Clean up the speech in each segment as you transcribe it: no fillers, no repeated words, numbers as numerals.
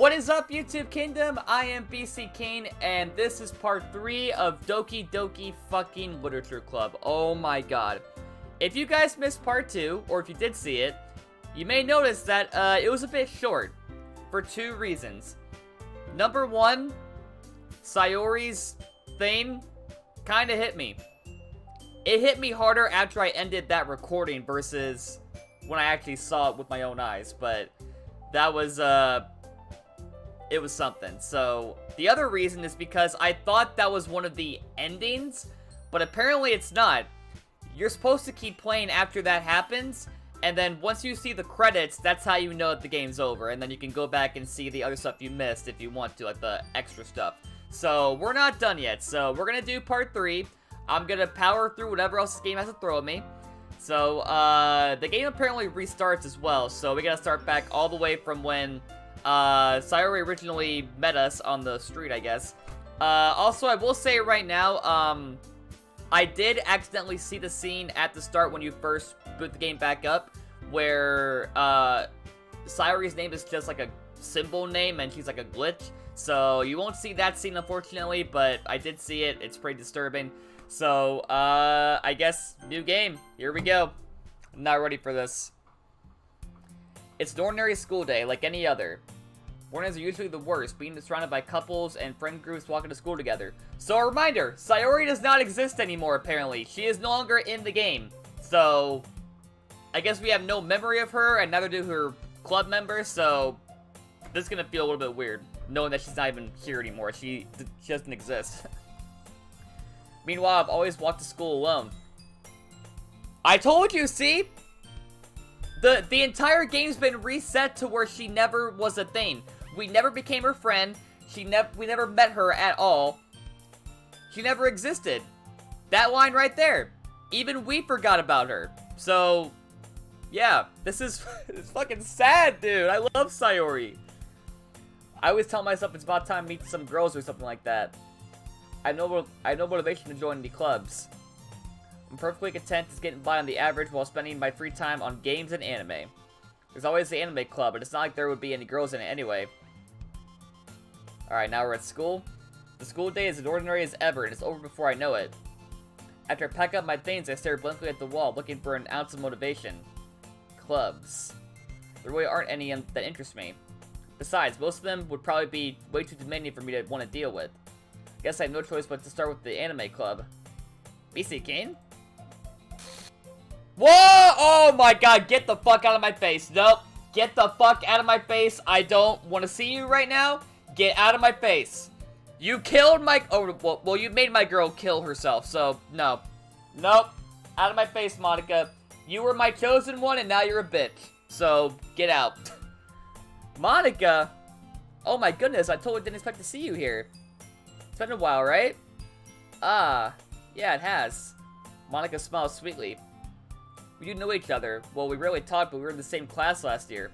What is up, YouTube Kingdom? I am BC Kane, and this is part 3 of Doki Doki fucking Literature Club. Oh my god. If you guys missed part 2, or if you did see it, you may notice that it was a bit short, for 2 reasons. Number 1, Sayori's thing kinda hit me. It hit me harder after I ended that recording versus when I actually saw it with my own eyes, but that was, it was something. So, the other reason is because I thought that was one of the endings, but apparently it's not. You're supposed to keep playing after that happens, and then once you see the credits, that's how you know that the game's over, and then you can go back and see the other stuff you missed if you want to, like the extra stuff. So, we're not done yet, so we're gonna do part 3. I'm gonna power through whatever else this game has to throw at me. So, the game apparently restarts as well, so we gotta start back all the way from when Sayori originally met us on the street, I guess. Also, I will say right now, I did accidentally see the scene at the start when you first boot the game back up, where, Sayori's name is just like a symbol name and she's like a glitch. So, you won't see that scene, unfortunately, but I did see it. It's pretty disturbing. So, I guess, new game. Here we go. I'm not ready for this. It's an ordinary school day, like any other. Mornings are usually the worst, being surrounded by couples and friend groups walking to school together. So a reminder, Sayori does not exist anymore, apparently. She is no longer in the game. So, I guess we have no memory of her, and neither do her club members, so this is gonna feel a little bit weird, knowing that she's not even here anymore. She doesn't exist. Meanwhile, I've always walked to school alone. I told you, see? The entire game's been reset to where she never was a thing. We never became her friend. We never met her at all. She never existed. That line right there. Even we forgot about her. So, yeah, this is it's fucking sad, dude. I love Sayori. I always tell myself it's about time to meet some girls or something like that. I know motivation to join any clubs. I'm perfectly content just getting by on the average while spending my free time on games and anime. There's always the anime club, but it's not like there would be any girls in it anyway. Alright, now we're at school. The school day is as ordinary as ever, and it's over before I know it. After I pack up my things, I stare blankly at the wall, looking for an ounce of motivation. Clubs. There really aren't any that interest me. Besides, most of them would probably be way too demanding for me to want to deal with. Guess I have no choice but to start with the anime club. BC Kane? Whoa! Oh my god, get the fuck out of my face. Nope. Get the fuck out of my face. I don't want to see you right now. Get out of my face. You killed my... Oh, well, you made my girl kill herself, so no. Nope. Out of my face, Monica. You were my chosen one, and now you're a bitch. So, get out. Monica? Oh my goodness, I totally didn't expect to see you here. It's been a while, right? Ah, yeah, it has. Monica smiles sweetly. We do know each other. Well, we rarely talked, but we were in the same class last year.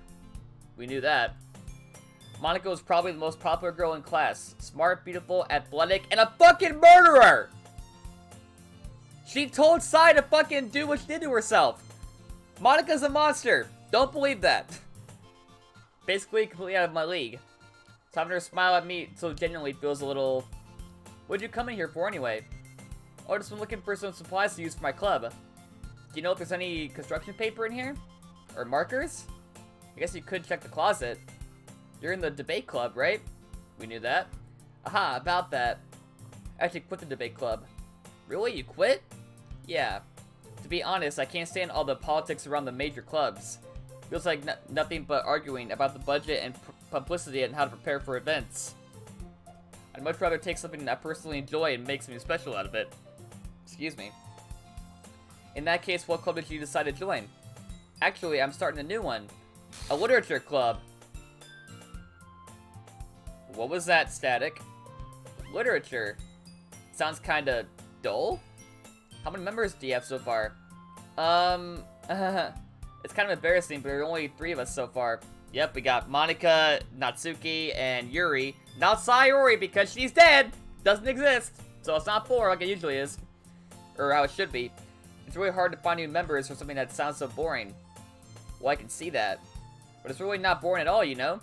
We knew that. Monica was probably the most popular girl in class. Smart, beautiful, athletic, and a fucking murderer! She told Sai to fucking do what she did to herself. Monica's a monster. Don't believe that. Basically, completely out of my league. So having her smile at me so genuinely feels a little... What'd you come in here for anyway? Oh, I just been looking for some supplies to use for my club. Do you know if there's any construction paper in here? Or markers? I guess you could check the closet. You're in the debate club, right? We knew that. Aha, about that. I actually quit the debate club. Really? You quit? Yeah. To be honest, I can't stand all the politics around the major clubs. Feels like nothing but arguing about the budget and publicity and how to prepare for events. I'd much rather take something I personally enjoy and make something special out of it. Excuse me. In that case, what club did you decide to join? Actually, I'm starting a new one. A literature club. What was that, Static? Literature. Sounds kinda dull? How many members do you have so far? It's kind of embarrassing, but there are only 3 of us so far. Yep, we got Monica, Natsuki, and Yuri. Not Sayori, because she's dead! Doesn't exist! So it's not 4 like it usually is. Or how it should be. It's really hard to find new members for something that sounds so boring. Well, I can see that. But it's really not boring at all, you know?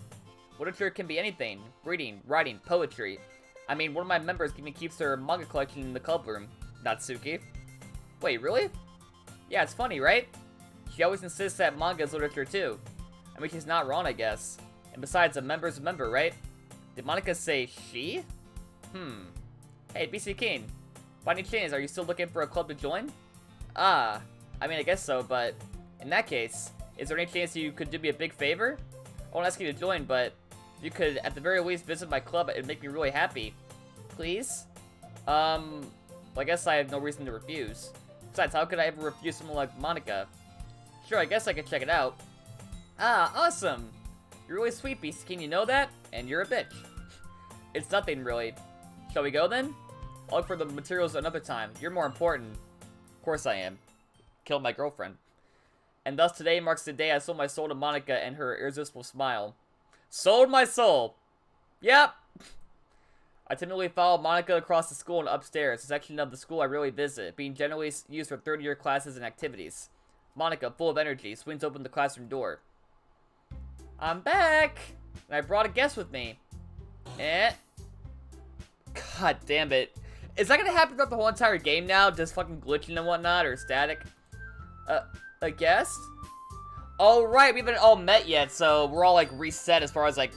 Literature can be anything. Reading, writing, poetry. I mean, one of my members even keeps her manga collection in the club room. Natsuki. Wait, really? Yeah, it's funny, right? She always insists that manga is literature too. I mean, she's not wrong, I guess. And besides, a member's a member, right? Did Monica say she? Hey, BC King. By any chance, are you still looking for a club to join? I mean, I guess so, but in that case, is there any chance you could do me a big favor? I won't ask you to join, but if you could, at the very least, visit my club, it'd make me really happy. Please? Well, I guess I have no reason to refuse. Besides, how could I ever refuse someone like Monica? Sure, I guess I could check it out. Awesome! You're really sweet, Beast King, you know that? And you're a bitch. It's nothing, really. Shall we go, then? I'll look for the materials another time. You're more important. Of course I am. Killed my girlfriend. And thus today marks the day I sold my soul to Monica and her irresistible smile. Sold my soul! Yep! I timidly followed Monica across the school and upstairs, a section of the school I rarely visit, being generally used for third-year classes and activities. Monica, full of energy, swings open the classroom door. I'm back! And I brought a guest with me. God damn it. Is that gonna happen throughout the whole entire game now? Just fucking glitching and whatnot, or static? A guest? Oh, right, we haven't all met yet, so we're all, like, reset as far as, like,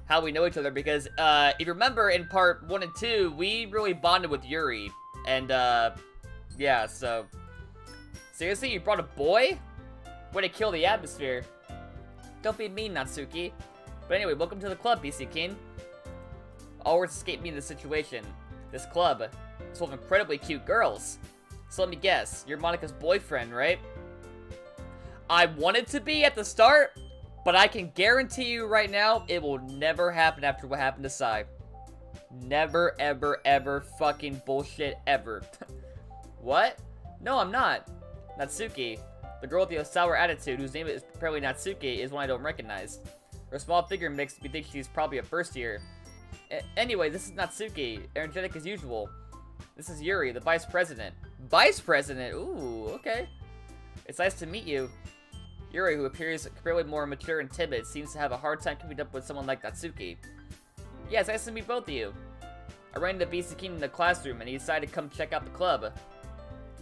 how we know each other, because, if you remember, in part 1 and 2, we really bonded with Yuri, and, yeah, so... Seriously, you brought a boy? Way to kill the atmosphere. Don't be mean, Natsuki. But anyway, welcome to the club, BC King. All words escape me in this situation. This club is full of incredibly cute girls. So let me guess, you're Monica's boyfriend, right? I wanted to be at the start, but I can guarantee you right now, it will never happen after what happened to Sai. Never, ever, ever fucking bullshit ever. What? No, I'm not. Natsuki, the girl with the sour attitude, whose name is apparently Natsuki, is one I don't recognize. Her small figure makes me think she's probably a first year. Anyway, this is Natsuki, energetic as usual. This is Yuri, the vice president. Vice president? Ooh, okay. It's nice to meet you. Yuri, who appears fairly more mature and timid, seems to have a hard time keeping up with someone like Natsuki. Yeah, it's nice to meet both of you. I ran into BC King in the classroom, and he decided to come check out the club.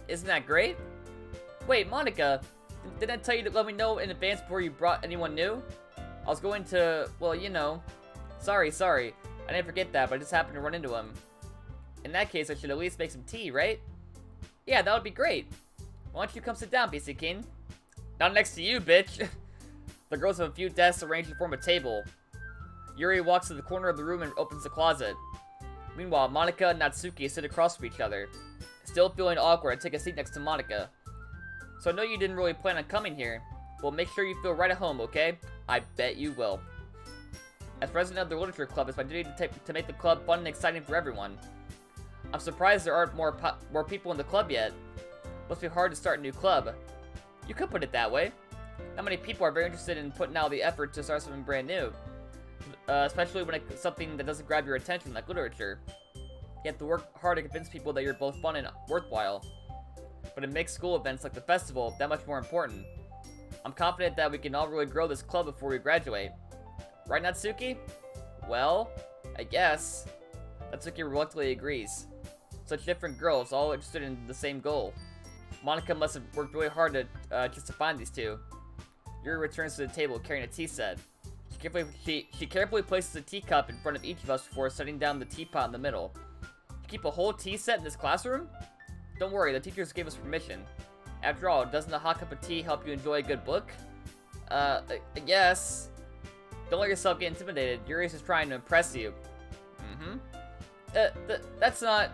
Isn't that great? Wait, Monica, didn't I tell you to let me know in advance before you brought anyone new? I was going to, well, you know. Sorry. I didn't forget that, but I just happened to run into him. In that case, I should at least make some tea, right? Yeah, that would be great. Why don't you come sit down, BC King? Not next to you, bitch. The girls have a few desks arranged to form a table. Yuri walks to the corner of the room and opens the closet. Meanwhile, Monica and Natsuki sit across from each other. Still feeling awkward, I take a seat next to Monica. So I know you didn't really plan on coming here. Well, make sure you feel right at home, okay? I bet you will. As president of the literature club, it's my duty to make the club fun and exciting for everyone. I'm surprised there aren't more people in the club yet. Must be hard to start a new club. You could put it that way. Not many people are very interested in putting out the effort to start something brand new. Especially when it's something that doesn't grab your attention, like literature. You have to work hard to convince people that you're both fun and worthwhile. But it makes school events like the festival that much more important. I'm confident that we can all really grow this club before we graduate. Right, Natsuki? Well, I guess. Natsuki reluctantly agrees. Such different girls, all interested in the same goal. Monica must have worked really hard to just to find these two. Yuri returns to the table carrying a tea set. She carefully places a teacup in front of each of us before setting down the teapot in the middle. You keep a whole tea set in this classroom? Don't worry, the teachers gave us permission. After all, doesn't a hot cup of tea help you enjoy a good book? I guess. Don't let yourself get intimidated. Yuri's just trying to impress you. That's not...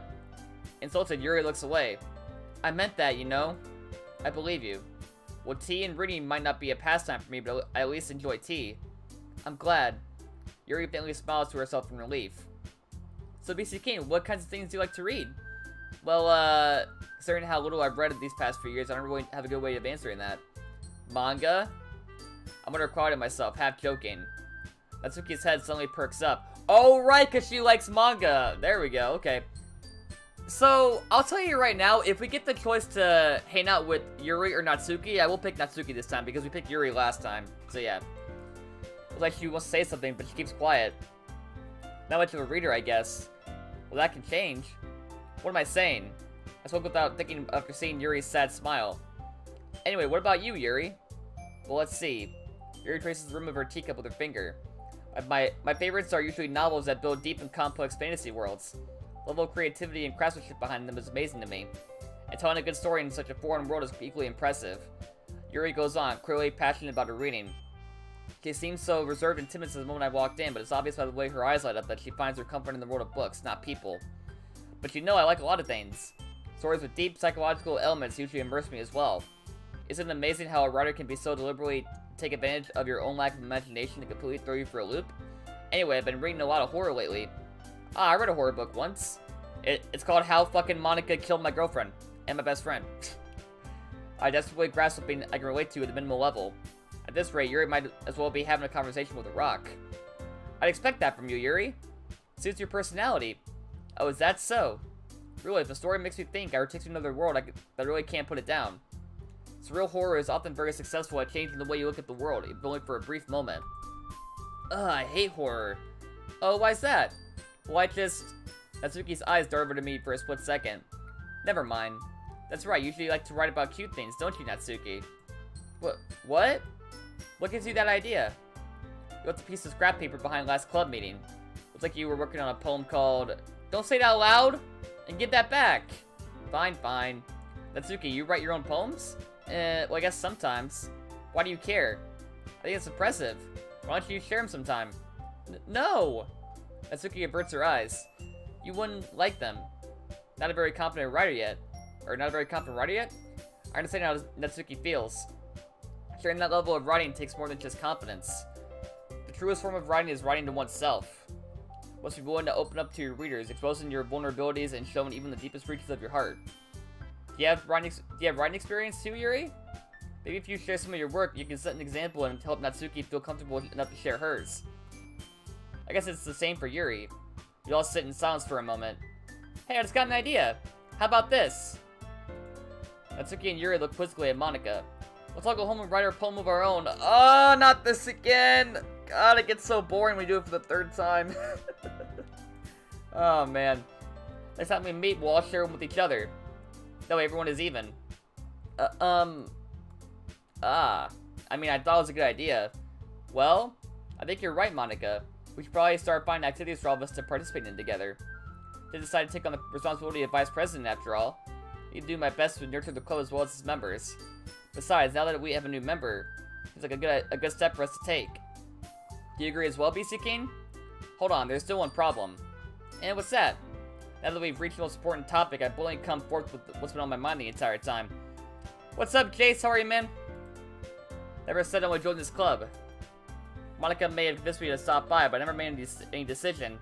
Insulted, Yuri looks away. I meant that, you know. I believe you. Well, tea and reading might not be a pastime for me, but I at least enjoy tea. I'm glad. Yuri faintly smiles to herself in relief. So, BC King, what kinds of things do you like to read? Well, considering how little I've read these past few years, I don't really have a good way of answering that. Manga? I'm gonna quiet myself, half joking. Natsuki's head suddenly perks up. Oh, right, because she likes manga. There we go, okay. So, I'll tell you right now, if we get the choice to hang out with Yuri or Natsuki, I will pick Natsuki this time, because we picked Yuri last time. So, yeah. Looks like she wants to say something, but she keeps quiet. Not much of a reader, I guess. Well, that can change. What am I saying? I spoke without thinking after seeing Yuri's sad smile. Anyway, what about you, Yuri? Well, let's see. Yuri traces the rim of her teacup with her finger. My favorites are usually novels that build deep and complex fantasy worlds. The level of creativity and craftsmanship behind them is amazing to me. And telling a good story in such a foreign world is equally impressive. Yuri goes on, clearly passionate about her reading. She seems so reserved and timid since the moment I walked in, but it's obvious by the way her eyes light up that she finds her comfort in the world of books, not people. But you know I like a lot of things. Stories with deep psychological elements usually immerse me as well. Isn't it amazing how a writer can be so deliberately take advantage of your own lack of imagination to completely throw you for a loop? Anyway, I've been reading a lot of horror lately. I read a horror book once. It's called How Fucking Monica Killed My Girlfriend and My Best Friend. I desperately grasp something I can relate to at the minimal level. At this rate, Yuri might as well be having a conversation with a rock. I'd expect that from you, Yuri. Suits your personality. Oh, is that so? Really, if the story makes me think or takes me to another world, I really can't put it down. Surreal horror is often very successful at changing the way you look at the world, even only for a brief moment. Ugh, I hate horror. Oh, why's that? Well, Natsuki's eyes darted at me for a split second. Never mind. That's right, you usually like to write about cute things, don't you, Natsuki? What? What gives you that idea? You left a piece of scrap paper behind last club meeting. Looks like you were working on a poem called Don't Say It Out Loud and Give That Back. Fine. Natsuki, you write your own poems? Well, I guess sometimes. Why do you care? I think it's impressive. Why don't you share them sometime? No! Natsuki averts her eyes. You wouldn't like them. Not a very confident writer yet. I understand how Natsuki feels. Sharing that level of writing takes more than just confidence. The truest form of writing is writing to oneself. You must be willing to open up to your readers, exposing your vulnerabilities and showing even the deepest reaches of your heart. Do you have writing experience too, Yuri? Maybe if you share some of your work, you can set an example and help Natsuki feel comfortable enough to share hers. I guess it's the same for Yuri. We all sit in silence for a moment. Hey, I just got an idea. How about this? Natsuki and Yuri look quizzically at Monica. Let's all go home and write our poem of our own. Oh, not this again. God, it gets so boring when we do it for the third time. Oh, man. Next time we meet, we'll all share them with each other. That way everyone is even. I mean, I thought it was a good idea. Well, I think you're right, Monica. We should probably start finding activities for all of us to participate in together. They decided to take on the responsibility of vice president, after all. I need to do my best to nurture the club as well as its members. Besides, now that we have a new member, it's like a good step for us to take. Do you agree as well, BC King? Hold on, there's still one problem. And what's that? Now that we've reached the most important topic, I've only come forth with what's been on my mind the entire time. What's up, Jace? How are you, man? Never said I would join this club. Monica may have convinced me to stop by, but I never made any decision.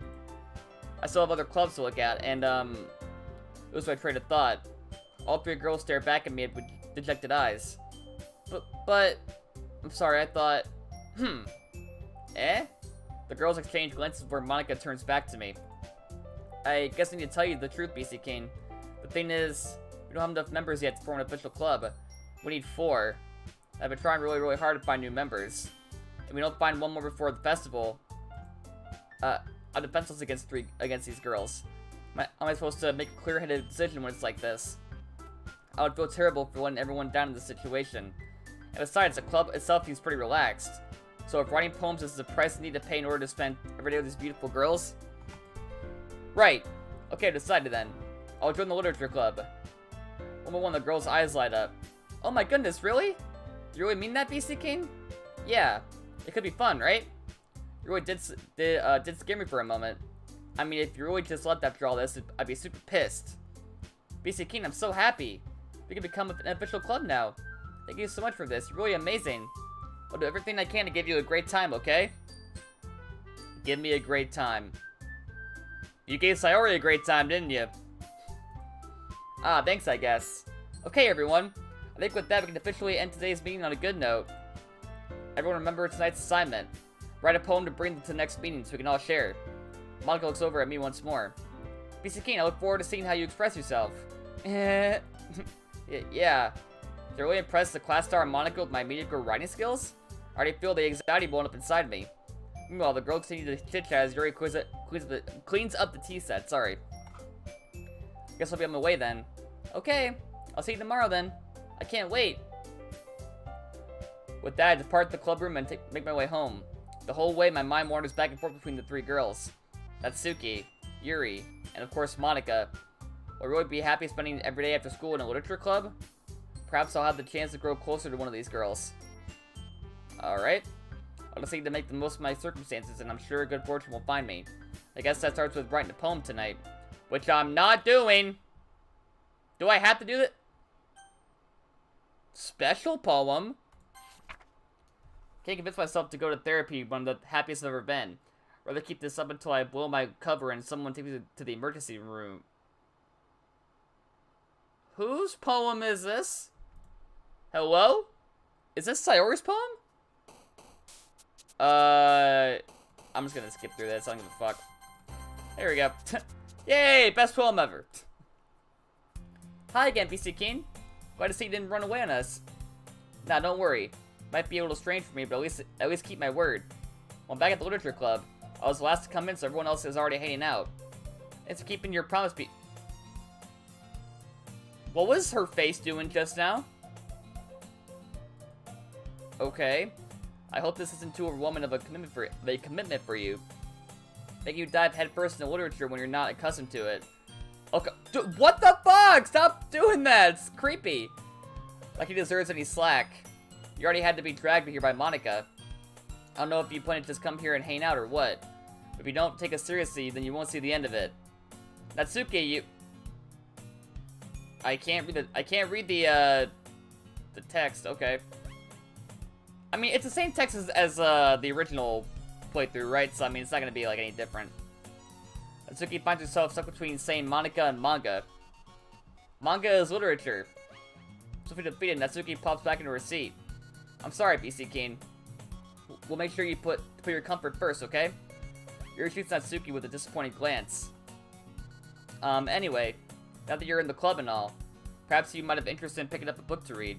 I still have other clubs to look at, and it was my train of thought. All three girls stare back at me with dejected eyes. But, I'm sorry, I thought, The girls exchange glances where Monica turns back to me. I guess I need to tell you the truth, BC King. The thing is, we don't have enough members yet to form an official club. We need 4. I've been trying really hard to find new members. If we don't find one more before the festival, I'm defenseless against these girls. Am I supposed to make a clear-headed decision when it's like this? I would feel terrible for letting everyone down in this situation. And besides, the club itself seems pretty relaxed. So if writing poems is the price I need to pay in order to spend every day with these beautiful girls? Right. Okay, decided then. I'll join the literature club. One by one, the girl's eyes light up. Oh my goodness, really? Do you really mean that, BC King? Yeah. It could be fun, right? You really did scare me for a moment. I mean, if you really just left after all this, I'd be super pissed. BC King, I'm so happy. We can become an official club now. Thank you so much for this. You're really amazing. I'll do everything I can to give you a great time, okay? Give me a great time. You gave Sayori a great time, didn't you? Ah, thanks, I guess. Okay, everyone. I think with that, we can officially end today's meeting on a good note. Everyone remember tonight's assignment. Write a poem to bring to the next meeting so we can all share. Monica looks over at me once more. BC King, I look forward to seeing how you express yourself. Yeah. Did I really impress the class star Monica with my mediocre writing skills? I already feel the anxiety blowing up inside me. Meanwhile, the girls continue to chit-chat as Yuri cleans up the tea set. Sorry. Guess I'll be on my way then. Okay, I'll see you tomorrow then. I can't wait. With that, I depart the club room and make my way home. The whole way, my mind wanders back and forth between the three girls. Natsuki, Yuri, and of course Monika. Will I really be happy spending every day after school in a literature club? Perhaps I'll have the chance to grow closer to one of these girls. Alright. I'll just need to make the most of my circumstances, and I'm sure good fortune will find me. I guess that starts with writing a poem tonight. Which I'm not doing! Do I have to do that? Special poem? Can't convince myself to go to therapy when I'm the happiest I've ever been. Rather keep this up until I blow my cover and someone takes me to the emergency room. Whose poem is this? Hello? Is this Sayori's poem? I'm just gonna skip through this. I don't give a fuck. There we go. Yay! Best poem ever. Hi again, BC King. Glad to see you didn't run away on us. Nah, don't worry. Might be a little strange for me, but at least keep my word. When I'm back at the literature club, I was the last to come in, so everyone else is already hanging out. Thanks for keeping your promise. What was her face doing just now? Okay. I hope this isn't too overwhelming of a commitment for you. Making you dive headfirst into literature when you're not accustomed to it. Okay, dude, what the fuck? Stop doing that. It's creepy. Like he deserves any slack. You already had to be dragged here by Monika. I don't know if you plan to just come here and hang out or what. But if you don't take us seriously, then you won't see the end of it. Natsuki, you... I can't read the text. Okay. I mean, it's the same text as the original playthrough, right? So, I mean, it's not gonna be, like, any different. Natsuki finds herself stuck between saying Monika and manga. Manga is literature. So, if you're defeated, Natsuki pops back into her seat. I'm sorry, BC King. We'll make sure you put your comfort first, okay? Yuri shoots Natsuki with a disappointed glance. Anyway, now that you're in the club and all, perhaps you might have interest in picking up a book to read.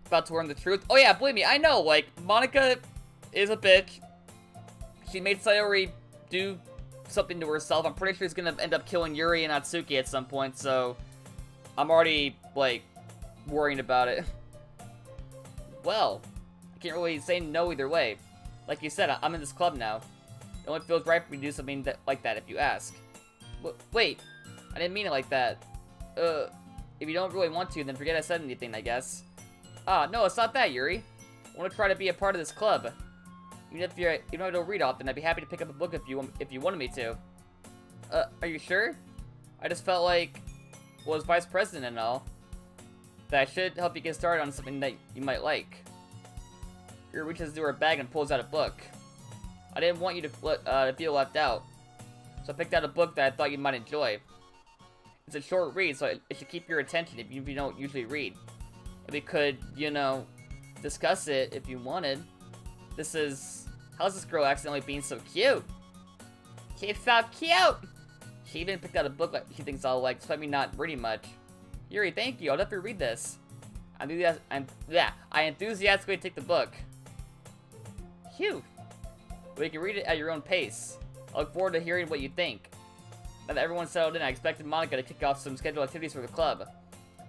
About to learn the truth. Oh yeah, believe me, I know, like, Monika is a bitch. She made Sayori do something to herself. I'm pretty sure she's gonna end up killing Yuri and Natsuki at some point, so I'm already, like, worrying about it. Well, I can't really say no either way. Like you said, I'm in this club now. It only feels right for me to do something like that if you ask. Wait, I didn't mean it like that. If you don't really want to, then forget I said anything, I guess. Ah, no, it's not that, Yuri. I want to try to be a part of this club. Even if you don't read often, I'd be happy to pick up a book if you wanted me to. Are you sure? I just felt like, well, as vice president and all, that I should help you get started on something that you might like. Yuri reaches into her bag and pulls out a book. I didn't want you to feel left out, so I picked out a book that I thought you might enjoy. It's a short read, so it should keep your attention if you don't usually read. And we could, you know, discuss it if you wanted. How's this girl accidentally being so cute? She's so cute! She even picked out a book that she thinks I'll like, despite me not reading much. Yuri, thank you, I'll definitely read this. I enthusiastically take the book. Phew. But you can read it at your own pace. I look forward to hearing what you think. Now that everyone's settled in, I expected Monika to kick off some scheduled activities for the club.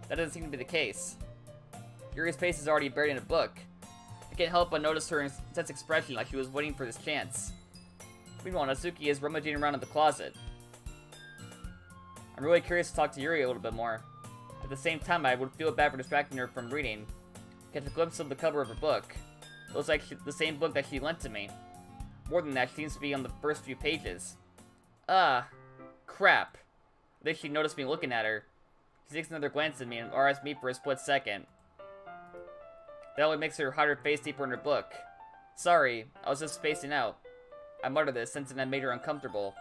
That doesn't seem to be the case. Yuri's face is already buried in a book. I can't help but notice her intense expression like she was waiting for this chance. Meanwhile, Natsuki is rummaging around in the closet. I'm really curious to talk to Yuri a little bit more. At the same time, I would feel bad for distracting her from reading. Catch a glimpse of the cover of her book. It looks like the same book that she lent to me. More than that, she seems to be on the first few pages. Crap. I think she noticed me looking at her. She takes another glance at me and RS me for a split second. That only makes her hide her face deeper in her book. Sorry, I was just spacing out. I muttered this, sensing I made her uncomfortable.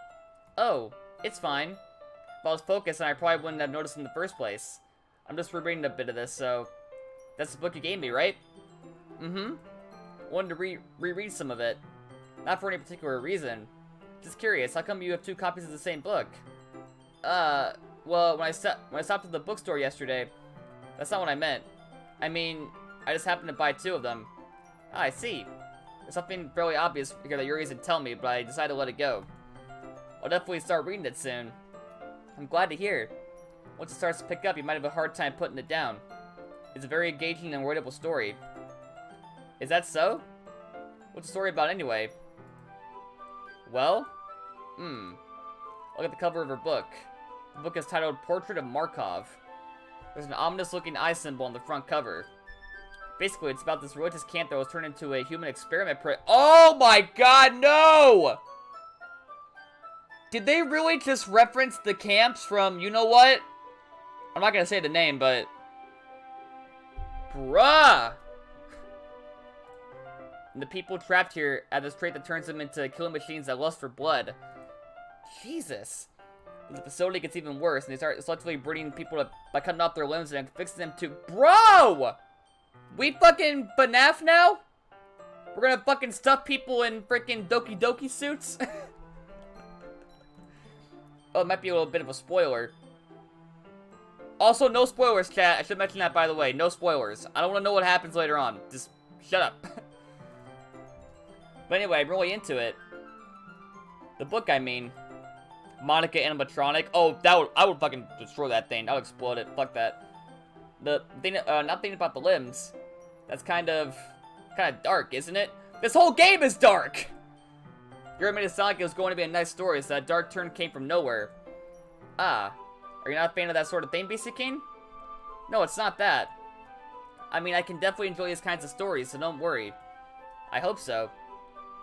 Oh, it's fine. If I was focused, then I probably wouldn't have noticed in the first place. I'm just rereading a bit of this, so... That's the book you gave me, right? Mm-hmm. I wanted to reread some of it. Not for any particular reason. Just curious, how come you have two copies of the same book? Well, when I stopped at the bookstore yesterday, that's not what I meant. I mean, I just happened to buy two of them. Ah, I see. There's something fairly obvious here that Yuri didn't tell me, but I decided to let it go. I'll definitely start reading it soon. I'm glad to hear. Once it starts to pick up, you might have a hard time putting it down. It's a very engaging and relatable story. Is that so? What's the story about anyway? Well? Look at the cover of her book. The book is titled Portrait of Markov. There's an ominous-looking eye symbol on the front cover. Basically, it's about this religious camp that was turned into a human experiment Oh my god, no! Did they really just reference the camps from, you know what? I'm not gonna say the name, but... Bruh! And the people trapped here have this trait that turns them into killing machines that lust for blood. Jesus. And the facility gets even worse, and they start selectively breeding people by cutting off their limbs and fixing them to... Bro! We fucking FNAF now? We're gonna fucking stuff people in freaking Doki Doki suits? Oh, it might be a little bit of a spoiler. Also, no spoilers, chat. I should mention that, by the way. No spoilers. I don't want to know what happens later on. Just shut up. But anyway, I'm really into it. The book, I mean. Monica animatronic. Oh, I would fucking destroy that thing. I would explode it. Fuck that. The thing, not thinking about the limbs. That's kind of dark, isn't it? This whole game is dark! You made it sound like it was going to be a nice story, so that dark turn came from nowhere. Ah. Are you not a fan of that sort of thing, BC King? No, it's not that. I mean, I can definitely enjoy these kinds of stories, so don't worry. I hope so.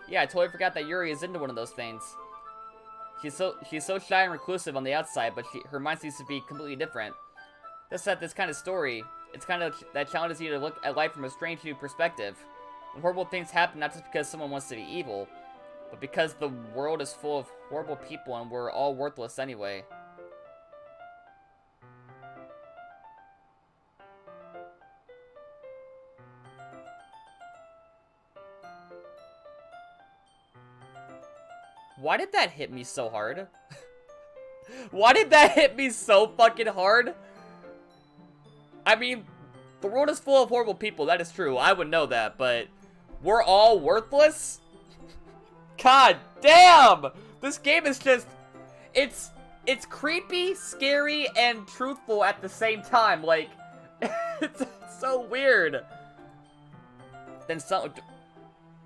Yeah, I totally forgot that Yuri is into one of those things. She's so shy and reclusive on the outside, but her mind seems to be completely different. Just that this kind of story, it's kind of that challenges you to look at life from a strange new perspective. When horrible things happen, not just because someone wants to be evil, but because the world is full of horrible people and we're all worthless anyway. Why did that hit me so hard? Why did that hit me so fucking hard? I mean, the world is full of horrible people, that is true. I would know that, but we're all worthless? God damn! This game is just... It's creepy, scary, and truthful at the same time. Like, it's so weird. Then some...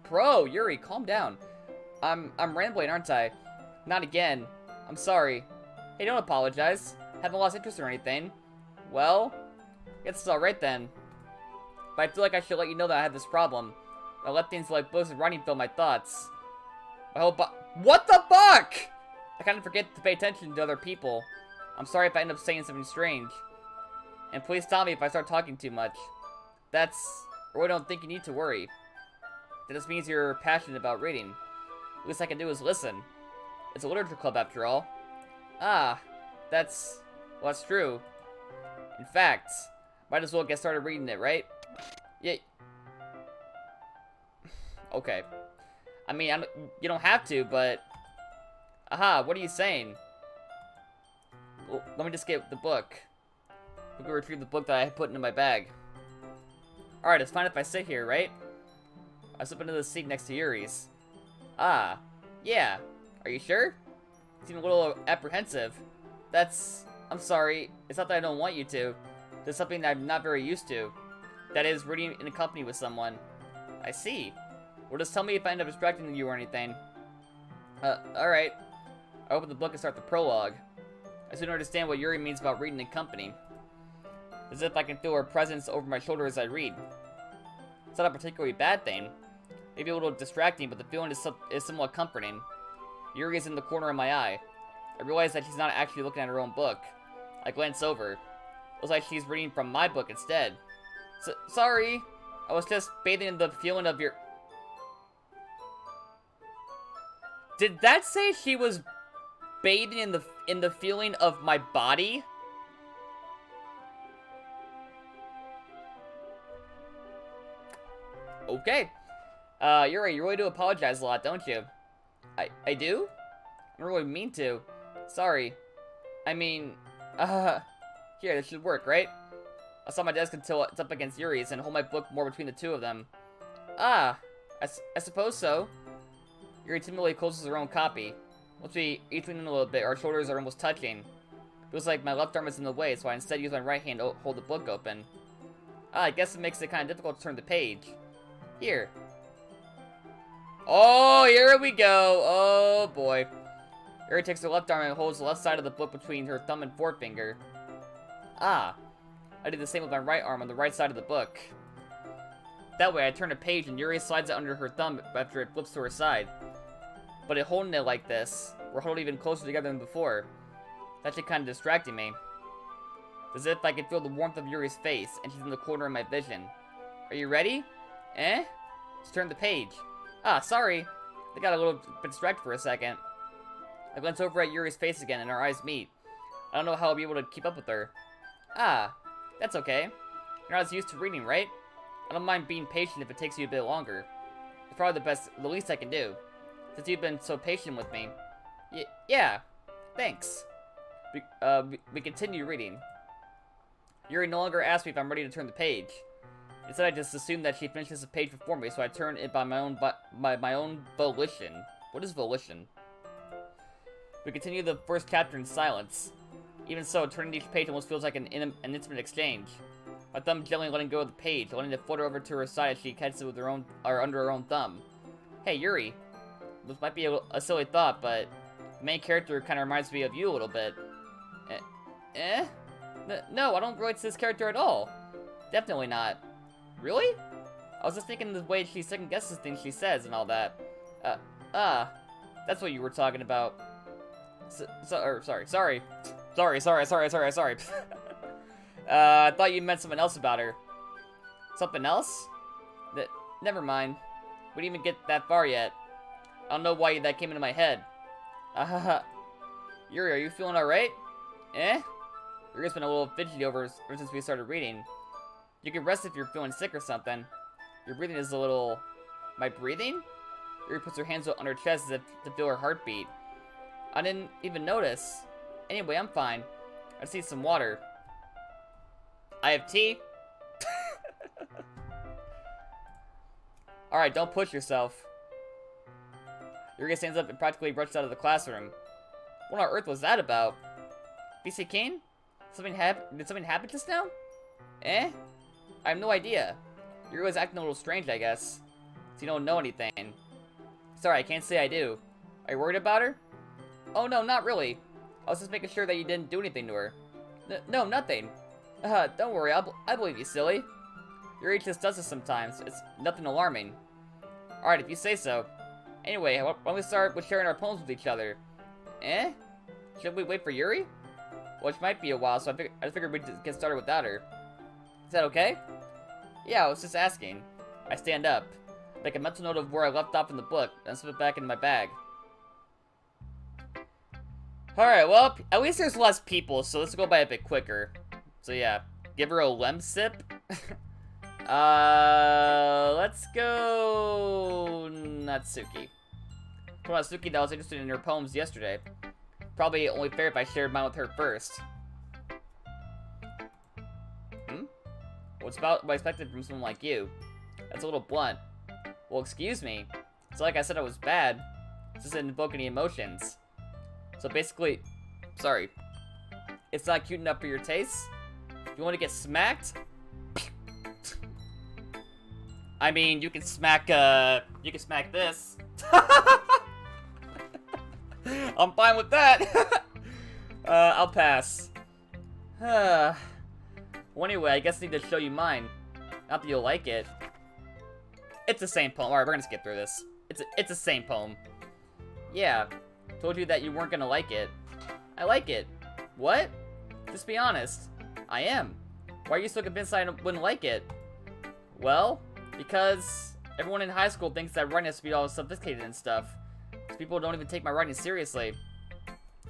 Bro, Yuri, calm down. I'm rambling, aren't I? Not again. I'm sorry. Hey, don't apologize. Haven't lost interest or anything. Well, I guess it's alright then. But I feel like I should let you know that I have this problem. I let things like books and writing fill my thoughts. My whole What the fuck?! I kind of forget to pay attention to other people. I'm sorry if I end up saying something strange. And please tell me if I start talking too much. I really don't think you need to worry. That just means you're passionate about reading. The least I can do is listen. It's a literature club after all. Ah, well, that's true. In fact, might as well get started reading it, right? Yeah. Okay. I mean, you don't have to, but... Aha, what are you saying? Well, let me just get the book. We can retrieve the book that I put into my bag. Alright, it's fine if I sit here, right? I slip into the seat next to Yuri's. Ah, yeah. Are you sure? You seem a little apprehensive. I'm sorry. It's not that I don't want you to. There's something that I'm not very used to. That is, reading in company with someone. I see. Well, just tell me if I end up distracting you or anything. Alright. I open the book and start the prologue. I soon understand what Yuri means about reading in company. As if I can feel her presence over my shoulder as I read. It's not a particularly bad thing. Maybe a little distracting, but the feeling is somewhat comforting. Yuri is in the corner of my eye. I realize that she's not actually looking at her own book. I glance over. It looks like she's reading from my book instead. Sorry. I was just bathing in the feeling of your... Did that say she was bathing in the feeling of my body? Okay. Yuri, you really do apologize a lot, don't you? I do? I don't really mean to. Sorry. I mean, here, this should work, right? I'll stop my desk until it's up against Yuri's and hold my book more between the two of them. Ah, I suppose so. Yuri timidly closes her own copy. Once we each lean in a little bit, our shoulders are almost touching. It feels like my left arm is in the way, so I instead use my right hand to hold the book open. I guess it makes it kind of difficult to turn the page. Here. Oh, here we go. Oh, boy. Yuri takes her left arm and holds the left side of the book between her thumb and forefinger. Ah. I did the same with my right arm on the right side of the book. That way, I turn a page and Yuri slides it under her thumb after it flips to her side. But holding it like this, we're holding even closer together than before. That's just kind of distracting me. It's as if I can feel the warmth of Yuri's face, and she's in the corner of my vision. Are you ready? Eh? Let's turn the page. Ah, sorry. I got a little bit distracted for a second. I glance over at Yuri's face again, and our eyes meet. I don't know how I'll be able to keep up with her. Ah, that's okay. You're not as used to reading, right? I don't mind being patient if it takes you a bit longer. It's probably the least I can do, since you've been so patient with me. Yeah, thanks. We continue reading. Yuri no longer asks me if I'm ready to turn the page. Instead, I just assume that she finishes the page before me, so I turn it by my own volition. What is volition? We continue the first chapter in silence. Even so, turning each page almost feels like an intimate exchange. My thumb gently letting go of the page, letting it flutter over to her side as she catches it with her own, or under her own thumb. Hey, Yuri. This might be a silly thought, but the main character kind of reminds me of you a little bit. No, I don't relate to this character at all. Definitely not. Really? I was just thinking the way she second guesses things she says and all that. That's what you were talking about. Sorry. I thought you meant something else about her. Something else? Never mind. We didn't even get that far yet. I don't know why that came into my head. Yuri, are you feeling alright? Yuri's been a little fidgety ever since we started reading. You can rest if you're feeling sick or something. Your breathing is a little... My breathing? Yuri puts her hands on her chest as if to feel her heartbeat. I didn't even notice. Anyway, I'm fine. I just need some water. I have tea. Alright, don't push yourself. Yuri stands up and practically rushes out of the classroom. What on earth was that about? BC Kane? Did something happen just now? I have no idea. Yuri was acting a little strange, I guess. So you don't know anything. Sorry, I can't say I do. Are you worried about her? Oh no, not really. I was just making sure that you didn't do anything to her. No, nothing. Don't worry, I believe you, silly. Yuri just does this sometimes. It's nothing alarming. Alright, if you say so. Anyway, why don't we start with sharing our poems with each other? Should we wait for Yuri? Well, it might be a while, so I figured we'd get started without her. Is that okay? Yeah, I was just asking. I stand up, make a mental note of where I left off in the book, then slip it back in my bag. Alright, well, at least there's less people, so let's go by a bit quicker. So yeah, give her a lem sip. Let's go... Natsuki. From Natsuki that was interested in her poems yesterday. Probably only fair if I shared mine with her first. What's about what I expected from someone like you? That's a little blunt. Well, excuse me. It's like I said I was bad. It just didn't invoke any emotions. So basically, sorry. It's not cute enough for your taste? You want to get smacked? I mean, you can smack this. I'm fine with that. I'll pass. Well, anyway, I guess I need to show you mine. Not that you'll like it. It's the same poem. Alright, we're gonna skip through this. It's the same poem. Yeah. Told you that you weren't gonna like it. I like it. What? Just be honest. I am. Why are you so convinced I wouldn't like it? Well, because everyone in high school thinks that writing has to be all sophisticated and stuff. So people don't even take my writing seriously.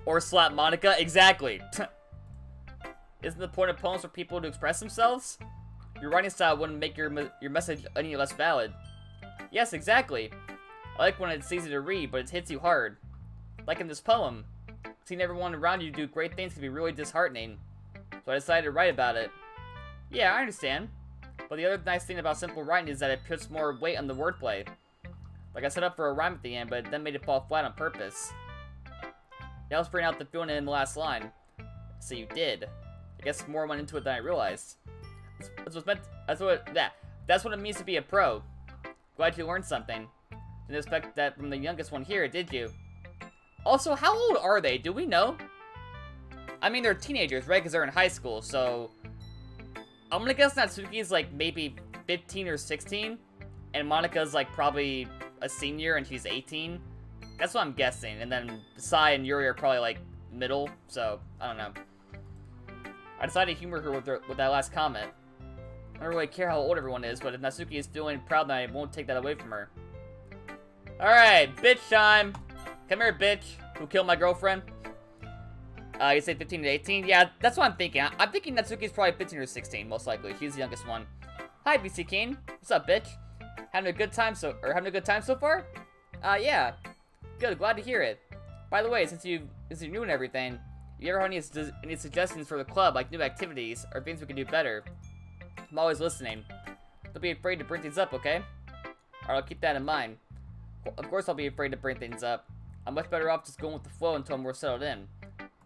Or slap Monica. Exactly. Isn't the point of poems for people to express themselves? Your writing style wouldn't make your message any less valid. Yes, exactly. I like when it's easy to read, but it hits you hard. Like in this poem. Seeing everyone around you do great things can be really disheartening. So I decided to write about it. Yeah, I understand. But the other nice thing about simple writing is that it puts more weight on the wordplay. Like I set up for a rhyme at the end, but then made it fall flat on purpose. Yeah, I was bringing out the feeling in the last line. So you did. I guess more went into it than I realized. That's what it means to be a pro. Glad you learned something. Didn't expect that from the youngest one here, did you? Also, how old are they? Do we know? I mean, they're teenagers, right? Because they're in high school, so... I'm gonna guess Natsuki's like maybe 15 or 16. And Monika's like probably a senior and she's 18. That's what I'm guessing. And then Sai and Yuri are probably like middle, so I don't know. I decided to humor her with that last comment. I don't really care how old everyone is, but if Natsuki is feeling proud, then I won't take that away from her. Alright, bitch time. Come here, bitch. Who killed my girlfriend? You say 15 to 18? Yeah, that's what I'm thinking. I'm thinking Natsuki's probably 15 or 16, most likely. She's the youngest one. Hi, BC Kane. What's up, bitch? Having a good time so far? Yeah. Good, glad to hear it. By the way, since you're new and everything, you ever have any suggestions for the club, like new activities, or things we can do better? I'm always listening. Don't be afraid to bring things up, okay? Alright, I'll keep that in mind. Of course I'll be afraid to bring things up. I'm much better off just going with the flow until I'm more settled in.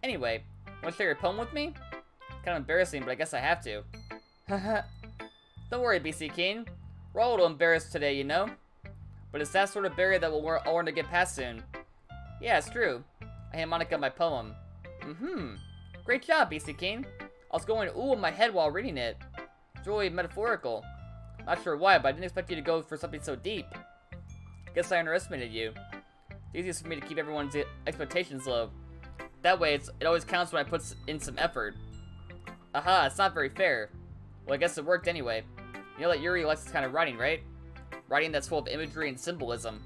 Anyway, want to share your poem with me? Kind of embarrassing, but I guess I have to. Haha. Don't worry, BC King. We're all a little embarrassed today, you know? But it's that sort of barrier that we'll all learn to get past soon. Yeah, it's true. I hand Monika my poem. Great job, BC King. I was going ooh in my head while reading it. It's really metaphorical. Not sure why, but I didn't expect you to go for something so deep. Guess I underestimated you. It's easiest for me to keep everyone's expectations low. That way, it always counts when I put in some effort. Aha, it's not very fair. Well, I guess it worked anyway. You know that Yuri likes this kind of writing, right? Writing that's full of imagery and symbolism.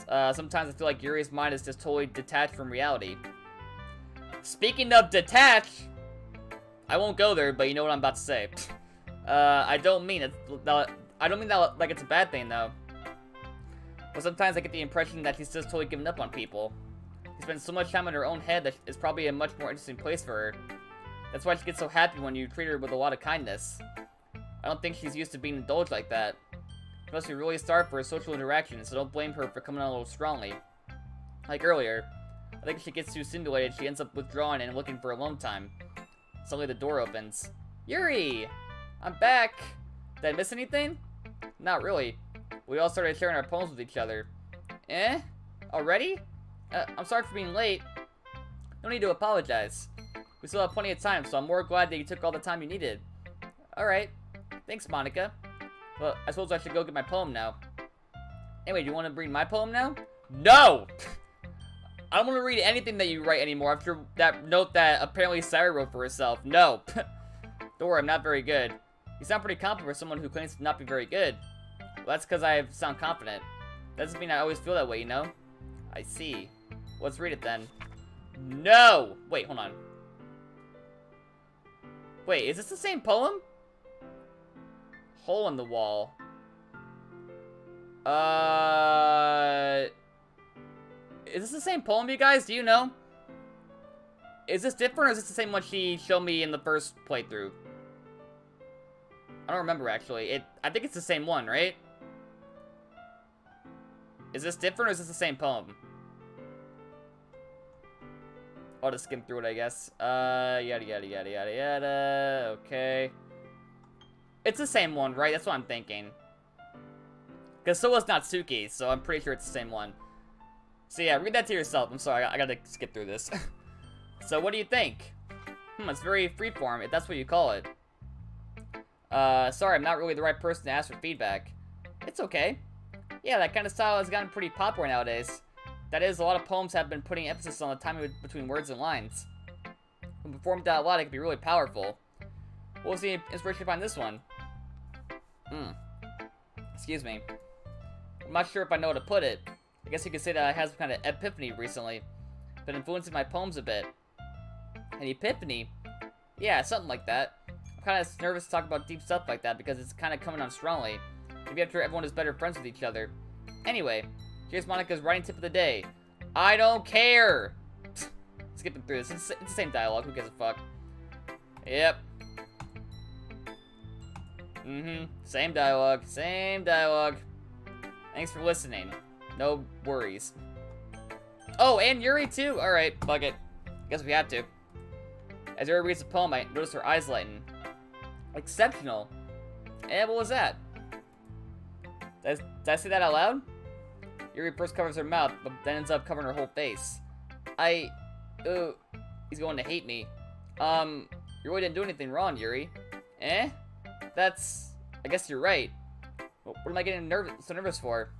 Sometimes I feel like Yuri's mind is just totally detached from reality. Speaking of detached, I won't go there, but you know what I'm about to say. I don't mean that like it's a bad thing, though. But sometimes I get the impression that he's just totally given up on people. He spends so much time in her own head that it's probably a much more interesting place for her. That's why she gets so happy when you treat her with a lot of kindness. I don't think she's used to being indulged like that. She must be really starved for a social interaction, so don't blame her for coming on a little strongly. Like earlier, I think if she gets too stimulated, she ends up withdrawing and looking for alone time. Suddenly the door opens. Yuri! I'm back! Did I miss anything? Not really. We all started sharing our poems with each other. Eh? Already? I'm sorry for being late. No need to apologize. We still have plenty of time, so I'm more glad that you took all the time you needed. Alright. Thanks, Monika. Well, I suppose I should go get my poem now. Anyway, do you want to read my poem now? No! I don't want to read anything that you write anymore after that note that apparently Sarah wrote for herself. No. Don't worry, I'm not very good. You sound pretty confident for someone who claims to not be very good. Well, that's because I sound confident. That doesn't mean I always feel that way, you know? I see. Let's read it then. No! Wait, hold on. Wait, is this the same poem? Hole in the wall. Is this the same poem, you guys? Do you know? Is this different, or is this the same one she showed me in the first playthrough? I don't remember, actually. I think it's the same one, right? Is this different, or is this the same poem? I'll just skim through it, I guess. Yada, yada, yada, yada, yada. Okay. It's the same one, right? That's what I'm thinking. Because so was Natsuki, so I'm pretty sure it's the same one. So yeah, read that to yourself. I'm sorry, I gotta skip through this. So what do you think? It's very freeform, if that's what you call it. Sorry, I'm not really the right person to ask for feedback. It's okay. Yeah, that kind of style has gotten pretty popular nowadays. That is, a lot of poems have been putting emphasis on the timing between words and lines. When performed out loud, it can be really powerful. What was the inspiration behind this one? Excuse me. I'm not sure if I know how to put it. I guess you could say that I had some kind of epiphany recently. Been influencing my poems a bit. An epiphany? Yeah, something like that. I'm kind of nervous to talk about deep stuff like that because it's kind of coming on strongly. Maybe after everyone is better friends with each other. Anyway, here's Monika's writing tip of the day. I don't care! Skipping through this. It's the same dialogue. Who gives a fuck? Yep. Same dialogue. Same dialogue. Thanks for listening. No worries. Oh, and Yuri too? Alright, fuck it. Guess we had to. As Yuri reads the poem, I notice her eyes lighten. Exceptional. And what was that? Did I say that out loud? Yuri first covers her mouth, but then ends up covering her whole face. He's going to hate me. You really didn't do anything wrong, Yuri. Eh? I guess you're right. What am I getting so nervous for?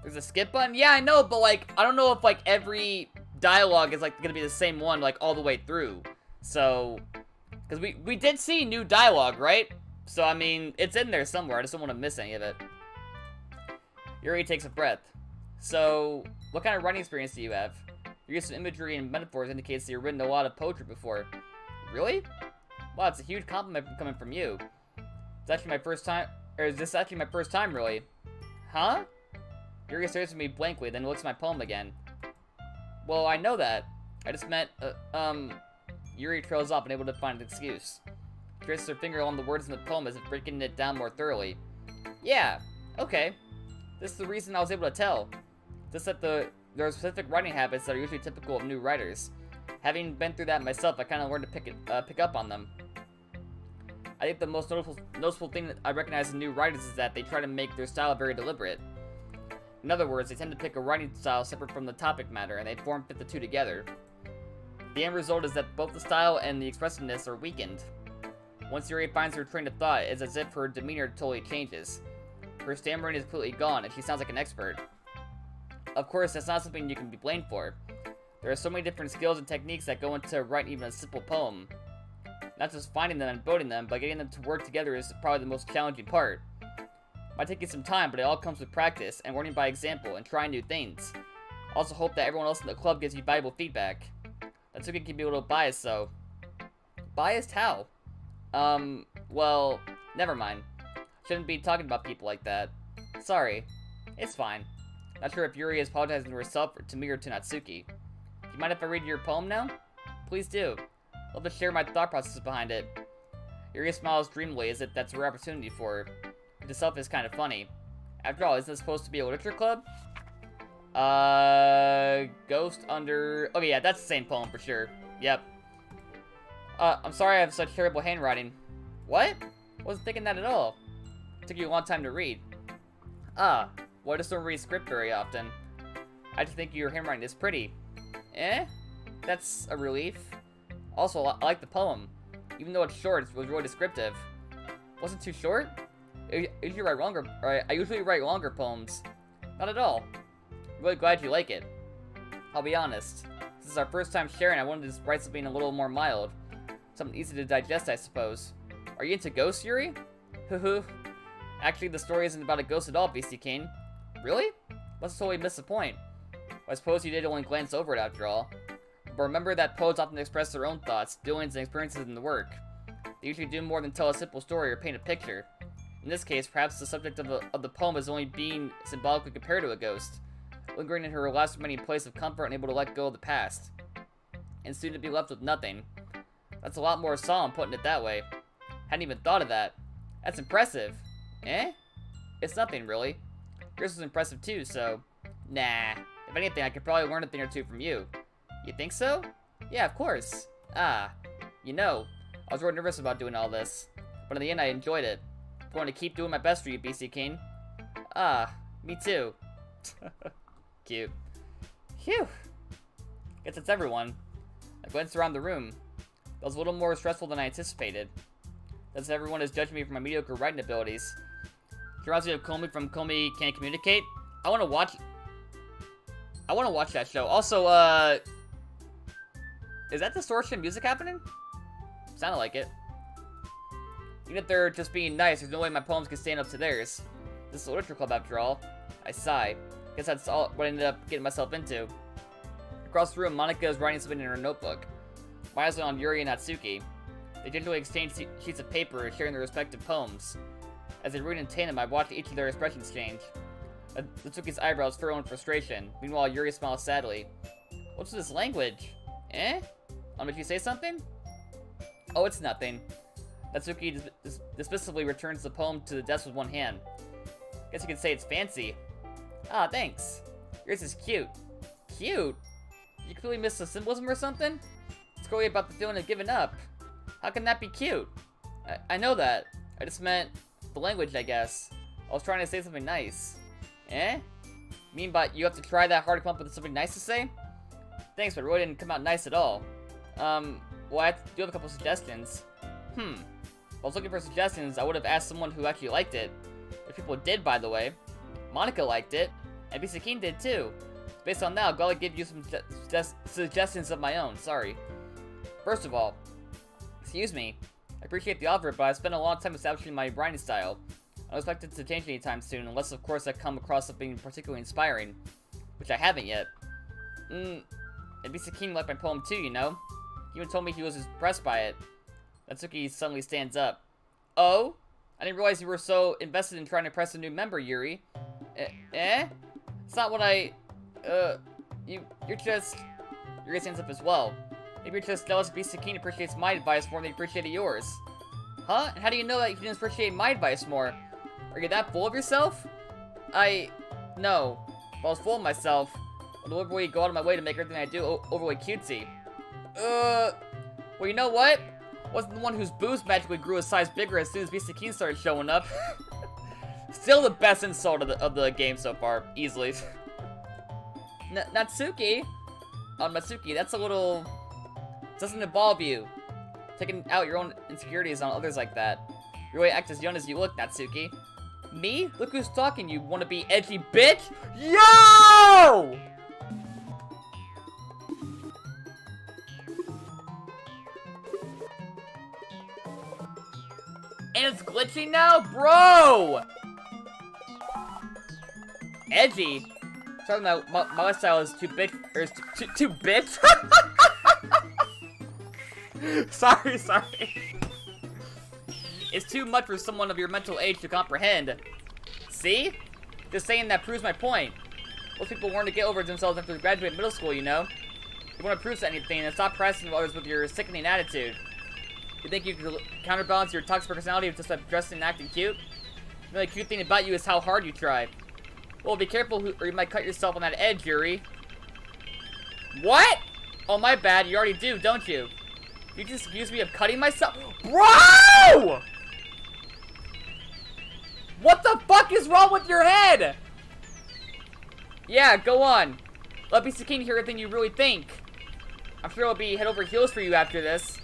There's a skip button? Yeah, I know, but, like, I don't know if, like, every dialogue is, like, gonna be the same one, like, all the way through. So, because we did see new dialogue, right? So, I mean, it's in there somewhere. I just don't want to miss any of it. Yuri takes a breath. So, what kind of writing experience do you have? Your use of imagery and metaphors indicates that you've written a lot of poetry before. Really? Wow, it's a huge compliment coming from you. It's actually my first time, or is this actually my first time, really? Huh? Yuri stares at me blankly, then looks at my poem again. Well, I know that. I just meant, Yuri trails off, unable to find an excuse. She traces her finger along the words in the poem as if breaking it down more thoroughly. Yeah, okay. This is the reason I was able to tell. Just that there are specific writing habits that are usually typical of new writers. Having been through that myself, I kind of learned to pick up on them. I think the most noticeable thing that I recognize in new writers is that they try to make their style very deliberate. In other words, they tend to pick a writing style separate from the topic matter, and they form-fit the two together. The end result is that both the style and the expressiveness are weakened. Once Yuri finds her train of thought, it's as if her demeanor totally changes. Her stammering is completely gone, and she sounds like an expert. Of course, that's not something you can be blamed for. There are so many different skills and techniques that go into writing even a simple poem. Not just finding them and building them, but getting them to work together is probably the most challenging part. It might take you some time, but it all comes with practice and learning by example and trying new things. I also hope that everyone else in the club gives you valuable feedback. That's okay, can be a little biased, though. Biased how? Well, never mind. Shouldn't be talking about people like that. Sorry. It's fine. Not sure if Yuri is apologizing to herself, or to me, or to Natsuki. Do you mind if I read your poem now? Please do. I'd love to share my thought process behind it. Yuri smiles dreamily as if that's a rare opportunity for her. Which itself is kind of funny. After all, isn't this supposed to be a literature club? Ghost under... Okay, yeah, that's the same poem for sure. Yep. I'm sorry I have such terrible handwriting. What? Wasn't thinking that at all. It took you a long time to read. Well, I just don't read script very often. I just think your handwriting is pretty. Eh? That's a relief. Also, I like the poem. Even though it's short, it was really descriptive. Wasn't too short? I usually write longer poems. Not at all. I'm really glad you like it. I'll be honest. This is our first time sharing. I wanted to write something a little more mild. Something easy to digest, I suppose. Are you into ghosts, Yuri? Hoo. Actually, the story isn't about a ghost at all, BC King. Really? Must have totally missed the point. I suppose you did only glance over it after all. But remember that poets often express their own thoughts, feelings, and experiences in the work. They usually do more than tell a simple story or paint a picture. In this case, perhaps the subject of the poem is only being symbolically compared to a ghost, lingering in her last remaining place of comfort and able to let go of the past, and soon to be left with nothing. That's a lot more solemn, putting it that way. Hadn't even thought of that. That's impressive. Eh? It's nothing, really. Yours was impressive too, so... Nah. If anything, I could probably learn a thing or two from you. You think so? Yeah, of course. You know, I was really nervous about doing all this, but in the end I enjoyed it. I'm going to keep doing my best for you, BC King. Me too. Cute. Phew. Guess that's everyone. I glanced around the room. That was a little more stressful than I anticipated. That's everyone is judging me for my mediocre writing abilities. Curiosity of Comey from Comey Can't Communicate. I want to watch that show. Also, is that distortion music happening? Sounded like it. Even if they're just being nice, there's no way my poems can stand up to theirs. This is a literature club after all. I sigh. Guess that's all what I ended up getting myself into. Across the room, Monica is writing something in her notebook. My eyes on Yuri and Natsuki. They gingerly exchange sheets of paper, sharing their respective poems. As they read in tandem, I watched each of their expressions change. Natsuki's eyebrows furrow in frustration. Meanwhile, Yuri smiles sadly. What's this language? Eh? Did you say something? Oh, it's nothing. Natsuki dismissively returns the poem to the desk with one hand. Guess you could say it's fancy. Ah, thanks. Yours is cute. Cute? You clearly missed the symbolism or something? It's really about the feeling of giving up. How can that be cute? I know that. I just meant the language, I guess. I was trying to say something nice. Eh? Mean by you have to try that hard to come up with something nice to say? Thanks, but it really didn't come out nice at all. Well, I do have a couple suggestions. If I was looking for suggestions, I would have asked someone who actually liked it. Which people did, by the way. Monica liked it, and Bisakine did too. Based on that, I'll gladly give you some suggestions of my own, sorry. First of all, excuse me, I appreciate the offer, but I've spent a long time establishing my writing style. I don't expect it to change anytime soon, unless of course I come across something particularly inspiring. Which I haven't yet. And Bisakine liked my poem too, you know? He even told me he was impressed by it. Natsuki suddenly stands up. Oh? I didn't realize you were so invested in trying to impress a new member, Yuri. Eh? It's not what I... You're just... Yuri stands up as well. Maybe you're just jealous Bisakine appreciates my advice more than he appreciated yours. Huh? And how do you know that you didn't appreciate my advice more? Are you that full of yourself? No. If I was full of myself, I'd deliberately go out of my way to make everything I do overly cutesy. Well, you know what? I wasn't the one whose boobs magically grew a size bigger as soon as Bisakine started showing up. Still the best insult of the game so far, easily. Natsuki? Natsuki, that's a little... Doesn't involve you. Taking out your own insecurities on others like that. You really act as young as you look, Natsuki. Me? Look who's talking, you wanna be edgy bitch? Yo! And it's glitching now? Bro! Edgy? Talking about my lifestyle is too bitch, or is too bitch? Sorry. It's too much for someone of your mental age to comprehend. See? Just saying that proves my point. Most people learn to get over themselves after they graduate middle school, you know? If you want to prove anything, then stop pressing others with your sickening attitude. You think you can counterbalance your toxic personality with just dressing and acting cute? The really cute thing about you is how hard you try. Well, be careful or you might cut yourself on that edge, Yuri. What? Oh, my bad. You already do, don't you? You just accuse me of cutting myself? Bro! What the fuck is wrong with your head? Yeah, go on. Let Bisakine hear everything you really think. I'm sure it'll be head over heels for you after this.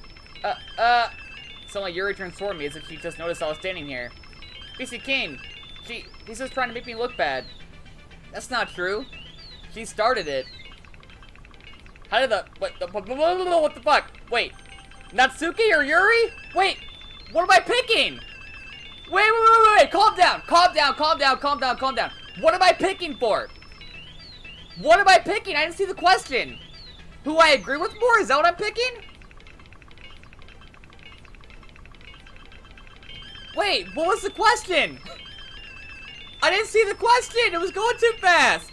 Suddenly Yuri turns toward me as if she just noticed I was standing here. Bisakine, she's just trying to make me look bad. That's not true. She started it. How did what the fuck? Wait. Natsuki or Yuri? Wait, what am I picking? Wait, calm down. What am I picking for? What am I picking? I didn't see the question. Who I agree with more? Is that what I'm picking? Wait, what was the question? I didn't see the question. It was going too fast.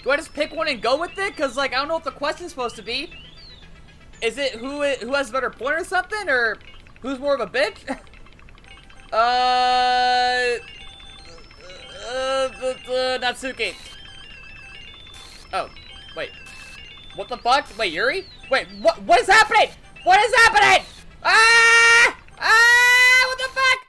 Do I just pick one and go with it? Cause like I don't know what the question's supposed to be. Is it who has a better point or something, or who's more of a bitch? Natsuki. Oh, wait. What the fuck? Wait, Yuri? Wait, what is happening? What is happening? What the fuck?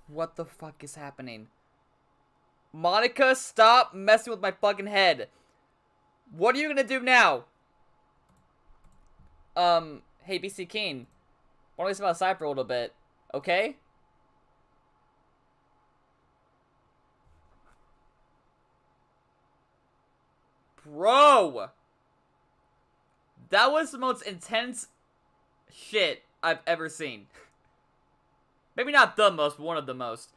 What the fuck is happening? Monica, stop messing with my fucking head. What are you gonna do now? Hey, Bisakine. Why don't we step outside for a little bit? Okay? Bro! That was the most intense shit I've ever seen. Maybe not the most, but one of the most.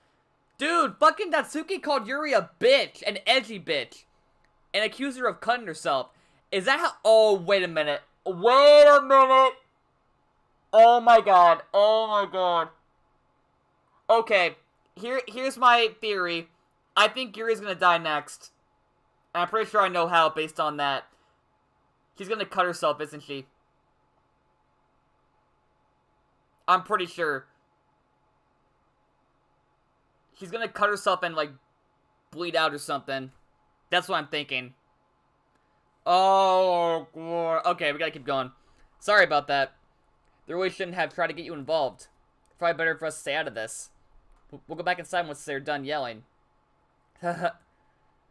Dude, fucking Natsuki called Yuri a bitch, an edgy bitch, and accused her of cutting herself. Is that how? Oh, wait a minute. Wait a minute. Oh my god. Oh my god. Okay, here's my theory. I think Yuri's gonna die next. And I'm pretty sure I know how based on that. She's gonna cut herself, isn't she? I'm pretty sure. She's gonna cut herself and, like, bleed out or something. That's what I'm thinking. Oh, okay, we gotta keep going. Sorry about that. They really shouldn't have tried to get you involved. Probably better for us to stay out of this. We'll go back inside once they're done yelling.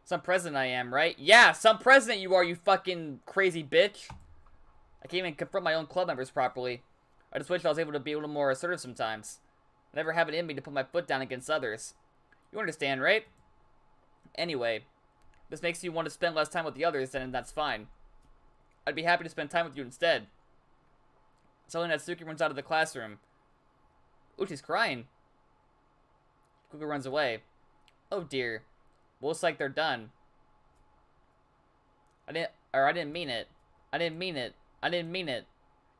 Some president I am, right? Yeah, some president you are, you fucking crazy bitch. I can't even confront my own club members properly. I just wish I was able to be a little more assertive sometimes. I never have it in me to put my foot down against others. You understand, right? Anyway, this makes you want to spend less time with the others, then that's fine. I'd be happy to spend time with you instead. Suddenly Natsuki runs out of the classroom. Ooh, she's crying. Quickly runs away. Oh dear. Well, looks like they're done. I didn't mean it. I didn't mean it. I didn't mean it.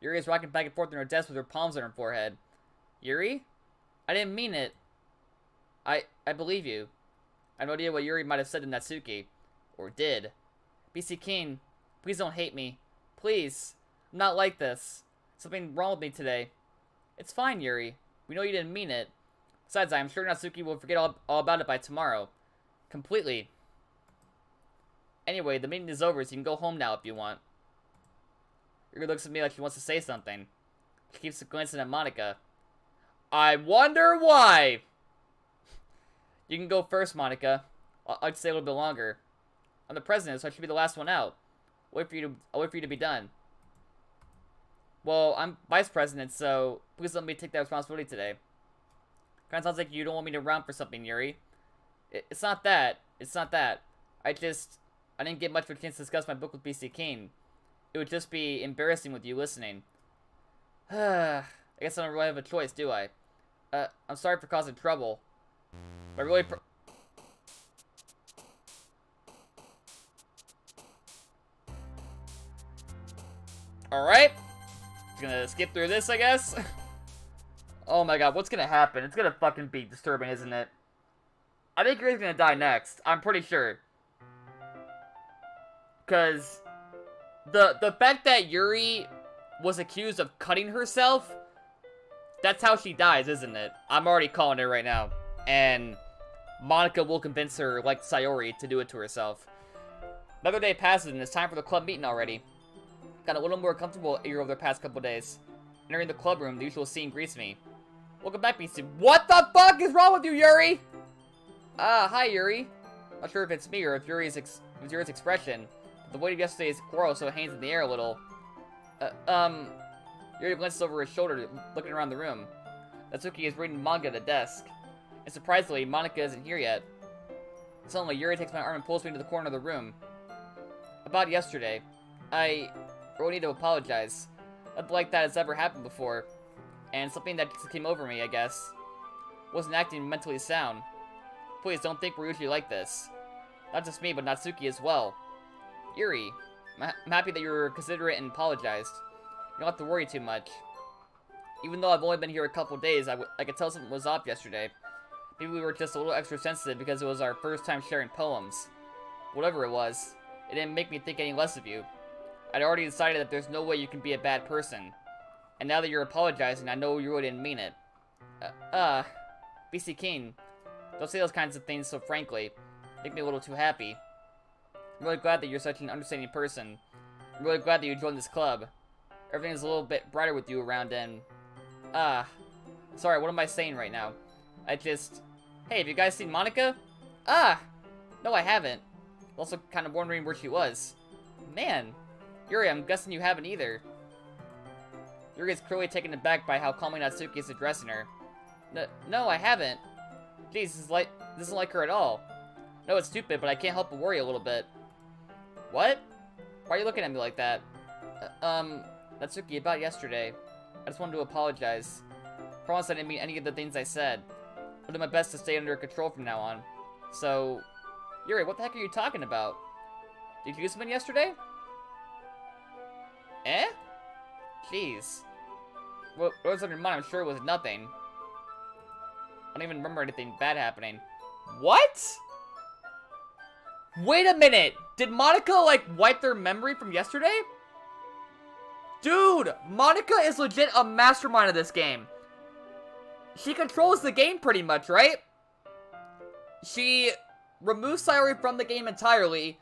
Yuri is rocking back and forth on her desk with her palms on her forehead. Yuri? I didn't mean it. I believe you. I have no idea what Yuri might have said to Natsuki. Or did. BC King, please don't hate me. Please. I'm not like this. Something wrong with me today. It's fine, Yuri. We know you didn't mean it. Besides, I am sure Natsuki will forget all about it by tomorrow. Completely. Anyway, the meeting is over, so you can go home now if you want. Yuri looks at me like she wants to say something. She keeps glancing at Monika. I wonder why! You can go first, Monika. I'd stay a little bit longer. I'm the president, so I should be the last one out. I'll wait for you to be done. Well, I'm vice president, so please let me take that responsibility today. Kinda sounds like you don't want me to run for something, Yuri. It's not that. It's not that. I didn't get much of a chance to discuss my book with BC King. It would just be embarrassing with you listening. I guess I don't really have a choice, do I? I'm sorry for causing trouble. But I really Alright. Gonna skip through this, I guess. Oh my god, what's gonna happen? It's gonna fucking be disturbing, isn't it? I think Yuri's gonna die next. I'm pretty sure. Because the fact that Yuri was accused of cutting herself, that's how she dies, isn't it? I'm already calling it right now. And Monika will convince her, like Sayori, to do it to herself. Another day passes and it's time for the club meeting already. Got a little more comfortable here over the past couple days. Entering the club room, the usual scene greets me. Welcome back, BC. What the fuck is wrong with you, Yuri? Hi, Yuri. Not sure if it's me or if Yuri's expression. But the weight of yesterday's quarrel so it hangs in the air a little. Yuri glances over his shoulder, looking around the room. Natsuki is reading manga at a desk. And surprisingly, Monika isn't here yet. Suddenly, Yuri takes my arm and pulls me into the corner of the room. About yesterday, I really need to apologize. Nothing like that has ever happened before. And something that just came over me, I guess. Wasn't acting mentally sound. Please don't think we're usually like this. Not just me, but Natsuki as well. Yuri, I'm happy that you were considerate and apologized. You don't have to worry too much. Even though I've only been here a couple days, I could tell something was off yesterday. Maybe we were just a little extra sensitive because it was our first time sharing poems. Whatever it was, it didn't make me think any less of you. I'd already decided that there's no way you can be a bad person. And now that you're apologizing, I know you really didn't mean it. BC King, don't say those kinds of things so frankly. Make me a little too happy. I'm really glad that you're such an understanding person. I'm really glad that you joined this club. Everything is a little bit brighter with you around and... Sorry, what am I saying right now? Hey, have you guys seen Monika? No, I haven't. Also kind of wondering where she was. Man, Yuri, I'm guessing you haven't either. Yuri is clearly taken aback by how calmly Natsuki is addressing her. No, I haven't. Jeez, this isn't like her at all. No, it's stupid, but I can't help but worry a little bit. What? Why are you looking at me like that? Natsuki, about yesterday. I just wanted to apologize. Promise I didn't mean any of the things I said. I'll do my best to stay under control from now on. So, Yuri, what the heck are you talking about? Did you do something yesterday? Eh? Jeez. What was on your mind? I'm sure it was nothing. I don't even remember anything bad happening. What? Wait a minute! Did Monika, like, wipe their memory from yesterday? Dude, Monica is legit a mastermind of this game. She controls the game pretty much, right? She removes Sayori from the game entirely,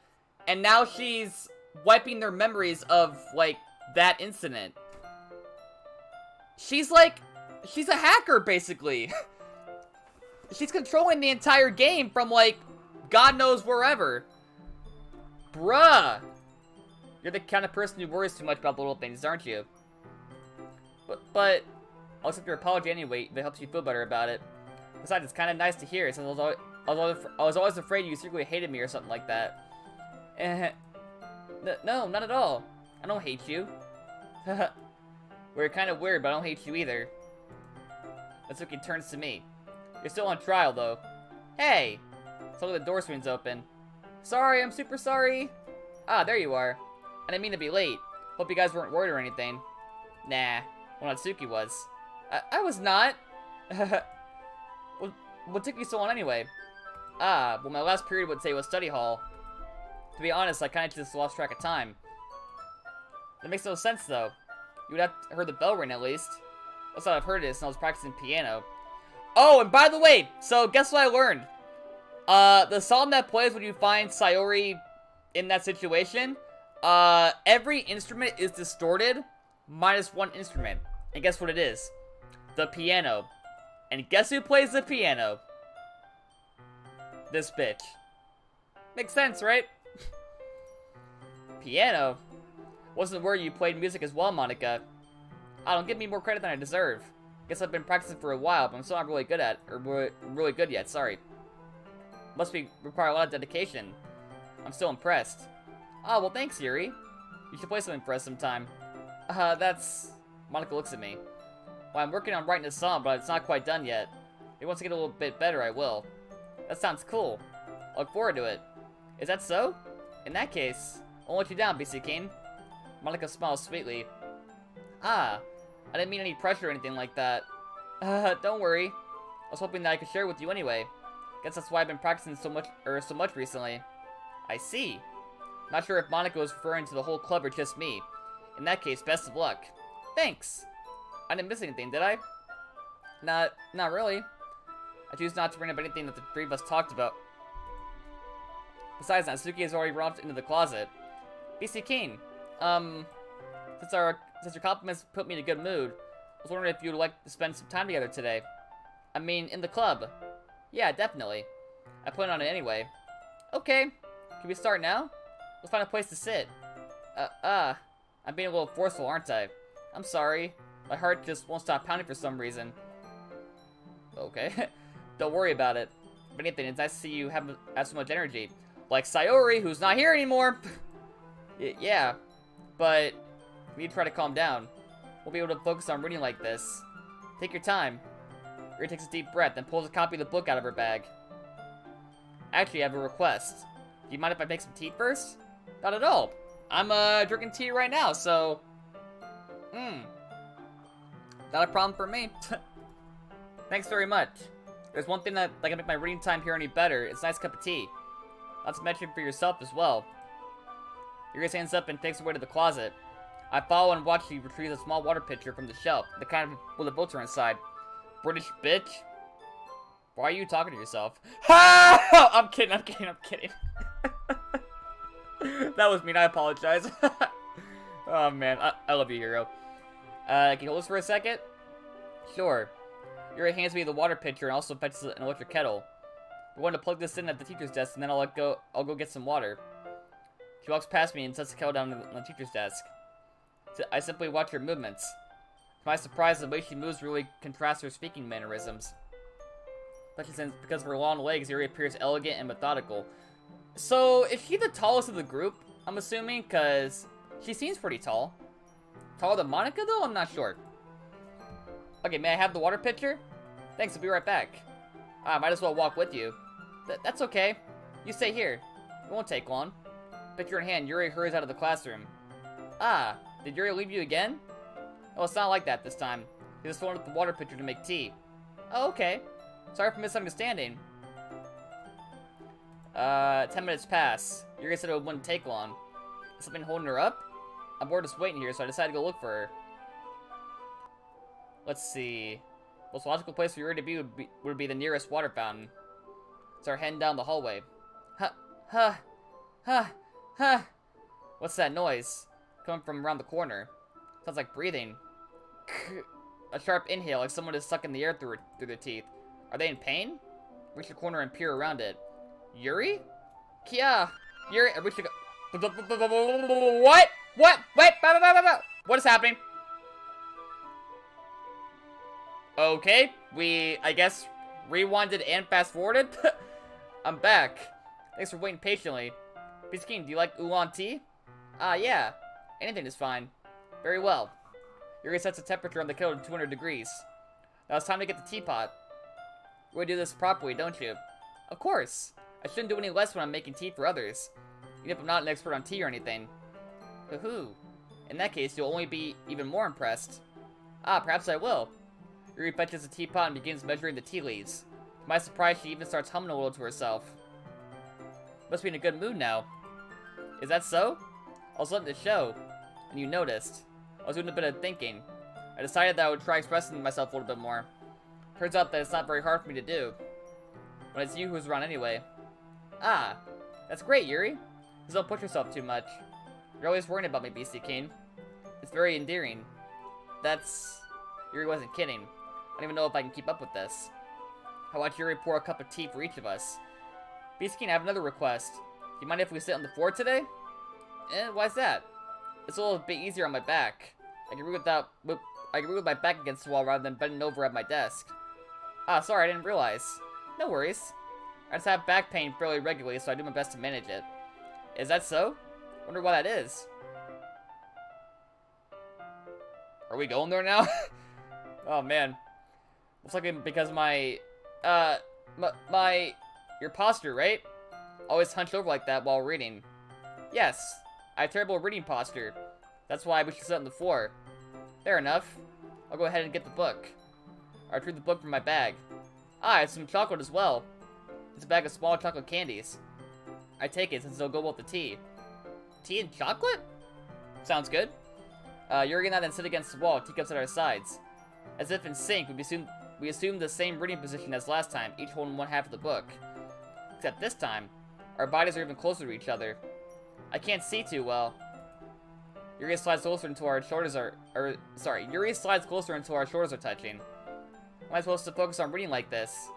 and now she's wiping their memories of, like, that incident. She's a hacker, basically. She's controlling the entire game from, like, God knows wherever. Bruh. You're the kind of person who worries too much about little things, aren't you? But I'll accept your apology anyway if it helps you feel better about it. Besides, it's kind of nice to hear, since I was always afraid you secretly hated me or something like that. No, not at all. I don't hate you. We're kind of weird, but I don't hate you either. Natsuki turns to me. You're still on trial, though. Hey! Suddenly the door swings open. Sorry, I'm super sorry. Ah, there you are. I didn't mean to be late. Hope you guys weren't worried or anything. Nah. Well, Natsuki was. I was not. What took you so long anyway? Ah, well, my last period would say was study hall. To be honest, I kind of just lost track of time. That makes no sense, though. You would have heard the bell ring, at least. That's how I've heard it since I was practicing piano. Oh, and by the way, so guess what I learned? The song that plays when you find Sayori in that situation, every instrument is distorted, minus one instrument. And guess what it is? The piano. And guess who plays the piano? This bitch. Makes sense, right? Piano? Wasn't worried you played music as well, Monica. Don't give me more credit than I deserve. Guess I've been practicing for a while, but I'm still not really good at, or really good yet, sorry. Must require a lot of dedication. I'm still impressed. Oh, well thanks, Yuri. You should play something for us sometime. Monica looks at me. Well, I'm working on writing a song, but it's not quite done yet. If once I get a little bit better, I will. That sounds cool. I look forward to it. Is that so? In that case, I won't let you down, BC King. Monica smiles sweetly. I didn't mean any pressure or anything like that. Don't worry. I was hoping that I could share with you anyway. Guess that's why I've been practicing so much recently. I see. Not sure if Monica was referring to the whole club or just me. In that case, best of luck. Thanks. I didn't miss anything, did I? Not really. I choose not to bring up anything that the three of us talked about. Besides, Natsuki has already run off into the closet. BC King, since your compliments put me in a good mood, I was wondering if you would like to spend some time together today. I mean, in the club. Yeah, definitely. I plan on it anyway. Okay. Can we start now? Let's find a place to sit. I'm being a little forceful, aren't I? I'm sorry. My heart just won't stop pounding for some reason. Okay. Don't worry about it. If anything, it's nice to see you have so much energy. Like Sayori, who's not here anymore. Yeah. But we need to try to calm down. We'll be able to focus on reading like this. Take your time. Yuri takes a deep breath and pulls a copy of the book out of her bag. Actually, I have a request. Do you mind if I make some tea first? Not at all. I'm drinking tea right now, so... Not a problem for me. Thanks very much. There's one thing that can make my reading time here any better. It's a nice cup of tea. Not to mention for yourself as well. Yuri stands up and takes her way to the closet. I follow and watch she retrieves a small water pitcher from the shelf, the kind with a filter inside. British bitch. Why are you talking to yourself? Ha! I'm kidding. That was mean, I apologize. Oh man, I love you, Hero. Can you hold this for a second? Sure. Yuri hands me the water pitcher and also fetches an electric kettle. We're going to plug this in at the teacher's desk and then I'll go get some water. She walks past me and sets the kettle down on the teacher's desk. I simply watch her movements. To my surprise, the way she moves really contrasts her speaking mannerisms. Especially since, because of her long legs, Yuri appears elegant and methodical. So, is she the tallest of the group, I'm assuming? Because she seems pretty tall. Taller than Monica, though? I'm not sure. Okay, may I have the water pitcher? Thanks, I'll be right back. I might as well walk with you. That's okay. You stay here. It won't take long. Pitcher in hand, Yuri hurries out of the classroom. Did Yuri leave you again? Oh, it's not like that this time. He just wanted the water pitcher to make tea. Oh, okay. Sorry for misunderstanding. 10 minutes pass. Yuri said it wouldn't take long. Is something holding her up? I'm bored just waiting here, so I decided to go look for her. Let's see. Most logical place for Yuri to be would be the nearest water fountain. Start heading down the hallway. Huh. What's that noise? Coming from around the corner. Sounds like breathing. A sharp inhale, like someone is sucking the air through their teeth. Are they in pain? Reach the corner and peer around it. Yuri? Kia! Yuri, I wish to go. What? What? Wait! What is happening? Okay, we, I guess, rewinded and fast-forwarded. I'm back. Thanks for waiting patiently. Piece King, do you like oolong tea? Yeah. Anything is fine. Very well. Yuri sets the temperature on the kettle to 200 degrees. Now it's time to get the teapot. We do this properly, don't you? Of course. I shouldn't do any less when I'm making tea for others. Even if I'm not an expert on tea or anything. Hoo-hoo. In that case, you'll only be even more impressed. Perhaps I will. Yuri fetches the teapot and begins measuring the tea leaves. To my surprise, she even starts humming a little to herself. Must be in a good mood now. Is that so? I was letting it show, and you noticed. I was doing a bit of thinking. I decided that I would try expressing myself a little bit more. Turns out that it's not very hard for me to do. When it's you who's around anyway. That's great, Yuri. Just don't push yourself too much. You're always worrying about me, BC King. It's very endearing. Yuri wasn't kidding. I don't even know if I can keep up with this. I watch Yuri pour a cup of tea for each of us. BC King, I have another request. Do you mind if we sit on the floor today? Why's that? It's a little bit easier on my back. I can read with my back against the wall rather than bending over at my desk. Sorry, I didn't realize. No worries. I just have back pain fairly regularly, so I do my best to manage it. Is that so? Wonder why that is. Are we going there now? Oh man. Looks like because your posture, right? Always hunched over like that while reading. Yes, I have terrible reading posture. That's why we should sit on the floor. Fair enough. I'll go ahead and get the book. I retrieve the book from my bag. I have some chocolate as well. It's a bag of small chocolate candies. I take it since it'll go with the tea. Tea and chocolate? Sounds good. Yuri and I then sit against the wall, teacups at our sides. As if in sync, we assume the same reading position as last time, each holding one half of the book. Except this time, our bodies are even closer to each other. I can't see too well. Yuri slides closer until our shoulders are touching. How am I supposed to focus on reading like this?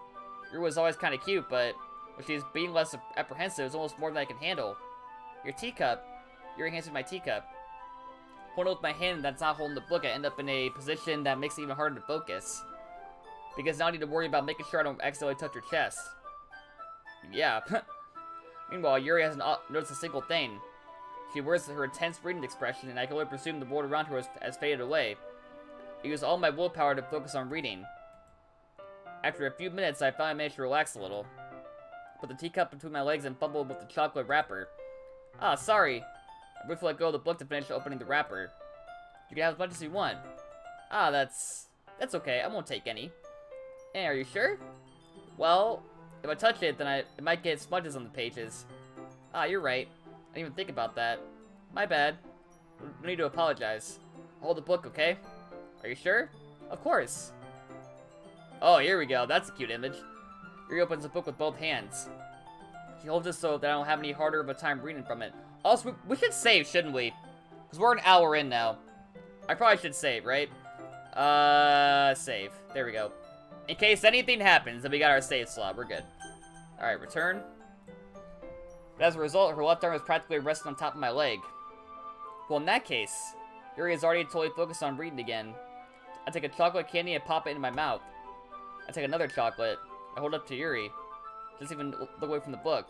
Yuri was always kind of cute, but when she's being less apprehensive, it's almost more than I can handle. Your teacup. Yuri hands me my teacup. Holding it with my hand that's not holding the book, I end up in a position that makes it even harder to focus. Because now I need to worry about making sure I don't accidentally touch her chest. Yeah. Meanwhile, Yuri hasn't noticed a single thing. She wears her intense reading expression, and I can only presume the world around her has faded away. I use all my willpower to focus on reading. After a few minutes, I finally managed to relax a little. Put the teacup between my legs and fumbled with the chocolate wrapper. Sorry. I briefly let go of the book to finish opening the wrapper. You can have as much as you want. That's okay. I won't take any. Are you sure? Well, if I touch it, then it might get smudges on the pages. You're right. I didn't even think about that. My bad. No need to apologize. Hold the book, okay? Are you sure? Of course. Oh, here we go. That's a cute image. Yuri opens the book with both hands. She holds it so that I don't have any harder of a time reading from it. Also, we should save, shouldn't we? Because we're an hour in now. I probably should save, right? Save. There we go. In case anything happens, then we got our save slot. We're good. Alright, return. But as a result, her left arm is practically resting on top of my leg. Well, in that case, Yuri is already totally focused on reading again. I take a chocolate candy and pop it in my mouth. I take another chocolate. I hold it up to Yuri. She doesn't even look away from the book.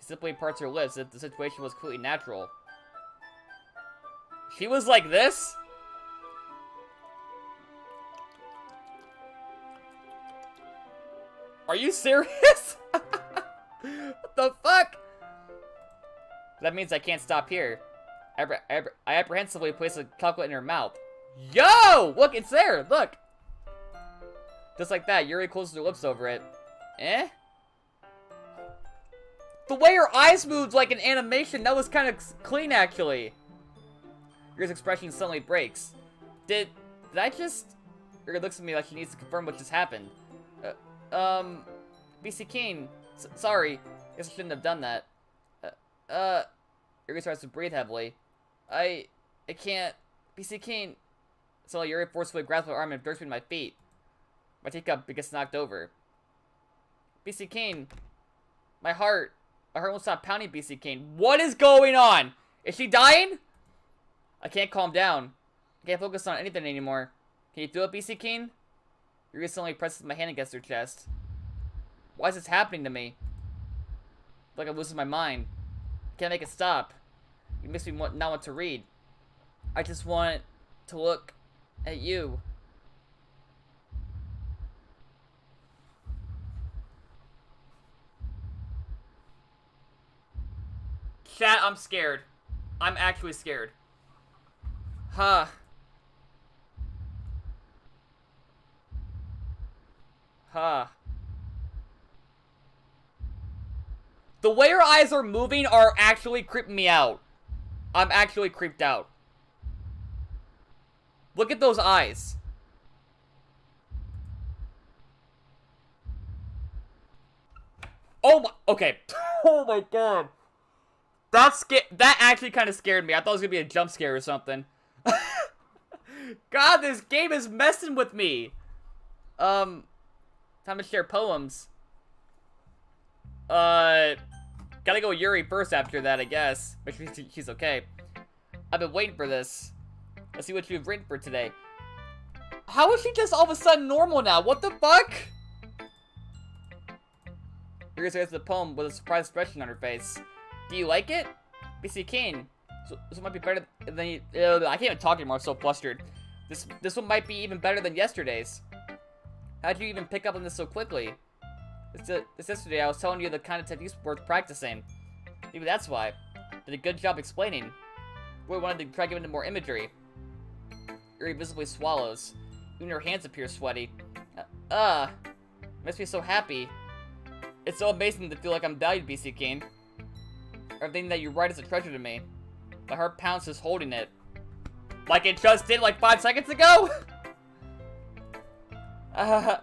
She simply parts her lips as if the situation was completely natural. She was like this? Are you serious? What the fuck? That means I can't stop here. I apprehensively place a chocolate in her mouth. Yo! Look, it's there! Look! Just like that, Yuri closes her lips over it. The way her eyes moved like an animation, that was kind of clean, actually. Yuri's expression suddenly breaks. Did I just... Yuri looks at me like she needs to confirm what just happened. BC King, sorry. Guess I shouldn't have done that. Yuri starts to breathe heavily. I can't... BC King... So Yuri forcefully grabs my arm and jerks me to my feet. My teacup gets knocked over. BC King, my heart won't stop pounding, BC King. What is going on? Is she dying? I can't calm down. I can't focus on anything anymore. Can you feel it, BC King? Yuri suddenly presses my hand against her chest. Why is this happening to me? I feel like I'm losing my mind. I can't make it stop. It makes me not want to read. I just want to look at you. Chat, I'm scared. I'm actually scared. Huh. The way her eyes are moving are actually creeping me out. I'm actually creeped out. Look at those eyes. Oh my, okay. Oh my god. That actually kind of scared me. I thought it was gonna be a jump scare or something. God, this game is messing with me. Time to share poems. Gotta go Yuri first after that, I guess. Make sure she's okay. I've been waiting for this. Let's see what you've written for today. How is she just all of a sudden normal now? What the fuck? Yuri says the poem with a surprised expression on her face. Do you like it? BC King. So, this one might be better than I can't even talk anymore, I'm so flustered. This one might be even better than yesterday's. How'd you even pick up on this so quickly? This yesterday I was telling you the kind of techniques worth practicing. Maybe that's why. Did a good job explaining. Boy wanted to try giving it more imagery. Yuri visibly swallows. Even her hands appear sweaty. Makes me so happy. It's so amazing to feel like I'm valued, BC King. Everything that you write is a treasure to me. My heart pounds just holding it. Like it just did like 5 seconds ago? I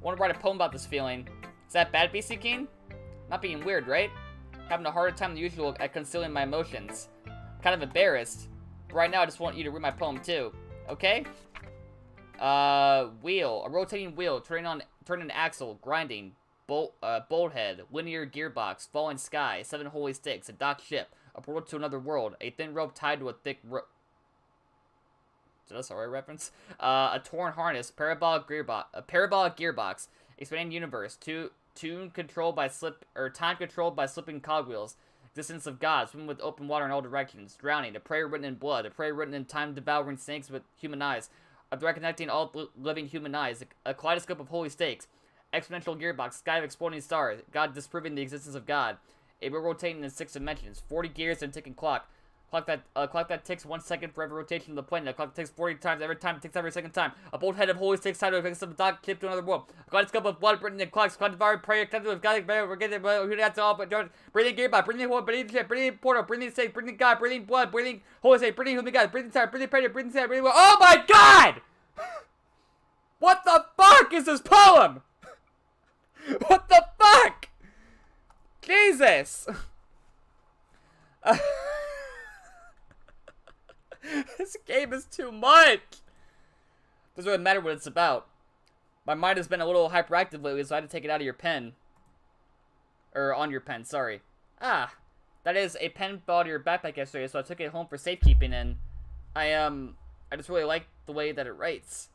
want to write a poem about this feeling. Is that bad, BC King? Not being weird, right? Having a harder time than usual at concealing my emotions. Kind of embarrassed. But right now I just want you to read my poem too. Okay? Wheel. A rotating wheel. Turning an axle. Grinding. Bolt head, linear gearbox, falling sky, 7 holy sticks, a docked ship, a portal to another world, a thin rope tied to a thick rope. Is that a sorry reference? A torn harness, parabolic gearbox, expanding universe, time controlled by slipping cogwheels, existence of God, swimming with open water in all directions, drowning, a prayer written in blood, a prayer written in time-devouring snakes with human eyes, a thread connecting all living human eyes, a kaleidoscope of holy stakes. Exponential gearbox, sky of exploding stars, God disproving the existence of God. A wheel rotating in 6 dimensions, 40 gears and a ticking clock. Clock that ticks 1 second for every rotation of the planet. A clock that ticks 40 times every time it ticks every second time. A bolt head of holy stakes tied to a dock ship to another world. A kaleidoscope of blood written in clocks. God devoured prayer connected with God. We're getting who that's all but breathing gearbox, breathing holy, breathing ship, breathing portal, breathing stakes, breathing God, breathing blood, breathing holy stakes, breathing human God, breathing time, breathing prayer, breathing sand, breathing. Oh my God! What the fuck is this poem? What the fuck? Jesus! This game is too much! Doesn't really matter what it's about. My mind has been a little hyperactive lately, so I had to take it out of your pen. Or on your pen, sorry. That is, a pen fell out of your backpack yesterday, so I took it home for safekeeping, and I just really like the way that it writes.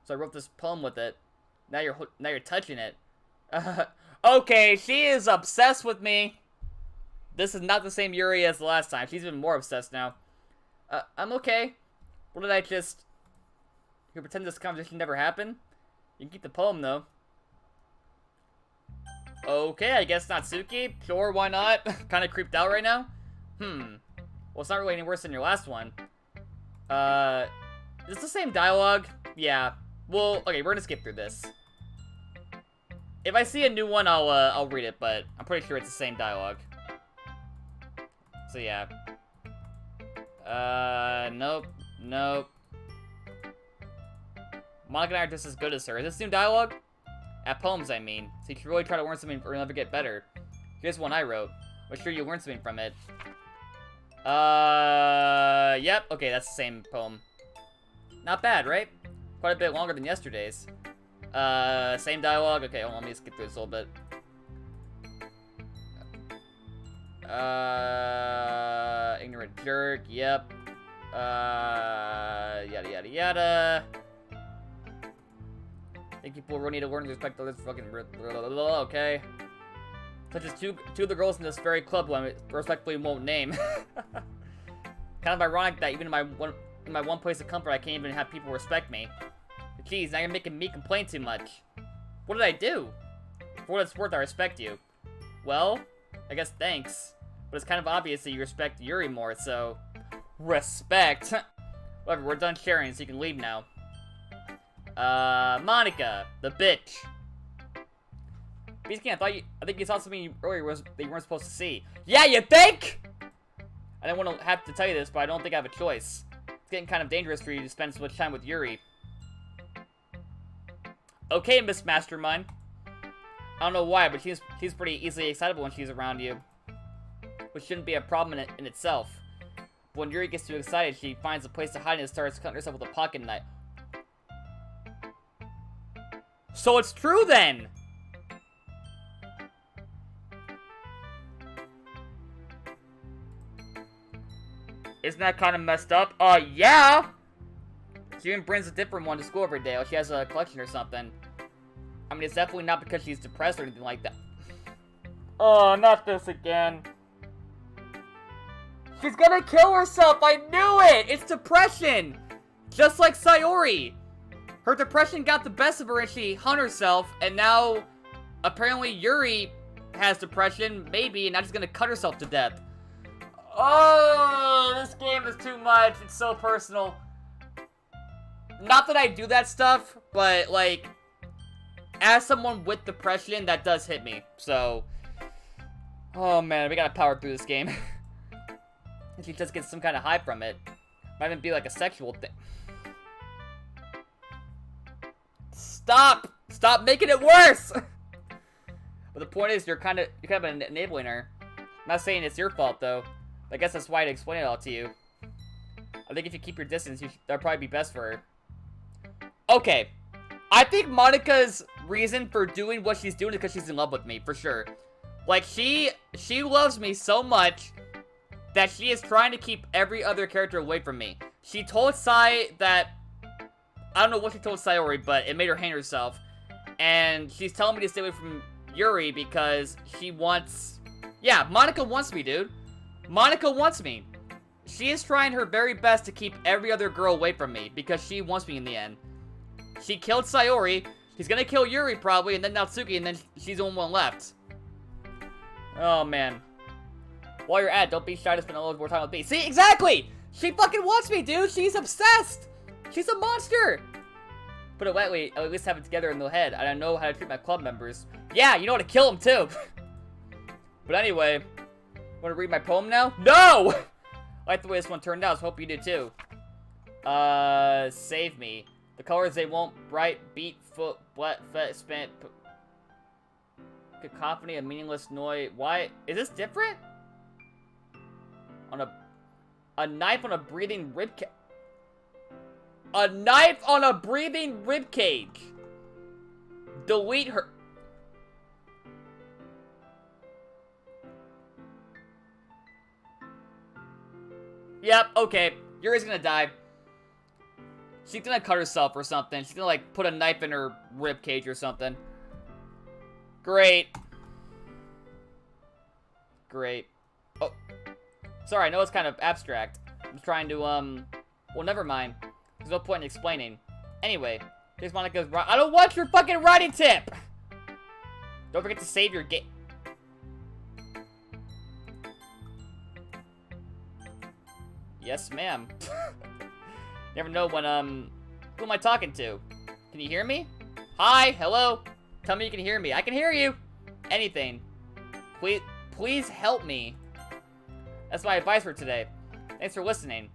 So I wrote this poem with it. Now you're touching it. Okay, she is obsessed with me. This is not the same Yuri as the last time. She's even more obsessed now. I'm okay. What did I just... You pretend this conversation never happened? You can keep the poem, though. Okay, I guess Natsuki. Sure, why not? Kind of creeped out right now. Well, it's not really any worse than your last one. Is this the same dialogue? Yeah. Well, okay, we're gonna skip through this. If I see a new one, I'll read it, but I'm pretty sure it's the same dialogue. So yeah. Nope. Nope. Monica and I are just as good as her. Is this new dialogue? At poems, I mean. So you should really try to learn something or never get better. Here's one I wrote. I'm sure you learned something from it. Yep. Okay, that's the same poem. Not bad, right? Quite a bit longer than yesterday's. Same dialogue. Okay, hold on, let me skip through this a little bit. Ignorant jerk. Yep. Yada yada yada. I think people really need to learn to respect others. Fucking okay. Such as two of the girls in this very club who I respectfully won't name. Kind of ironic that even in my one place of comfort, I can't even have people respect me. But geez, now you're making me complain too much. What did I do? For what it's worth, I respect you. Well, I guess thanks. But it's kind of obvious that you respect Yuri more, so... Respect! Whatever, we're done sharing, so you can leave now. Monica, the bitch. Beastkin, I think you saw something earlier that you weren't supposed to see. Yeah, you think? I didn't want to have to tell you this, but I don't think I have a choice. It's getting kind of dangerous for you to spend so much time with Yuri. Okay, Miss Mastermind. I don't know why, but she's pretty easily excitable when she's around you. Which shouldn't be a problem in itself. But when Yuri gets too excited, she finds a place to hide and starts cutting herself with a pocket knife. So it's true then! Isn't that kind of messed up? Yeah! She even brings a different one to school every day. Or she has a collection or something. I mean, it's definitely not because she's depressed or anything like that. Oh, not this again. She's gonna kill herself! I knew it! It's depression! Just like Sayori. Her depression got the best of her and she hung herself, and now apparently Yuri has depression, maybe, and now she's gonna cut herself to death. Oh, this game is too much. It's so personal. Not that I do that stuff, but, like, as someone with depression, that does hit me. So, oh man, we gotta power through this game. And she just gets some kind of high from it. Might even be like a sexual thing. Stop! Stop making it worse! But the point is, you're kind of enabling her. I'm not saying it's your fault, though. I guess that's why I'd explain it all to you. I think if you keep your distance, that'd probably be best for her. Okay. I think Monica's reason for doing what she's doing is because she's in love with me, for sure. Like, she loves me so much that she is trying to keep every other character away from me. She told Sai that... I don't know what she told Sayori, but it made her hang herself. And she's telling me to stay away from Yuri because she wants... Yeah, Monica wants me, dude. Monica wants me. She is trying her very best to keep every other girl away from me because she wants me in the end. She killed Sayori. She's gonna kill Yuri probably, and then Natsuki, and then she's the only one left. Oh, man. While you're at it, don't be shy to spend a little more time with me. See, exactly! She fucking wants me, dude! She's obsessed! She's a monster! Put it lightly, I'll at least have it together in the head. I don't know how to treat my club members. Yeah, you know how to kill them, too! But anyway, want to read my poem now? No! I like the way this one turned out, so hope you did, too. Save me. The colors they won't bright, beat, foot, wet, fet, spent, cacophony, a meaningless noise. Why? Is this different? On a knife on a breathing ribcage. A knife on a breathing ribcage. Delete her. Yep, okay. Yuri's gonna die. She's gonna cut herself or something. She's gonna, like, put a knife in her ribcage or something. Great. Great. Oh. Sorry, I know it's kind of abstract. I'm just trying to, well, never mind. There's no point in explaining. Anyway, here's Monica's... I don't want your fucking writing tip! Don't forget to save your game. Yes, ma'am. Never know when, who am I talking to? Can you hear me? Hi, hello? Tell me you can hear me. I can hear you! Anything. Please help me. That's my advice for today. Thanks for listening.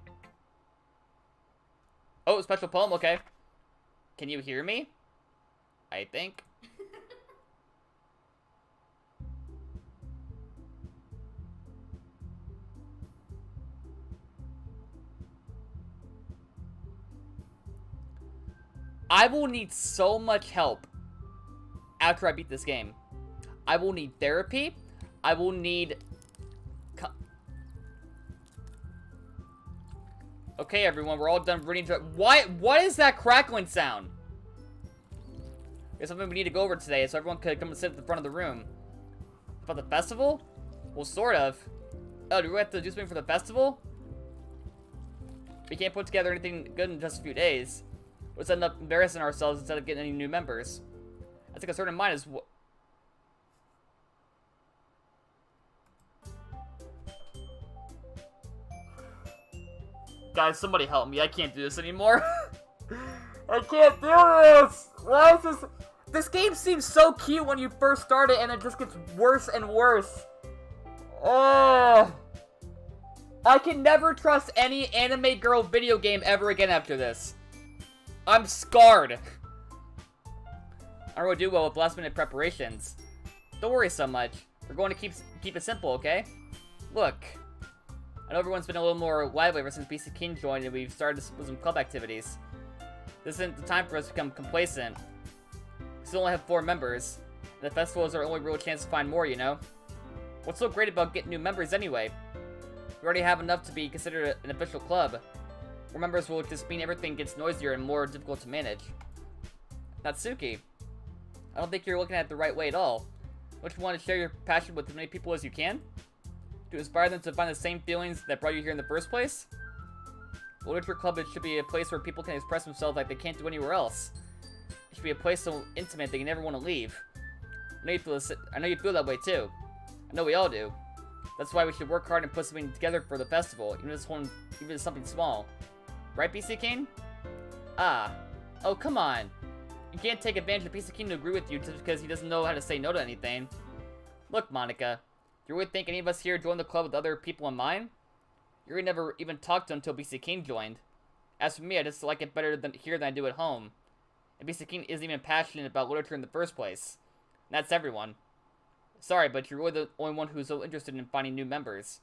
Oh, special poem, okay. Can you hear me? I think. I will need so much help after I beat this game. I will need therapy. I will need... Okay, everyone, we're all done reading. What is that crackling sound? There's something we need to go over today, so everyone could come and sit at the front of the room. About the festival? Well, sort of. Oh, do we have to do something for the festival? We can't put together anything good in just a few days. Let's end up embarrassing ourselves instead of getting any new members. I think a certain mind is what... Guys, somebody help me. I can't do this anymore. I can't do this! Why is this... This game seems so cute when you first start it, and it just gets worse and worse. Oh... I can never trust any anime girl video game ever again after this. I'm scarred. I don't really do well with last minute preparations. Don't worry so much. We're going to keep it simple, okay? Look. I know everyone's been a little more lively ever since BC King joined and we've started some club activities. This isn't the time for us to become complacent. We still only have 4 members. And the festival is our only real chance to find more, you know? What's so great about getting new members anyway? We already have enough to be considered an official club. More members will just mean everything gets noisier and more difficult to manage. Natsuki, I don't think you're looking at it the right way at all. Don't you want to share your passion with as many people as you can? To inspire them to find the same feelings that brought you here in the first place? The Literature Club should be a place where people can express themselves like they can't do anywhere else. It should be a place so intimate that you never want to leave. I know you feel that way too. I know we all do. That's why we should work hard and put something together for the festival, even if it's something small. Right, BC King? Ah. Oh, come on. You can't take advantage of BC King to agree with you just because he doesn't know how to say no to anything. Look, Monica. Do you really think any of us here joined the club with other people in mind? You really never even talked to him until BC King joined. As for me, I just like it better here than I do at home. And BC King isn't even passionate about literature in the first place. And that's everyone. Sorry, but you're really the only one who's so interested in finding new members.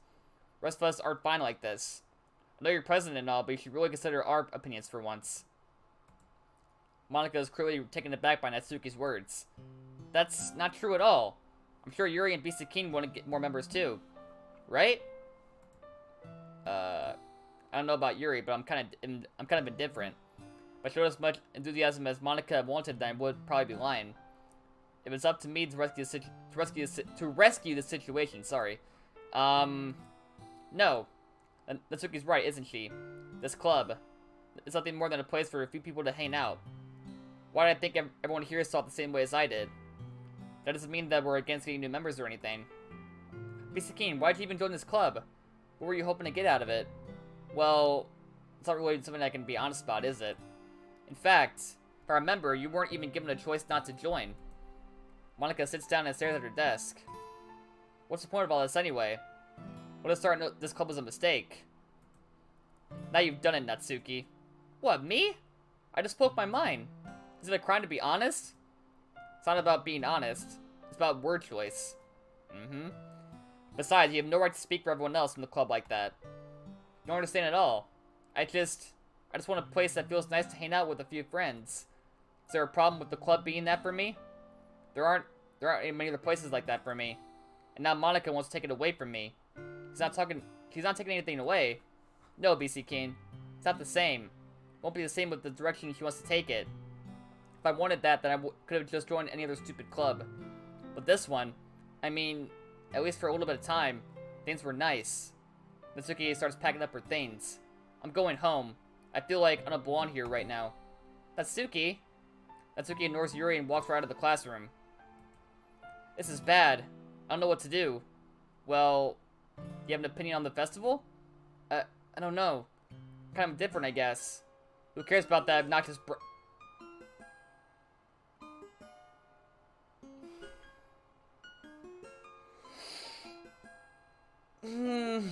The rest of us aren't fine like this. I know you're president and all, but you should really consider our opinions for once. Monica is clearly taken aback by Natsuki's words. That's not true at all. I'm sure Yuri and BC King want to get more members too. Right? I don't know about Yuri, but I'm kind of indifferent. If I showed as much enthusiasm as Monica wanted, then I would probably be lying. If it's up to me to rescue the situation, sorry. No. Natsuki's right, isn't she? This club is nothing more than a place for a few people to hang out. Why did I think everyone here saw it the same way as I did? That doesn't mean that we're against getting new members or anything. BC King, why'd you even join this club? What were you hoping to get out of it? Well, it's not really something I can be honest about, is it? In fact, if I remember, you weren't even given a choice not to join. Monica sits down and stares at her desk. What's the point of all this anyway? What if starting this club was a mistake? Now you've done it, Natsuki. What, me? I just spoke my mind. Is it a crime to be honest? It's not about being honest. It's about word choice. Besides, you have no right to speak for everyone else in the club like that. You don't understand at all. I just want a place that feels nice to hang out with a few friends. Is there a problem with the club being that for me? There aren't many other places like that for me. And now Monica wants to take it away from me. She's not taking anything away. No, BC King. It's not the same. It won't be the same with the direction she wants to take it. If I wanted that, then I could have just joined any other stupid club. But this one, I mean, at least for a little bit of time, things were nice. Natsuki starts packing up her things. I'm going home. I feel like I don't belong here right now. Natsuki? Natsuki ignores Yuri and walks right out of the classroom. This is bad. I don't know what to do. Well, you have an opinion on the festival? I don't know. Kind of different, I guess. Who cares about that obnoxious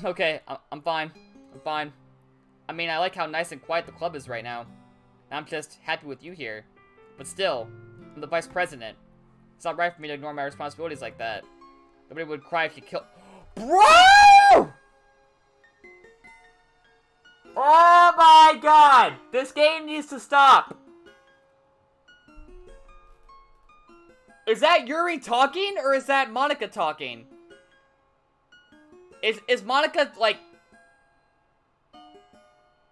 Okay, I'm fine. I'm fine. I mean, I like how nice and quiet the club is right now. I'm just happy with you here. But still, I'm the vice president. It's not right for me to ignore my responsibilities like that. Nobody would cry if you killed... Bro! Oh my god! This game needs to stop! Is that Yuri talking, or is that Monica talking? Is Monica, like,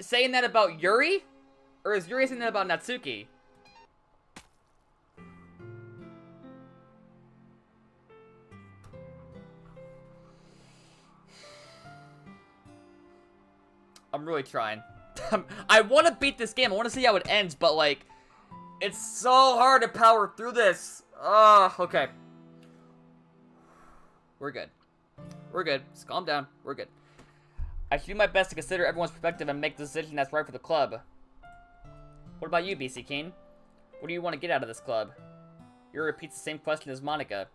saying that about Yuri? Or is Yuri saying that about Natsuki? I'm really trying. I want to beat this game. I want to see how it ends, but, like, it's so hard to power through this. Okay. We're good. We're good. Just calm down. We're good. I should do my best to consider everyone's perspective and make the decision that's right for the club. What about you, BC King? What do you want to get out of this club? Yuri repeats the same question as Monica.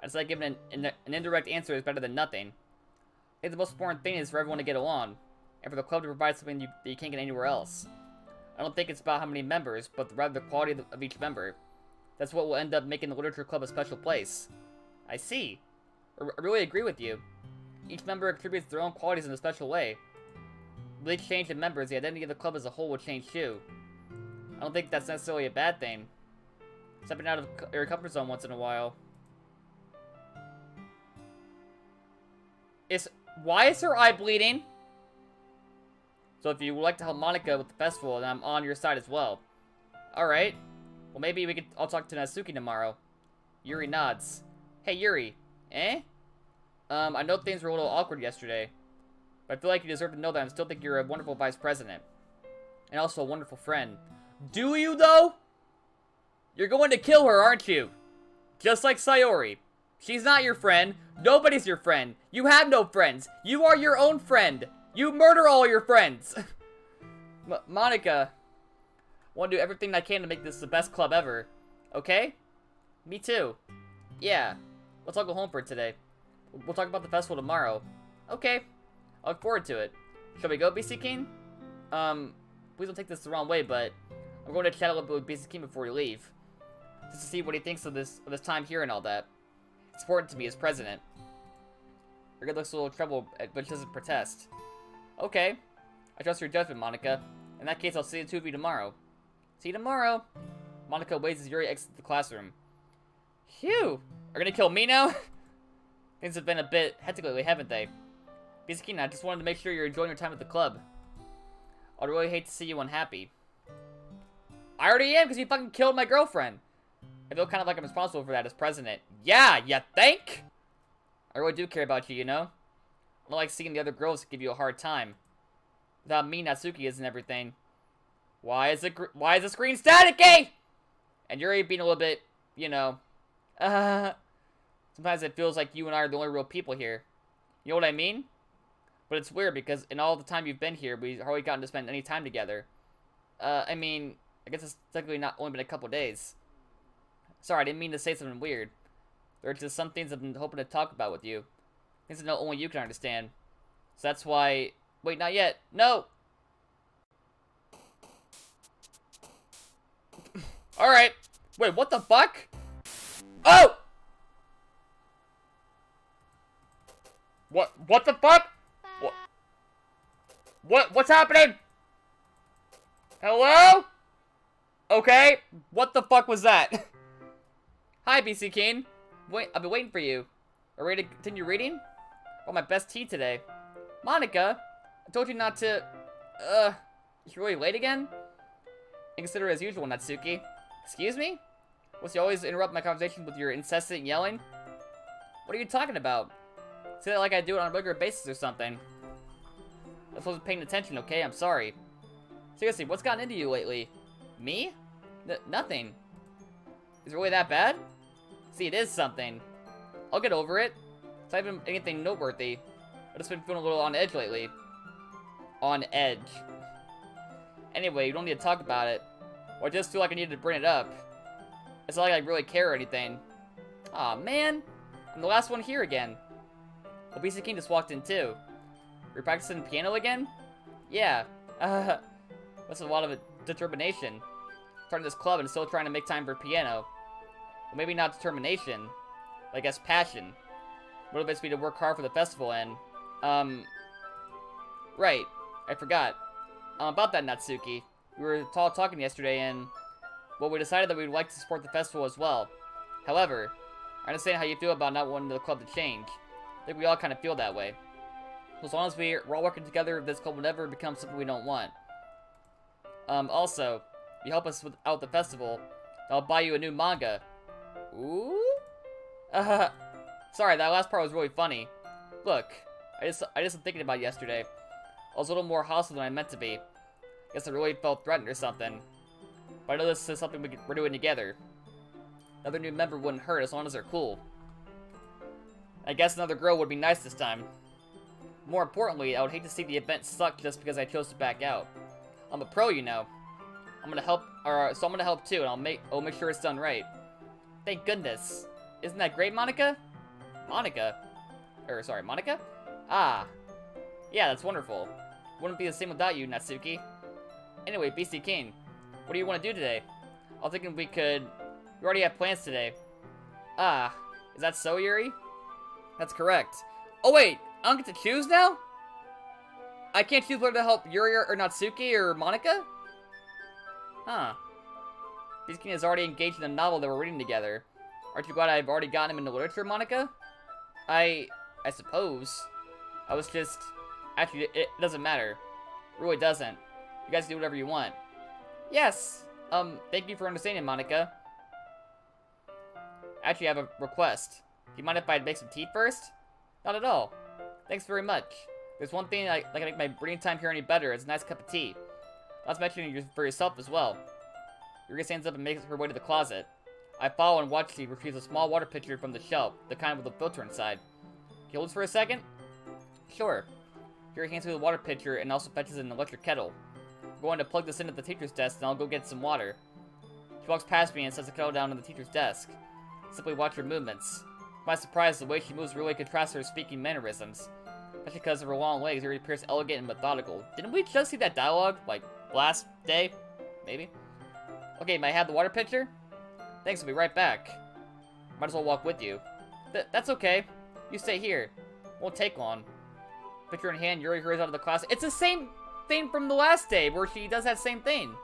I decided giving an indirect answer is better than nothing. I think the most important thing is for everyone to get along, and for the club to provide something that you can't get anywhere else. I don't think it's about how many members, but rather the quality of each member. That's what will end up making the literature club a special place. I see. I really agree with you. Each member contributes their own qualities in a special way. With each change in members, the identity of the club as a whole will change too. I don't think that's necessarily a bad thing. Stepping out of your comfort zone once in a while. Why is her eye bleeding? So if you would like to help Monica with the festival, then I'm on your side as well. Alright. Well, maybe I'll talk to Natsuki tomorrow. Yuri nods. Hey, Yuri. Eh? I know things were a little awkward yesterday. But I feel like you deserve to know that I still think you're a wonderful vice president. And also a wonderful friend. Do you, though? You're going to kill her, aren't you? Just like Sayori. She's not your friend. Nobody's your friend. You have no friends. You are your own friend. You murder all your friends. Monica, I want to do everything I can to make this the best club ever. Okay? Me too. Yeah. Let's all go home for today. We'll talk about the festival tomorrow. Okay. I look forward to it. Shall we go, BC King? Please don't take this the wrong way, but I'm going to chat a little bit with BC King before we leave. Just to see what he thinks of this time here and all that. It's important to me as president. Your kid looks a little troubled, but she doesn't protest. Okay. I trust your judgment, Monica. In that case, I'll see the two of you tomorrow. See you tomorrow. Monica waits as Yuri exits the classroom. Phew. Are you gonna kill me now? Things have been a bit hectic lately, haven't they? Bisakina, I just wanted to make sure you're enjoying your time at the club. I'd really hate to see you unhappy. I already am, because you fucking killed my girlfriend. I feel kind of like I'm responsible for that as president. Yeah, you think? I really do care about you, you know? I don't like seeing the other girls give you a hard time. Without me, Natsuki isn't everything. Why is the screen staticky? And Yuri being a little bit, you know, sometimes it feels like you and I are the only real people here. You know what I mean? But it's weird because in all the time you've been here, we've hardly gotten to spend any time together. I mean, I guess it's technically not only been a couple days. Sorry, I didn't mean to say something weird. There are just some things I've been hoping to talk about with you. Things that only you can understand. So that's why... Wait, not yet. No! Alright. Wait, what the fuck? Oh! What the fuck? What's happening? Hello? Okay. What the fuck was that? Hi, BC King. Wait, I've been waiting for you. Are you ready to continue reading? Oh, my best tea today. Monica, I told you not to... You're really late again? Inconsiderate as usual, Natsuki. Excuse me? Must you always interrupt my conversation with your incessant yelling? What are you talking about? Say that like I do it on a regular basis or something. I wasn't paying attention, okay? I'm sorry. Seriously, what's gotten into you lately? Me? Nothing. Is it really that bad? See, it is something. I'll get over it. It's not even anything noteworthy. I've just been feeling a little on edge lately. On edge. Anyway, you don't need to talk about it. Or I just feel like I needed to bring it up. It's not like I really care or anything. Aw, man. I'm the last one here again. Well, BC King just walked in too. You're practicing piano again? Yeah. That's a lot of it determination. Starting this club and still trying to make time for piano. Well, maybe not determination. I guess passion. Motivates me to work hard for the festival and, right. I forgot. About that, Natsuki. We were talking yesterday and, well, we decided that we'd like to support the festival as well. However, I understand how you feel about not wanting the club to change. I think we all kind of feel that way. So as long as we're all working together, this club will never become something we don't want. Also, if you help us out the festival, I'll buy you a new manga. Ooh? Sorry, that last part was really funny. Look, I just was thinking about yesterday. I was a little more hostile than I meant to be. Guess I really felt threatened or something. But I know this is something we're doing together. Another new member wouldn't hurt as long as they're cool. I guess another girl would be nice this time. More importantly, I would hate to see the event suck just because I chose to back out. I'm a pro, you know. I'm gonna help too, and I'll make sure it's done right. Thank goodness. Isn't that great, Monica? Monica? Monica? Ah. Yeah, that's wonderful. Wouldn't be the same without you, Natsuki. Anyway, BC King, what do you want to do today? I was thinking we already have plans today. Ah, is that so, Yuri? That's correct. Oh wait, I don't get to choose now? I can't choose whether to help Yuri or Natsuki or Monica? Huh. BC King is already engaged in a novel that we're reading together. Aren't you glad I've already gotten him into literature, Monica? I suppose. I was just... Actually, it doesn't matter. It really doesn't. You guys do whatever you want. Yes. Thank you for understanding, Monica. Actually, I have a request. Do you mind if I make some tea first? Not at all. Thanks very much. There's one thing that can make my reading time here any better. It's a nice cup of tea. Not to mention for yourself as well. Yuri stands up and makes her way to the closet. I follow and watch she retrieves a small water pitcher from the shelf, the kind with a filter inside. Can you hold this for a second? Sure. Yuri hands me the water pitcher and also fetches an electric kettle. I'm going to plug this in at the teacher's desk and I'll go get some water. She walks past me and sets the kettle down on the teacher's desk. Simply watch her movements. To my surprise, the way she moves really contrasts her speaking mannerisms. Especially because of her long legs, Yuri appears elegant and methodical. Didn't we just see that dialogue, like, last day? Maybe? Okay, may I have the water pitcher? Thanks, I'll be right back. Might as well walk with you. That's okay. You stay here. Won't take long. Pitcher in hand, Yuri hurries out of the class. It's the same thing from the last day, where she does that same thing.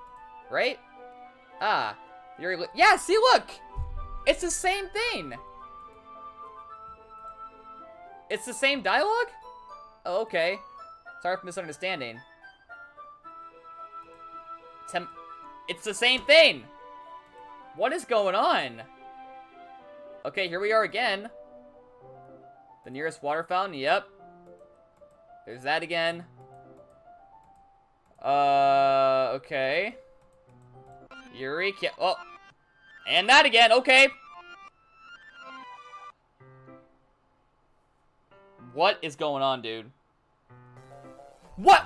Right? Ah. Yuri... Yeah, see, look! It's the same thing! It's the same dialogue? Oh, okay. Sorry for misunderstanding. It's the same thing! What is going on? Okay, here we are again. The nearest water fountain, yep. There's that again. Okay. Yuri, oh. And that again, okay. What is going on, dude? What?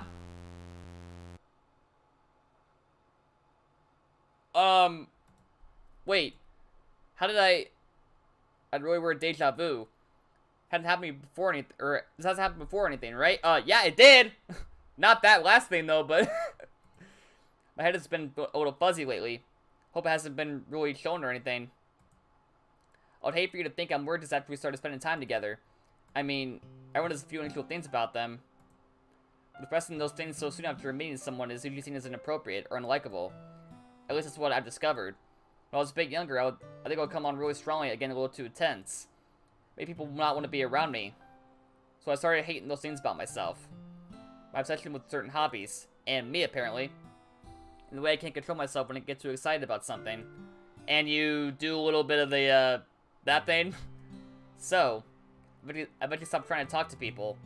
Wait. How did I really weird deja vu. Hadn't happened to me before anything, or this hasn't happened before or anything, right? Yeah, it did! Not that last thing, though, but... My head has been a little fuzzy lately. Hope it hasn't been really shown or anything. I would hate for you to think I'm weird just after we started spending time together. I mean, everyone has a few unusual things about them. But expressing those things so soon after meeting someone is usually seen as inappropriate or unlikable. At least that's what I've discovered. When I was a bit younger, I think I would come on really strongly and get a little too intense. Maybe people would not want to be around me. So I started hating those things about myself. My obsession with certain hobbies. And me, apparently. And the way I can't control myself when I get too excited about something. And you do a little bit of the, that thing. So, I bet you stop trying to talk to people.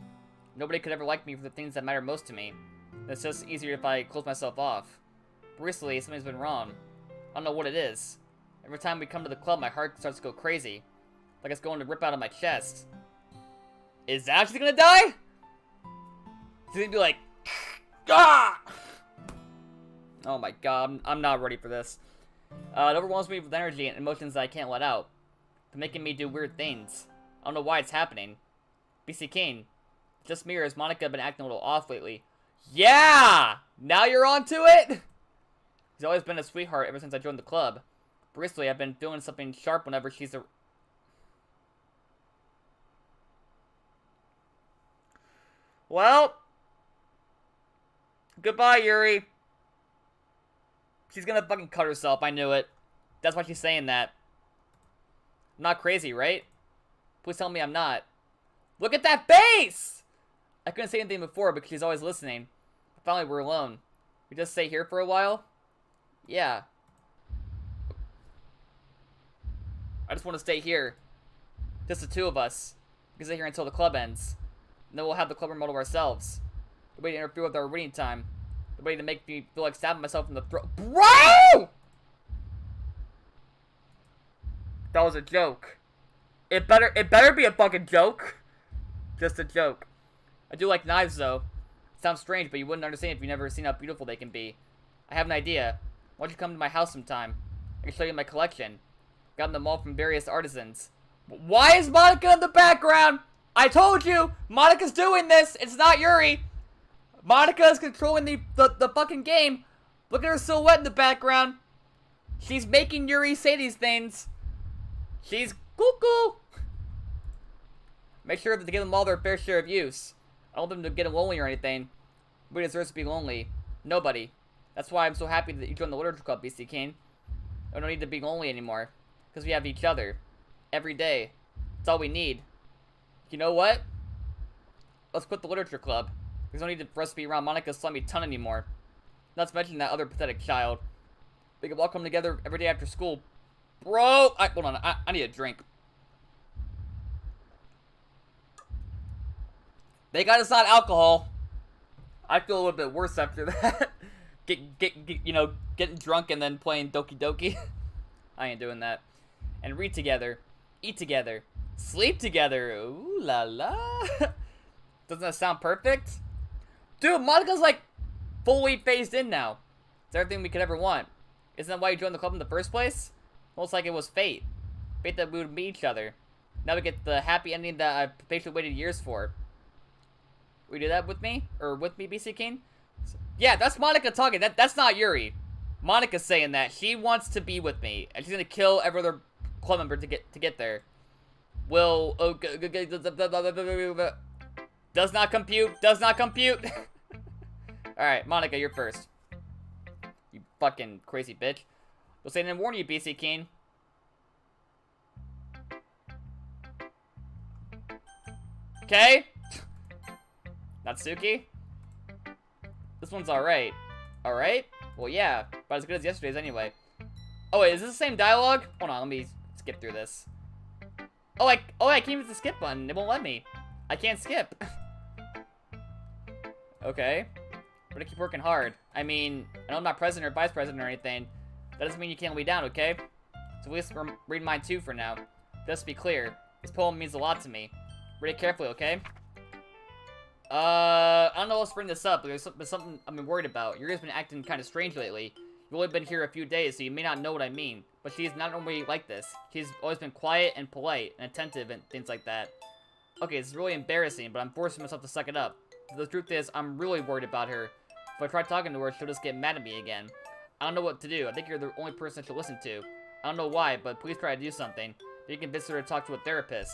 Nobody could ever like me for the things that matter most to me. It's just easier if I close myself off. But recently, something's been wrong. I don't know what it is. Every time we come to the club, my heart starts to go crazy. Like it's going to rip out of my chest. Is Ashley gonna die? She's gonna be like, ah! Oh my god, I'm not ready for this. It overwhelms me with energy and emotions that I can't let out. They're making me do weird things. I don't know why it's happening. BC King, just me or has Monica been acting a little off lately? Yeah! Now you're onto it? She's always been a sweetheart ever since I joined the club. But recently, I've been doing something sharp whenever she's a... Well... Goodbye, Yuri. She's gonna fucking cut herself, I knew it. That's why she's saying that. I'm not crazy, right? Please tell me I'm not. Look at that face! I couldn't say anything before because she's always listening. But finally, we're alone. We just stay here for a while? Yeah. I just want to stay here. Just the two of us. We can stay here until the club ends. And then we'll have the club remote of ourselves. Nobody to interfere with our reading time. Nobody to make me feel like stabbing myself in the throat. BRO! That was a joke. It better be a fucking joke. Just a joke. I do like knives, though. Sounds strange, but you wouldn't understand if you've never seen how beautiful they can be. I have an idea. Why don't you come to my house sometime? I can show you my collection. Got them all from various artisans. Why is Monica in the background? I told you! Monica's doing this! It's not Yuri! Monica is controlling the fucking game. Look at her silhouette in the background. She's making Yuri say these things. She's cuckoo. Make sure to give them all their fair share of use. I don't want them to get lonely or anything. Nobody deserves to be lonely. Nobody. That's why I'm so happy that you joined the Literature Club, BC King. I don't need to be lonely anymore. Because we have each other. Every day. That's all we need. You know what? Let's quit the Literature Club. There's no need for us to be around Monica's slimy ton anymore. Not to mention that other pathetic child. We could all come together every day after school. Bro! Hold on. I need a drink. They got us on alcohol. I feel a little bit worse after that. Getting drunk and then playing Doki Doki. I ain't doing that. And read together. Eat together. Sleep together. Ooh la la. Doesn't that sound perfect? Dude, Monica's like fully phased in now. It's everything we could ever want. Isn't that why you joined the club in the first place? Almost like it was fate. Fate that we would meet each other. Now we get the happy ending that I've patiently waited years for. Will you do that with me? Or with me, BC King? Yeah, that's Monica talking. That's not Yuri. Monica's saying that. She wants to be with me. And she's gonna kill every other club member to get there. Will... Oh, does not compute. Does not compute. Alright, Monica, you're first. You fucking crazy bitch. We'll say and warn you, BC King. Okay? Natsuki? This one's alright. Alright? Well, yeah. But as good as yesterday's anyway. Oh, wait. Is this the same dialogue? Hold on. Let me skip through this. Oh, I can't use the skip button. It won't let me. I can't skip. Okay. But I keep working hard. I mean, I know I'm not president or vice president or anything. That doesn't mean you can't let me down, okay? So at least read mine too for now. Just to be clear, this poem means a lot to me. Read it carefully, okay? I don't know what's bring this up, but there's something I've been worried about. Yuri's been acting kind of strange lately. You've only been here a few days, so you may not know what I mean. But she's not normally like this. She's always been quiet and polite and attentive and things like that. Okay, it's really embarrassing, but I'm forcing myself to suck it up. The truth is, I'm really worried about her. If I try talking to her, she'll just get mad at me again. I don't know what to do. I think you're the only person I should listen to. I don't know why, but please try to do something. Maybe convince her to talk to a therapist.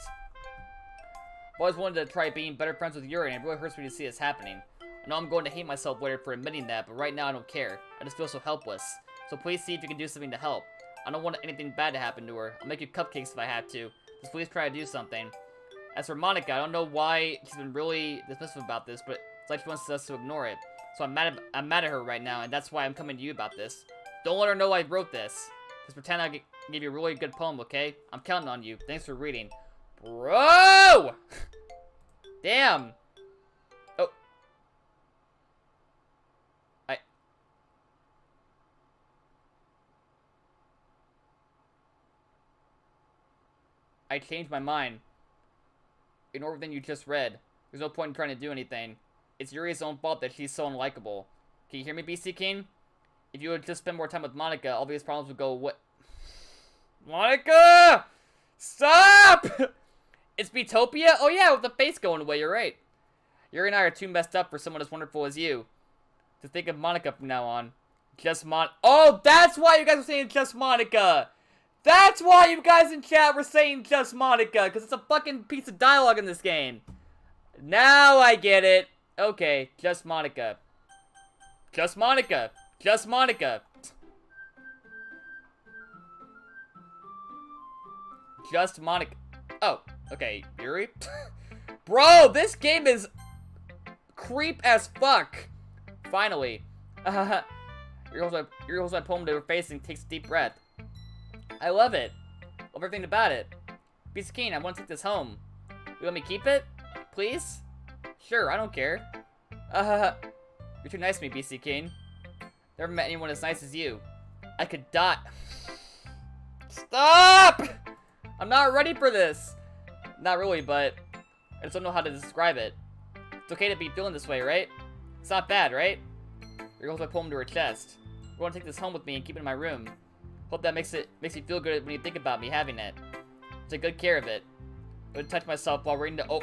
I've always wanted to try being better friends with Yuri, and it really hurts me to see this happening. I know I'm going to hate myself later for admitting that, but right now I don't care. I just feel so helpless. So please see if you can do something to help. I don't want anything bad to happen to her. I'll make you cupcakes if I have to. Just please try to do something. As for Monica, I don't know why she's been really dismissive about this, but it's like she wants us to ignore it. So I'm mad at her right now, and that's why I'm coming to you about this. Don't let her know I wrote this. Just pretend I gave you a really good poem, okay? I'm counting on you. Thanks for reading. Bro! Damn. Oh. I changed my mind. Ignore everything you just read. There's no point in trying to do anything. It's Yuri's own fault that she's so unlikable. Can you hear me, BC King? If you would just spend more time with Monica, all these problems would go away. Monica! Stop! It's Beatopia? Oh yeah, with the face going away, you're right. Yuri and I are too messed up for someone as wonderful as you. To think of Monica from now on. Oh, that's why you guys were saying just Monica. That's why you guys in chat were saying just Monica, because it's a fucking piece of dialogue in this game. Now I get it. Okay, just Monica. Just Monica. Just Monica. Just Monica. Oh, okay, Yuri. Bro, this game is creep as fuck. Finally. Here goes my poem to her face and takes a deep breath. I love it. Love everything about it. Piece of Keen, I want to take this home. You let me keep it? Please? Sure, I don't care. You're too nice to me, BC King. Never met anyone as nice as you. I could die. Stop! I'm not ready for this. Not really, but I just don't know how to describe it. It's okay to be feeling this way, right? It's not bad, right? Here goes my poem to her chest. I want to take this home with me and keep it in my room. Hope that makes you feel good when you think about me having it. Take good care of it. I would touch myself while reading the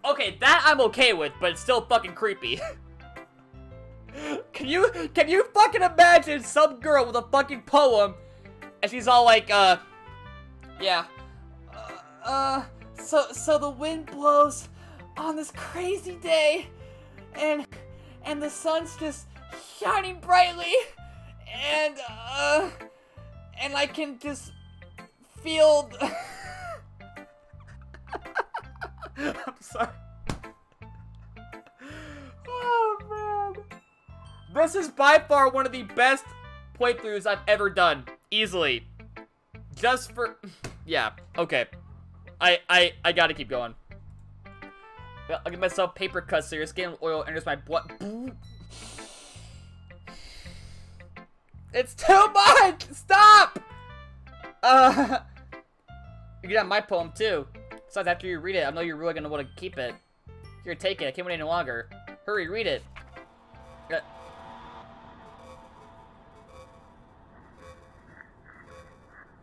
Okay, that I'm okay with, but it's still fucking creepy. Can you fucking imagine some girl with a fucking poem and she's all like, yeah. So the wind blows on this crazy day and the sun's just shining brightly and I can just feel I'm sorry. Oh man. This is by far one of the best playthroughs I've ever done. Easily. Just for yeah, okay. I gotta keep going. I'll give myself paper cuts so your skin oil enters my blood. It's too much! Stop! You get out my poem too. Besides, after you read it, I know you're really gonna want to keep it. Here, take it. I can't wait any longer. Hurry, read it.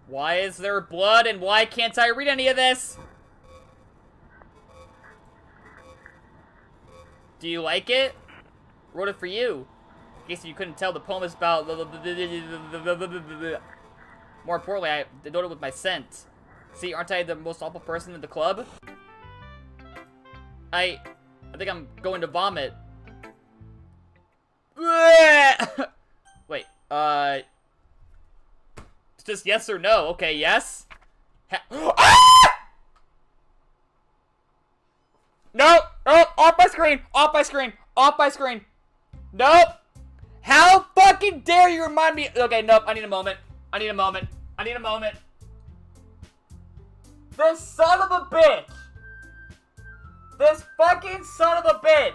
Why is there blood and why can't I read any of this? Do you like it? Wrote it for you. In case you couldn't tell, the poem is about... More importantly, I wrote it with my scent. See, aren't I the most awful person in the club? I think I'm going to vomit. Wait, it's just yes or no. Okay, yes? Ah! Nope! Oh, off my screen! Off my screen! Off my screen! Nope! How fucking dare you remind me? Okay, nope, I need a moment. I need a moment. I need a moment. This son of a bitch! This fucking son of a bitch!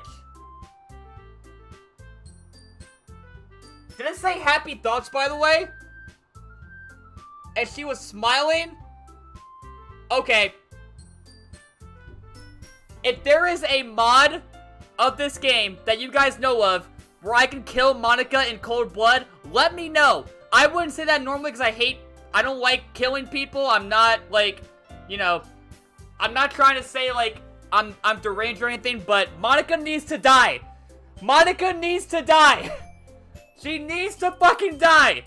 Did it say happy thoughts, by the way? And she was smiling? Okay. If there is a mod of this game that you guys know of where I can kill Monica in cold blood, let me know. I wouldn't say that normally because I don't like killing people. I'm not, like, you know, I'm not trying to say, like, I'm deranged or anything, but Monica needs to die. Monica needs to die. She needs to fucking die.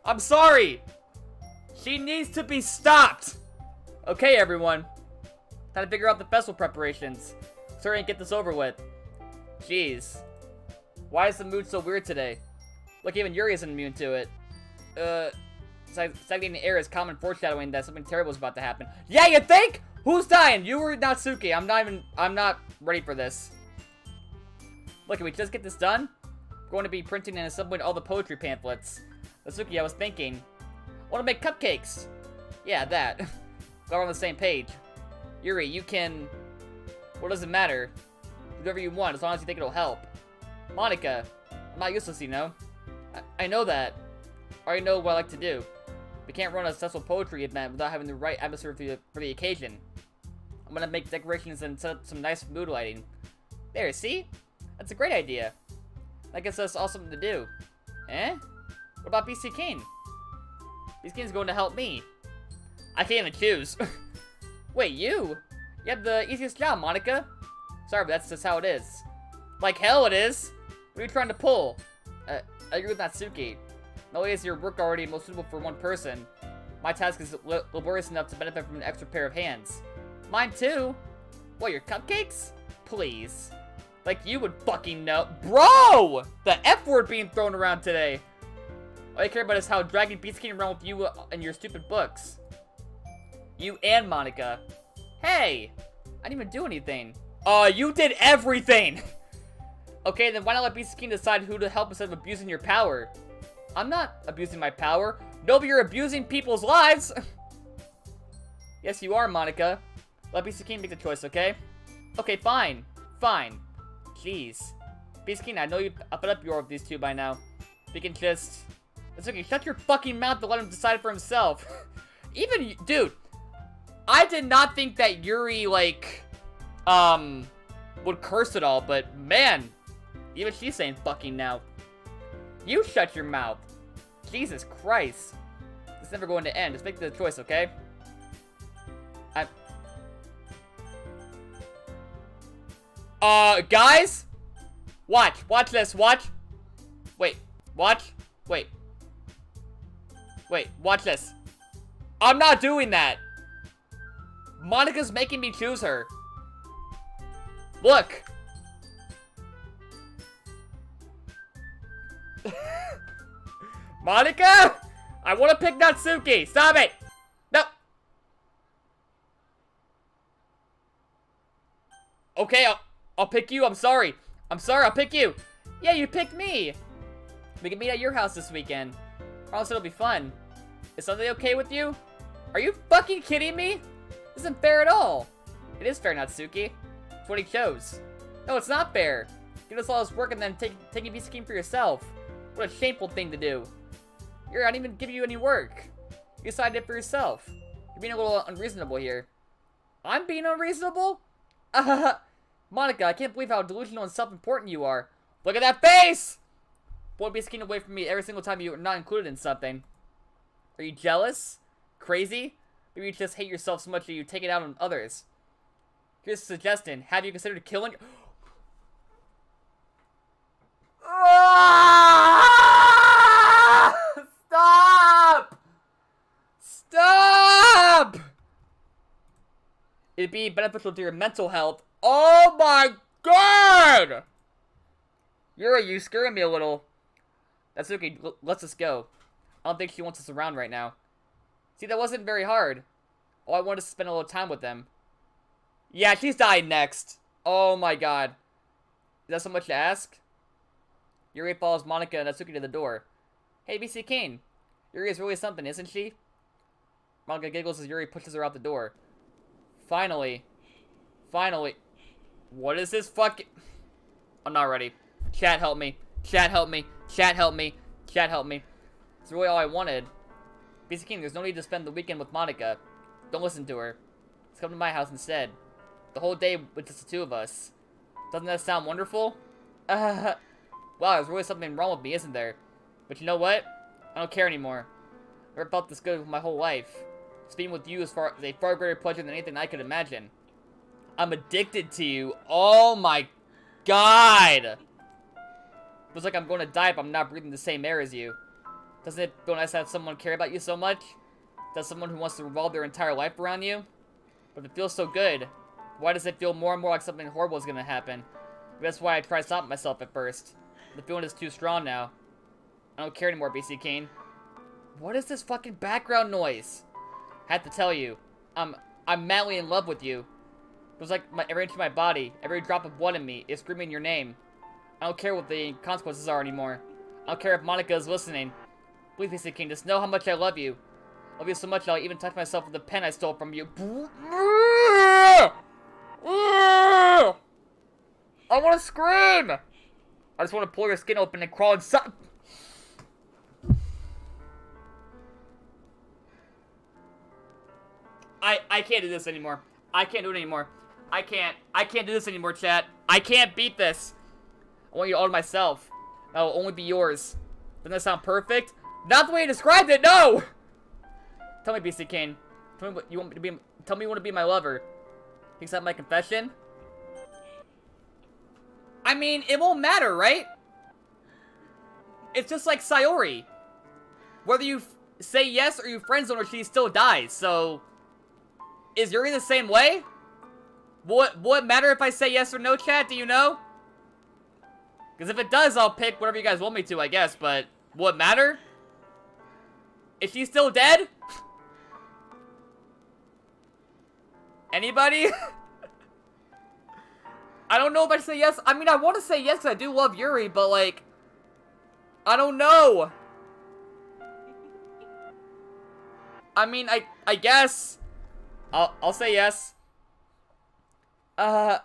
I'm sorry. She needs to be stopped. Okay, everyone. Time to figure out the festival preparations. So we can get this over with. Jeez. Why is the mood so weird today? Look, even Yuri isn't immune to it. Stagnating air is common foreshadowing that something terrible is about to happen. Yeah, you think? Who's dying? You or Natsuki? I'm not ready for this. Look, can we just get this done? We're going to be printing and assembling all the poetry pamphlets. Natsuki, I was thinking. I want to make cupcakes. Yeah, that. Glad we're on the same page. Yuri, you can... What does it matter? Do whatever you want, as long as you think it'll help. Monica, I'm not useless, you know. I know that. I already know what I like to do. We can't run a successful poetry event without having the right atmosphere for the occasion. I'm gonna make decorations and set up some nice mood lighting. There, see? That's a great idea. That gives us all something to do. Eh? What about BC King? BC King's going to help me. I can't even choose. Wait, you? You have the easiest job, Monica. Sorry, but that's just how it is. Like hell it is. What are you trying to pull? I agree with Natsuki. Not only is your work already most suitable for one person, my task is laborious enough to benefit from an extra pair of hands. Mine too? What, your cupcakes? Please. Like you would fucking know. Bro! The F word being thrown around today. All I care about is how dragging Beast King around with you and your stupid books. You and Monica. Hey! I didn't even do anything. You did everything! Okay, then why not let Beast King decide who to help instead of abusing your power? I'm not abusing my power. No, but you're abusing people's lives! Yes, you are, Monica. Let Beast King make the choice, okay? Okay, fine. Fine. Jeez. Beast King, I know you've put up your with these two by now. We can just... It's okay, shut your fucking mouth to let him decide for himself. Even, dude, I did not think that Yuri, like, would curse at all, but man, even she's saying fucking now. You shut your mouth. Jesus Christ. It's never going to end. Just make the choice, okay? Guys? Watch this, watch. Wait, watch. Wait, watch this. I'm not doing that. Monica's making me choose her. Look. Monica? I want to pick Natsuki. Stop it. No. Okay, I'll pick you. I'm sorry. I'll pick you. Yeah, you picked me. We can meet at your house this weekend. Promise it'll be fun. Is something okay with you? Are you fucking kidding me? This isn't fair at all. It is fair, Natsuki. It's what he chose. No, it's not fair. Give us all this work and then take a piece of game for yourself. What a shameful thing to do. I didn't even give you any work. You decided it for yourself. You're being a little unreasonable here. I'm being unreasonable? Monica, I can't believe how delusional and self-important you are. Look at that face! Boy, be scared away from me every single time you're not included in something. Are you jealous? Crazy? Maybe you just hate yourself so much that you take it out on others. Here's a suggestion. Have you considered killing... Stop! Stop! It'd be beneficial to your mental health. Oh my god! You scaring me a little. That's okay, let's just go. I don't think she wants us around right now. See, that wasn't very hard. Oh, I wanted to spend a little time with them. Yeah, she's dying next. Oh my god. Is that so much to ask? Yuri follows Monica and Natsuki to the door. Hey, BC Kane. Yuri is really something, isn't she? Monica giggles as Yuri pushes her out the door. Finally. Finally. What is this fucking... I'm not ready. Chat, help me. Chat, help me. Chat, help me. Chat, help me. It's really all I wanted. BC King, there's no need to spend the weekend with Monica. Don't listen to her. Let's come to my house instead. The whole day with just the two of us. Doesn't that sound wonderful? Wow, there's really something wrong with me, isn't there? But you know what? I don't care anymore. I never felt this good with my whole life. Speaking with you is a far greater pleasure than anything I could imagine. I'm addicted to you. Oh my god! Feels like I'm going to die if I'm not breathing the same air as you. Doesn't it feel nice to have someone care about you so much? Does someone who wants to revolve their entire life around you? But if it feels so good, why does it feel more and more like something horrible is going to happen? Maybe that's why I tried to stop myself at first. The feeling is too strong now. I don't care anymore, BC Kane. What is this fucking background noise? I have to tell you, I'm madly in love with you. It was like every inch of my body, every drop of blood in me is screaming your name. I don't care what the consequences are anymore. I don't care if Monica is listening. Please, BC King, just know how much I love you. I love you so much I'll even touch myself with the pen I stole from you. I want to scream! I just want to pull your skin open and crawl inside. I can't do this anymore. I can't do it anymore. I can't do this anymore, chat. I can't beat this. I want you all to myself. I will only be yours. Doesn't that sound perfect? Not the way you described it, no! Tell me, BC Kane. Tell me what you want me to be. Tell me you want to be my lover. Accept my confession? I mean, it won't matter, right? it's just like Sayori. Whether you say yes or you friend zone her, she still dies. So, is Yuri the same way? Will it matter if I say yes or no, chat? Do you know? Because if it does, I'll pick whatever you guys want me to, I guess. But will it matter? Is she still dead? Anybody? I don't know if I should say yes. I mean, I want to say yes because I do love Yuri, but like, I don't know. I mean, I guess I'll say yes. Ah!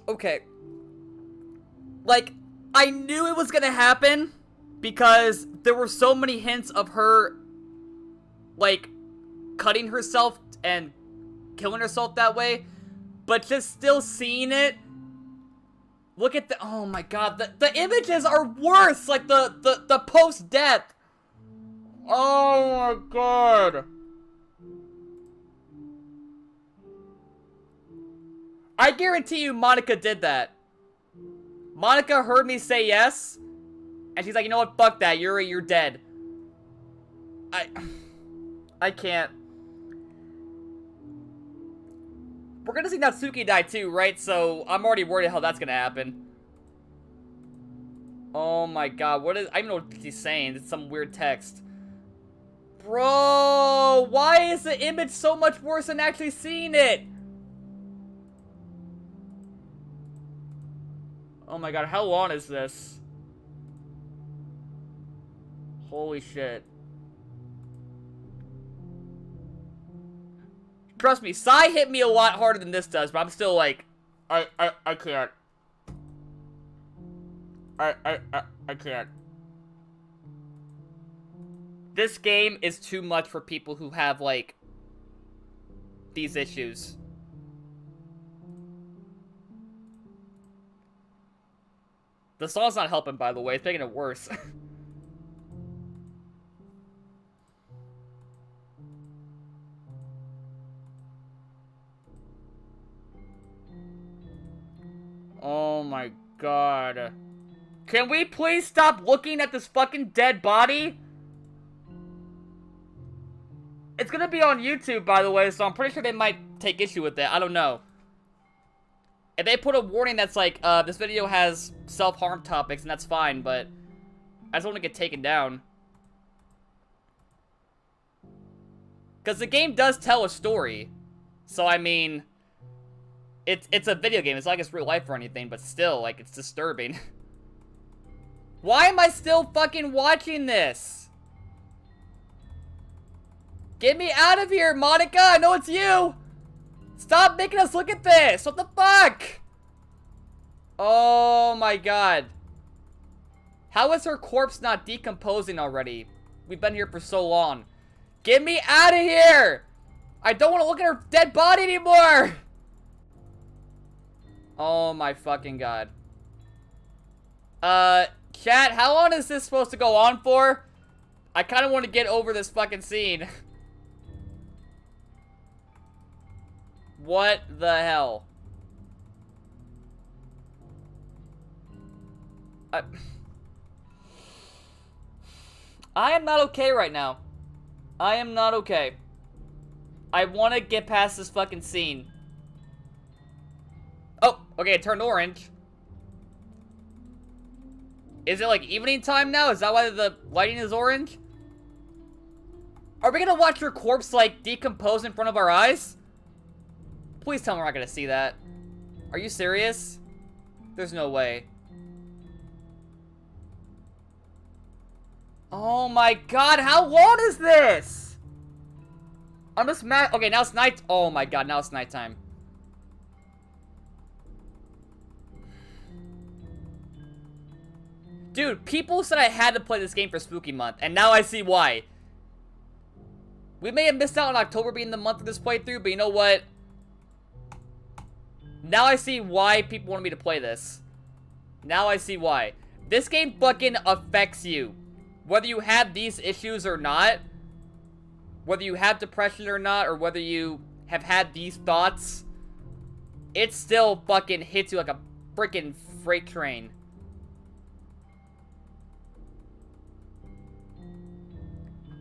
Okay. Like, I knew it was gonna happen because there were so many hints of her, like, cutting herself and killing herself that way. But just still seeing it, look at the, oh my god, the images are worse, like the post-death. Oh my god. I guarantee you Monica did that. Monica heard me say yes, and she's like, you know what, fuck that, Yuri, you're dead. I can't. We're gonna see Natsuki die too, right? So, I'm already worried how that's gonna happen. Oh my god, what is, I don't know what she's saying, it's some weird text. Bro, why is the image so much worse than actually seeing it? Oh my god, how long is this? Holy shit. Trust me, Psy hit me a lot harder than this does, but I'm still like, I can't. I can't. This game is too much for people who have, like, these issues. The song's not helping, by the way. It's making it worse. Oh my god. Can we please stop looking at this fucking dead body? It's gonna be on YouTube, by the way, so I'm pretty sure they might take issue with it. I don't know. If they put a warning that's like, this video has self-harm topics, and that's fine, but I just want to get taken down. Because the game does tell a story. So, I mean, it's a video game. It's not like it's real life or anything, but still, like, it's disturbing. Why am I still fucking watching this? Get me out of here, Monica! I know it's you! Stop making us look at this! What the fuck? Oh my god. How is her corpse not decomposing already? We've been here for so long. Get me out of here! I don't want to look at her dead body anymore! Oh my fucking god. Chat, how long is this supposed to go on for? I kind of want to get over this fucking scene. What the hell? I am not okay right now. I am not okay. I want to get past this fucking scene. Oh, okay, it turned orange. Is it like evening time now? Is that why the lighting is orange? Are we gonna watch her corpse like decompose in front of our eyes? Please tell me we're not gonna see that. Are you serious? There's no way. Oh my god, how long is this? I'm just mad. Okay, now it's night. Oh my god, now it's nighttime. Dude, people said I had to play this game for Spooky Month, and now I see why. We may have missed out on October being the month of this playthrough, but you know what? Now I see why people wanted me to play this. Now I see why. This game fucking affects you. Whether you have these issues or not, whether you have depression or not, or whether you have had these thoughts, it still fucking hits you like a freaking freight train.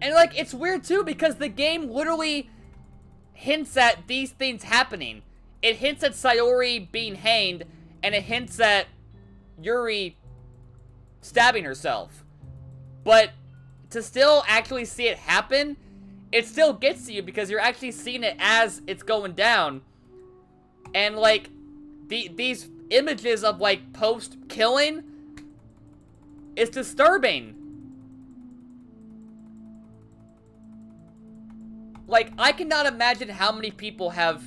And, like, it's weird, too, because the game literally hints at these things happening. It hints at Sayori being hanged, and it hints at Yuri stabbing herself. But to still actually see it happen, it still gets to you because you're actually seeing it as it's going down. And, like, these images of, like, post-killing is disturbing. Like, I cannot imagine how many people have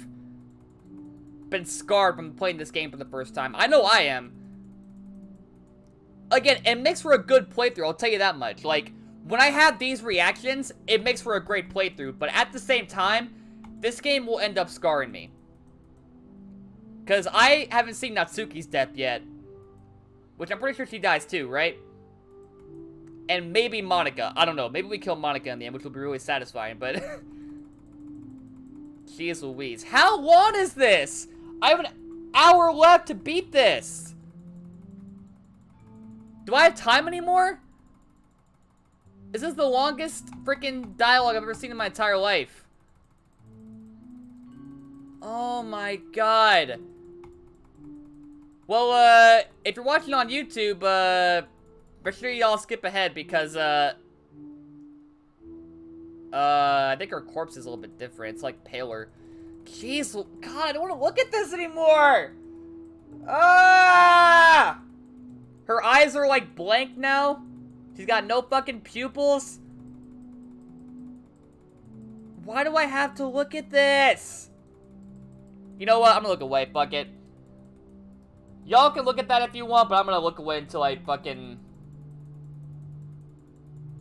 been scarred from playing this game for the first time. I know I am. Again, it makes for a good playthrough, I'll tell you that much. Like, when I have these reactions, it makes for a great playthrough. But at the same time, this game will end up scarring me. Because I haven't seen Natsuki's death yet. Which I'm pretty sure she dies too, right? And maybe Monica. I don't know. Maybe we kill Monica in the end, which will be really satisfying, but... Jeez Louise. How long is this? I have an hour left to beat this. Do I have time anymore? Is this the longest freaking dialogue I've ever seen in my entire life? Oh my god. Well, if you're watching on YouTube, make sure y'all skip ahead because, I think her corpse is a little bit different. It's like paler. Jeez, God, I don't want to look at this anymore. Ah! Her eyes are like blank now. She's got no fucking pupils. Why do I have to look at this? You know what? I'm gonna look away. Fuck it. Y'all can look at that if you want, but I'm gonna look away until I fucking...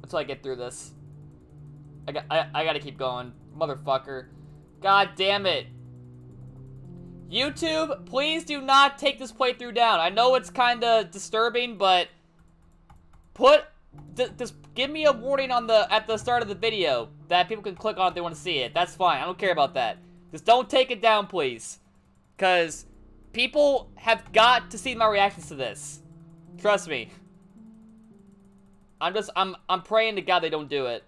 Until I get through this. I gotta keep going. Motherfucker. God damn it. YouTube, please do not take this playthrough down. I know it's kinda disturbing, but... Just give me a warning on at the start of the video that people can click on if they want to see it. That's fine. I don't care about that. Just don't take it down, please. Because people have got to see my reactions to this. Trust me. I'm praying to God they don't do it.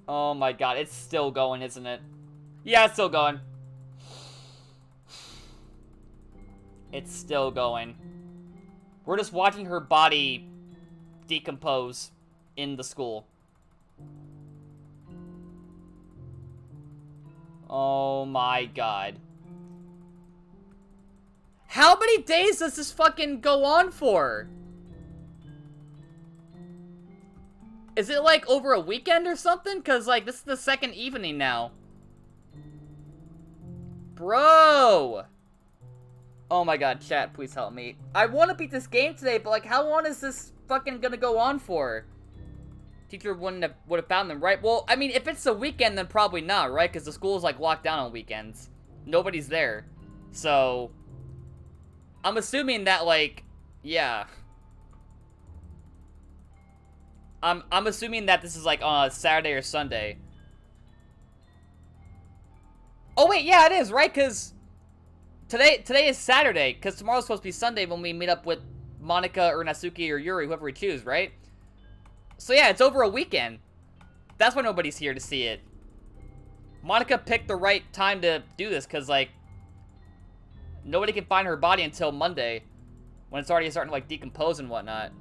Oh my god, it's still going, isn't it? Yeah, it's still going. It's still going. We're just watching her body decompose in the school. Oh my god. How many days does this fucking go on for? Is it like over a weekend or something? Cause like this is the second evening now. Bro! Oh my god, chat, please help me. I want to beat this game today, but like how long is this fucking gonna go on for? Teacher would have found them, right? Well, I mean, if it's a weekend, then probably not, right? Because the school is like locked down on weekends. Nobody's there. So, I'm assuming that like, yeah. I'm assuming that this is like on a Saturday or Sunday. Oh wait, yeah, it is, right? Because today is Saturday, because tomorrow's supposed to be Sunday when we meet up with Monica or Natsuki or Yuri, whoever we choose, right? So yeah, it's over a weekend. That's why nobody's here to see it. Monica picked the right time to do this, because like, nobody can find her body until Monday, when it's already starting to like decompose and whatnot.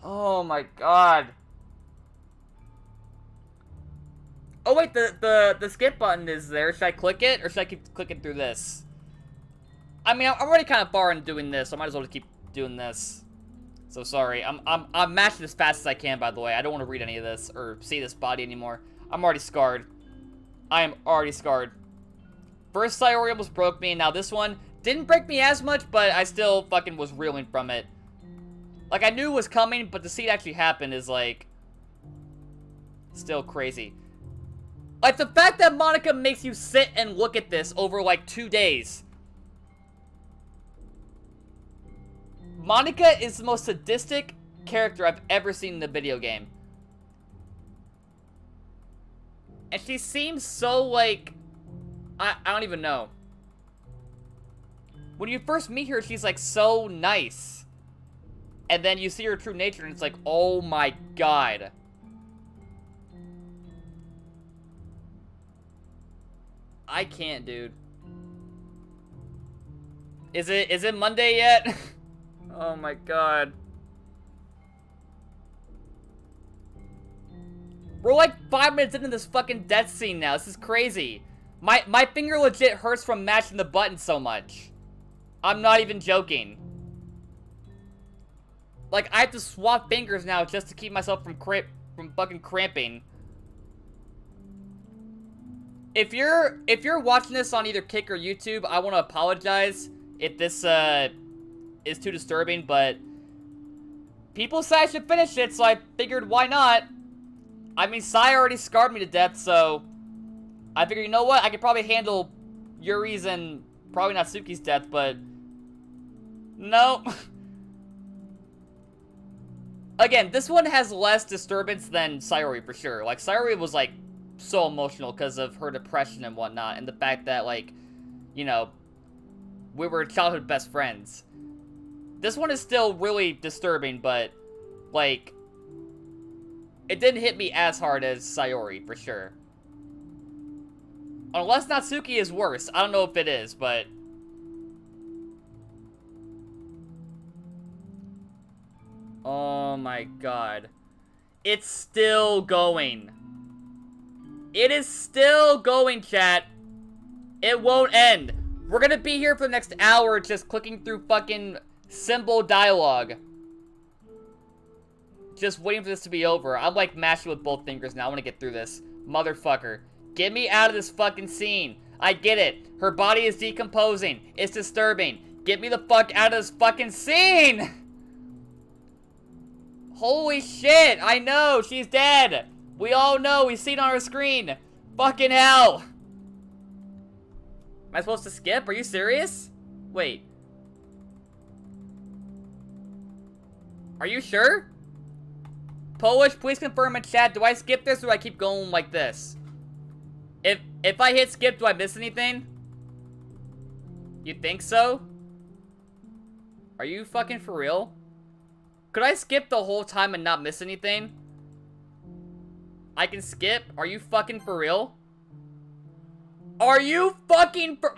Oh my god. Oh wait, the skip button is there. Should I click it, or should I keep clicking through this? I mean, I'm already kind of far into doing this, so I might as well just keep doing this. So sorry, I'm matching as fast as I can. By the way, I don't want to read any of this or see this body anymore. I'm already scarred. I am already scarred. First Sayori almost broke me, and now this one didn't break me as much, but I still fucking was reeling from it. Like, I knew it was coming, but to see it actually happen is, like, still crazy. Like, the fact that Monica makes you sit and look at this over, like, 2 days. Monica is the most sadistic character I've ever seen in a video game. And she seems so, like... I don't even know. When you first meet her, she's, like, so nice. And then you see her true nature, and it's like, oh my god. I can't, dude. Is it Monday yet? Oh my god. We're like 5 minutes into this fucking death scene now. This is crazy. My finger legit hurts from mashing the button so much. I'm not even joking. Like, I have to swap fingers now just to keep myself from fucking cramping. If you're watching this on either Kick or YouTube, I want to apologize if this is too disturbing, but people said I should finish it, so I figured why not? I mean, Sai already scarred me to death, so I figured, you know what? I could probably handle Yuri's and probably not Suki's death, but no. Again, this one has less disturbance than Sayori for sure. Like, Sayori was, like, so emotional because of her depression and whatnot, and the fact that, like, you know, we were childhood best friends. This one is still really disturbing, but, like, it didn't hit me as hard as Sayori, for sure. Unless Natsuki is worse. I don't know if it is, but... oh my god. It's still going. It is still going, chat. It won't end. We're gonna be here for the next hour just clicking through fucking symbol dialogue. Just waiting for this to be over. I'm like mashing with both fingers now. I want to get through this. Motherfucker. Get me out of this fucking scene. I get it. Her body is decomposing. It's disturbing. Get me the fuck out of this fucking scene! Holy shit. I know. She's dead. We all know. We see it on our screen. Fucking hell. Am I supposed to skip? Are you serious? Wait. Are you sure? Polish, please confirm in chat. Do I skip this or do I keep going like this? If I hit skip, do I miss anything? You think so? Are you fucking for real? Could I skip the whole time and not miss anything? I can skip? Are you fucking for real? Are you fucking for...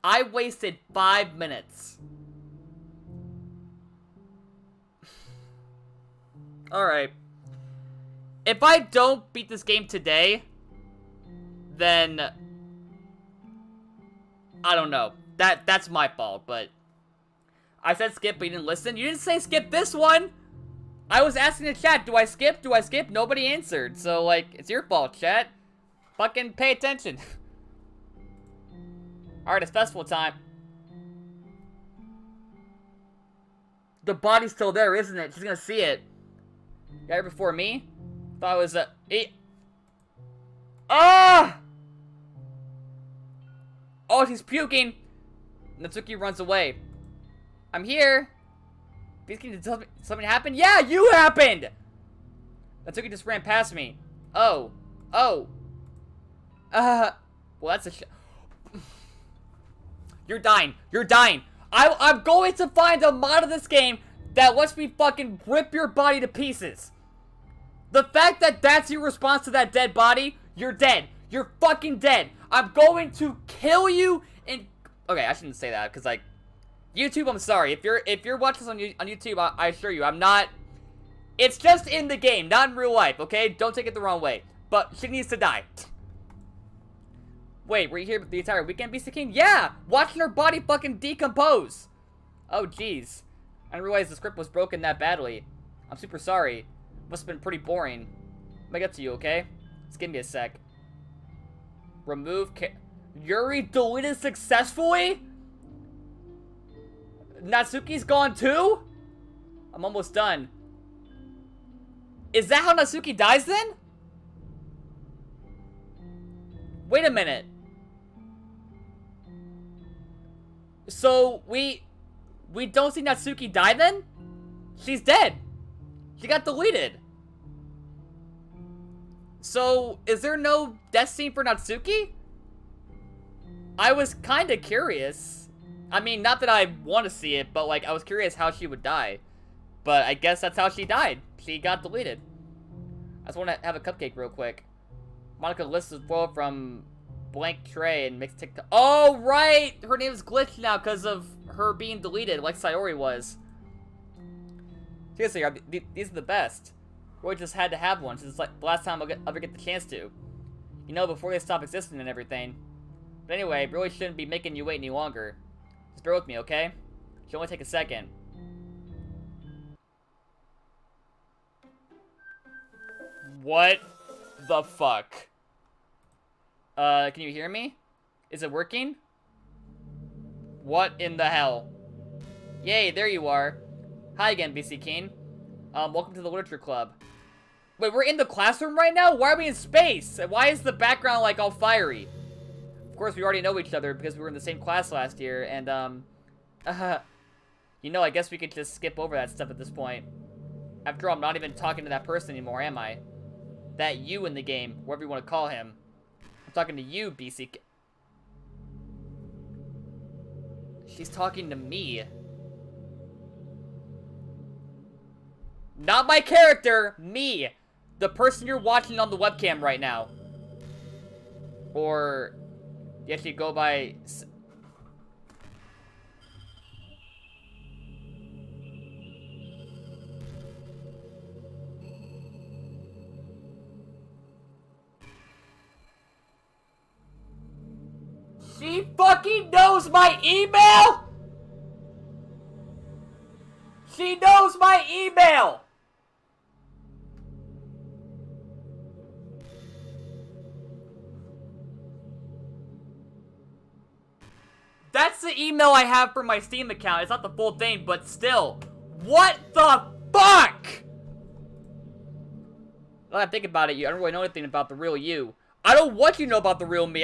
I wasted 5 minutes. Alright. If I don't beat this game today, then I don't know. That's my fault, but I said skip, but you didn't listen. You didn't say skip this one. I was asking the chat, do I skip? Do I skip? Nobody answered. So, like, it's your fault, chat. Fucking pay attention. Alright, it's festival time. The body's still there, isn't it? She's gonna see it. Got her before me? Thought it was a... Ah! Oh, she's puking. Natsuki runs away. I'm here. Did something happen? Yeah, you happened! Natsuki just ran past me. Oh. Oh. Well, that's a You're dying. You're dying. I'm going to find a mod of this game that lets me fucking rip your body to pieces. The fact that that's your response to that dead body, you're dead. You're fucking dead. I'm going to kill you and... okay, I shouldn't say that, because, like, YouTube, I'm sorry. If you're watching this on YouTube, I assure you, I'm not. It's just in the game, not in real life, okay? Don't take it the wrong way. But she needs to die. Wait, were you here the entire weekend, BC King? Yeah! Watching her body fucking decompose! Oh, jeez. I didn't realize the script was broken that badly. I'm super sorry. Must have been pretty boring. I'll make up to you, okay? Just give me a sec. Remove Yuri deleted successfully? Natsuki's gone too? I'm almost done. Is that how Natsuki dies then? Wait a minute. So, we don't see Natsuki die then? She's dead. She got deleted. So, is there no death scene for Natsuki? I was kinda curious. I mean, not that I want to see it, but like, I was curious how she would die. But I guess that's how she died. She got deleted. I just want to have a cupcake real quick. Monica lists the flow from blank tray and makes TikTok. Oh, right! Her name is glitched now because of her being deleted, like Sayori was. Seriously, these are the best. Roy just had to have one since it's like the last time I'll ever get the chance to. You know, before they stop existing and everything. But anyway, really shouldn't be making you wait any longer. Just bear with me, okay? Should only take a second. What the fuck? Can you hear me? Is it working? What in the hell? Yay, there you are. Hi again, BC King. Welcome to the Literature Club. Wait, we're in the classroom right now? Why are we in space? And why is the background, like, all fiery? Of course, we already know each other because we were in the same class last year, and, you know, I guess we could just skip over that stuff at this point. After all, I'm not even talking to that person anymore, am I? That you in the game, whatever you want to call him. I'm talking to you, BC. She's talking to me. Not my character, me. The person you're watching on the webcam right now. Or, you actually go by... She fucking knows my email? She knows my email! That's the email I have for my Steam account. It's not the full thing, but still. What the fuck? Now that I think about it, I don't really know anything about the real you. I don't want you to know about the real me.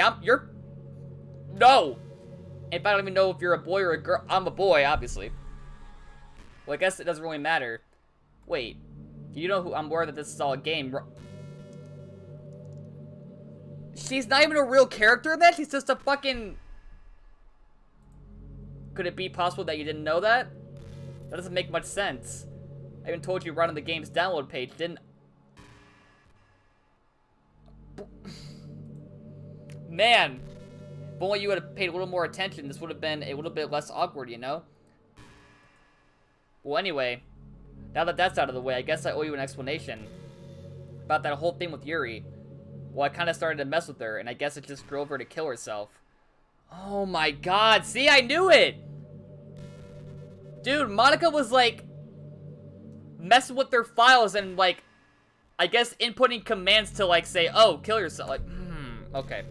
No. In fact, I don't even know if you're a boy or a girl. I'm a boy, obviously. Well, I guess it doesn't really matter. Wait. You know who I'm aware that this is all a game. She's not even a real character then? She's just a fucking... Could it be possible that you didn't know that? That doesn't make much sense. I even told you right on the game's download page, didn't... Man. If only you would have paid a little more attention, this would have been a little bit less awkward, you know? Well, anyway. Now that that's out of the way, I guess I owe you an explanation. About that whole thing with Yuri. Well, I kind of started to mess with her, and I guess it just drove her to kill herself. Oh my god, see, I knew it! Dude, Monica was, like, messing with their files and, like, I guess inputting commands to, like, say, oh, kill yourself. Like, okay.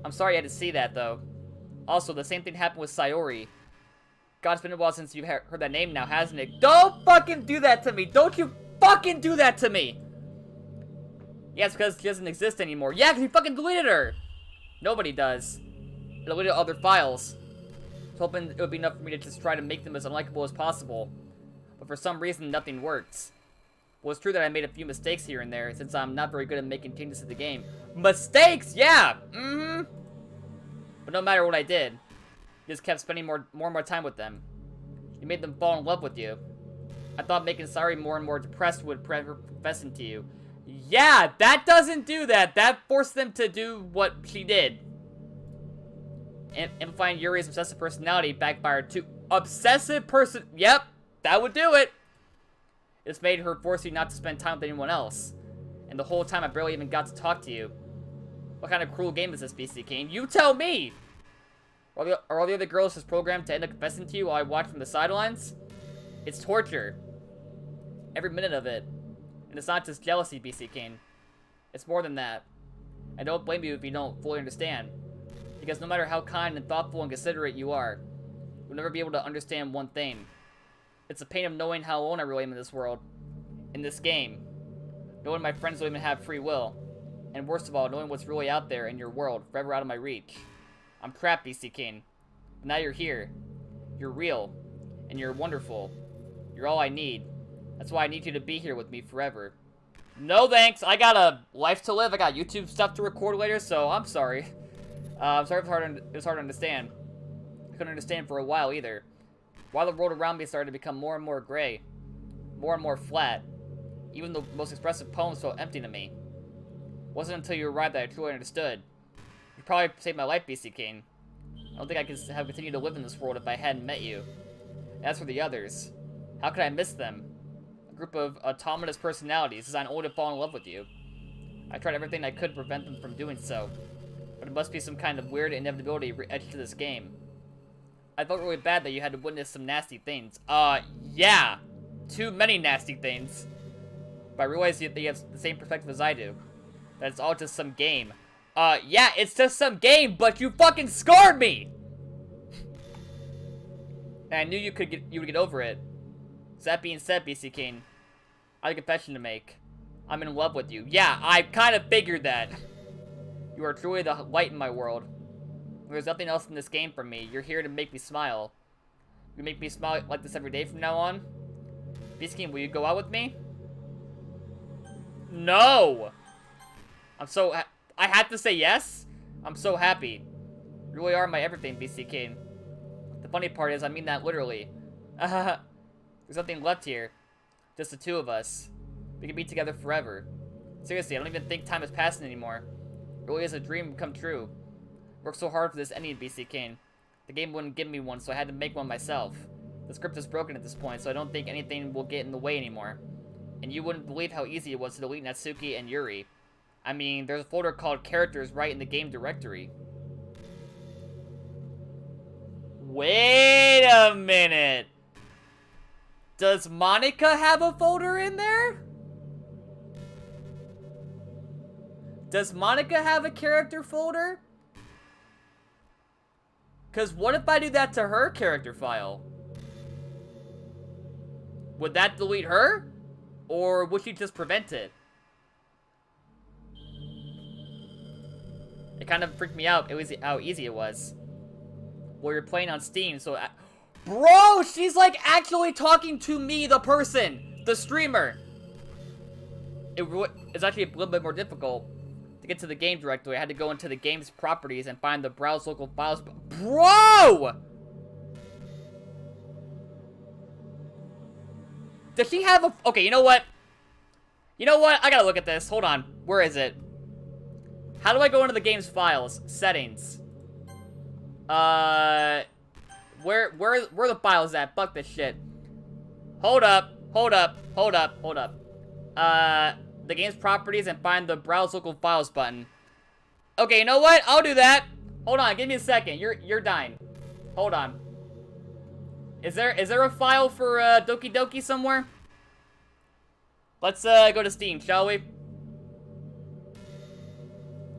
I'm sorry you had to see that, though. Also, the same thing happened with Sayori. God, it's been a while since you've heard that name now, hasn't it? Don't fucking do that to me! Don't you fucking do that to me! Yeah, it's because she doesn't exist anymore. Yeah, because you fucking deleted her! Nobody does. Deleted all their files. I was hoping it would be enough for me to just try to make them as unlikable as possible. But for some reason, nothing worked. Well, it's true that I made a few mistakes here and there, since I'm not very good at making changes to the game. Mistakes? Yeah! But no matter what I did, you just kept spending more and more time with them. You made them fall in love with you. I thought making Sayori more and more depressed would prevent her from confessing to you. Yeah, that doesn't do that. That forced them to do what she did. Amplifying Yuri's obsessive personality backfired too. Obsessive person. Yep, that would do it. It's made her force you not to spend time with anyone else. And the whole time I barely even got to talk to you. What kind of cruel game is this, BC Kane? You tell me! Are all the other girls just programmed to end up confessing to you while I watch from the sidelines? It's torture. Every minute of it. And it's not just jealousy, BC Kane. It's more than that. I don't blame you if you don't fully understand. Because no matter how kind and thoughtful and considerate you are, you'll never be able to understand one thing. It's the pain of knowing how alone I really am in this world. In this game. Knowing my friends don't even have free will. And worst of all, knowing what's really out there in your world, forever out of my reach. I'm trapped, BC King. But now you're here. You're real. And you're wonderful. You're all I need. That's why I need you to be here with me forever. No thanks. I got a life to live. I got YouTube stuff to record later, so I'm sorry. I'm sorry it was hard to understand. I couldn't understand for a while either. While the world around me started to become more and more gray. More and more flat. Even the most expressive poems felt empty to me. It wasn't until you arrived that I truly understood. You probably saved my life, BC King. I don't think I could have continued to live in this world if I hadn't met you. And as for the others, how could I miss them? A group of autonomous personalities designed only to fall in love with you. I tried everything I could to prevent them from doing so. But it must be some kind of weird inevitability etched to this game. I felt really bad that you had to witness some nasty things. Yeah! Too many nasty things. But I realized that you have the same perspective as I do. That it's all just some game. Yeah, it's just some game, but you fucking scarred me! And I knew you would get over it. So that being said, BC King, I have a confession to make. I'm in love with you. Yeah, I kind of figured that. You are truly the light in my world. There's nothing else in this game for me. You're here to make me smile. You make me smile like this every day from now on? BC King, will you go out with me? No! I had to say yes? I'm so happy. You really are my everything, BC King. The funny part is, I mean that literally. There's nothing left here. Just the two of us. We can be together forever. Seriously, I don't even think time is passing anymore. It really is a dream come true. Worked so hard for this ending, BC King. The game wouldn't give me one, so I had to make one myself. The script is broken at this point, so I don't think anything will get in the way anymore. And you wouldn't believe how easy it was to delete Natsuki and Yuri. I mean, there's a folder called Characters right in the game directory. Wait a minute. Does Monica have a folder in there? Does Monica have a character folder? Because what if I do that to her character file? Would that delete her? Or would she just prevent it? It kind of freaked me out. It was how easy it was. Well, you're playing on Steam, so... Bro, she's like actually talking to me, the person. The streamer. It's actually a little bit more difficult. To get to the game directory, I had to go into the game's properties and find the browse local files. Bro! Does she have a... Okay, you know what? You know what? I gotta look at this. Hold on. Where is it? How do I go into the game's files? Settings. Where the files at? Fuck this shit. Hold up. The game's properties and find the browse local files button. Okay, you know what? I'll do that. Hold on, give me a second. You're dying. Hold on. Is there a file for Doki Doki somewhere? Let's go to Steam, shall we?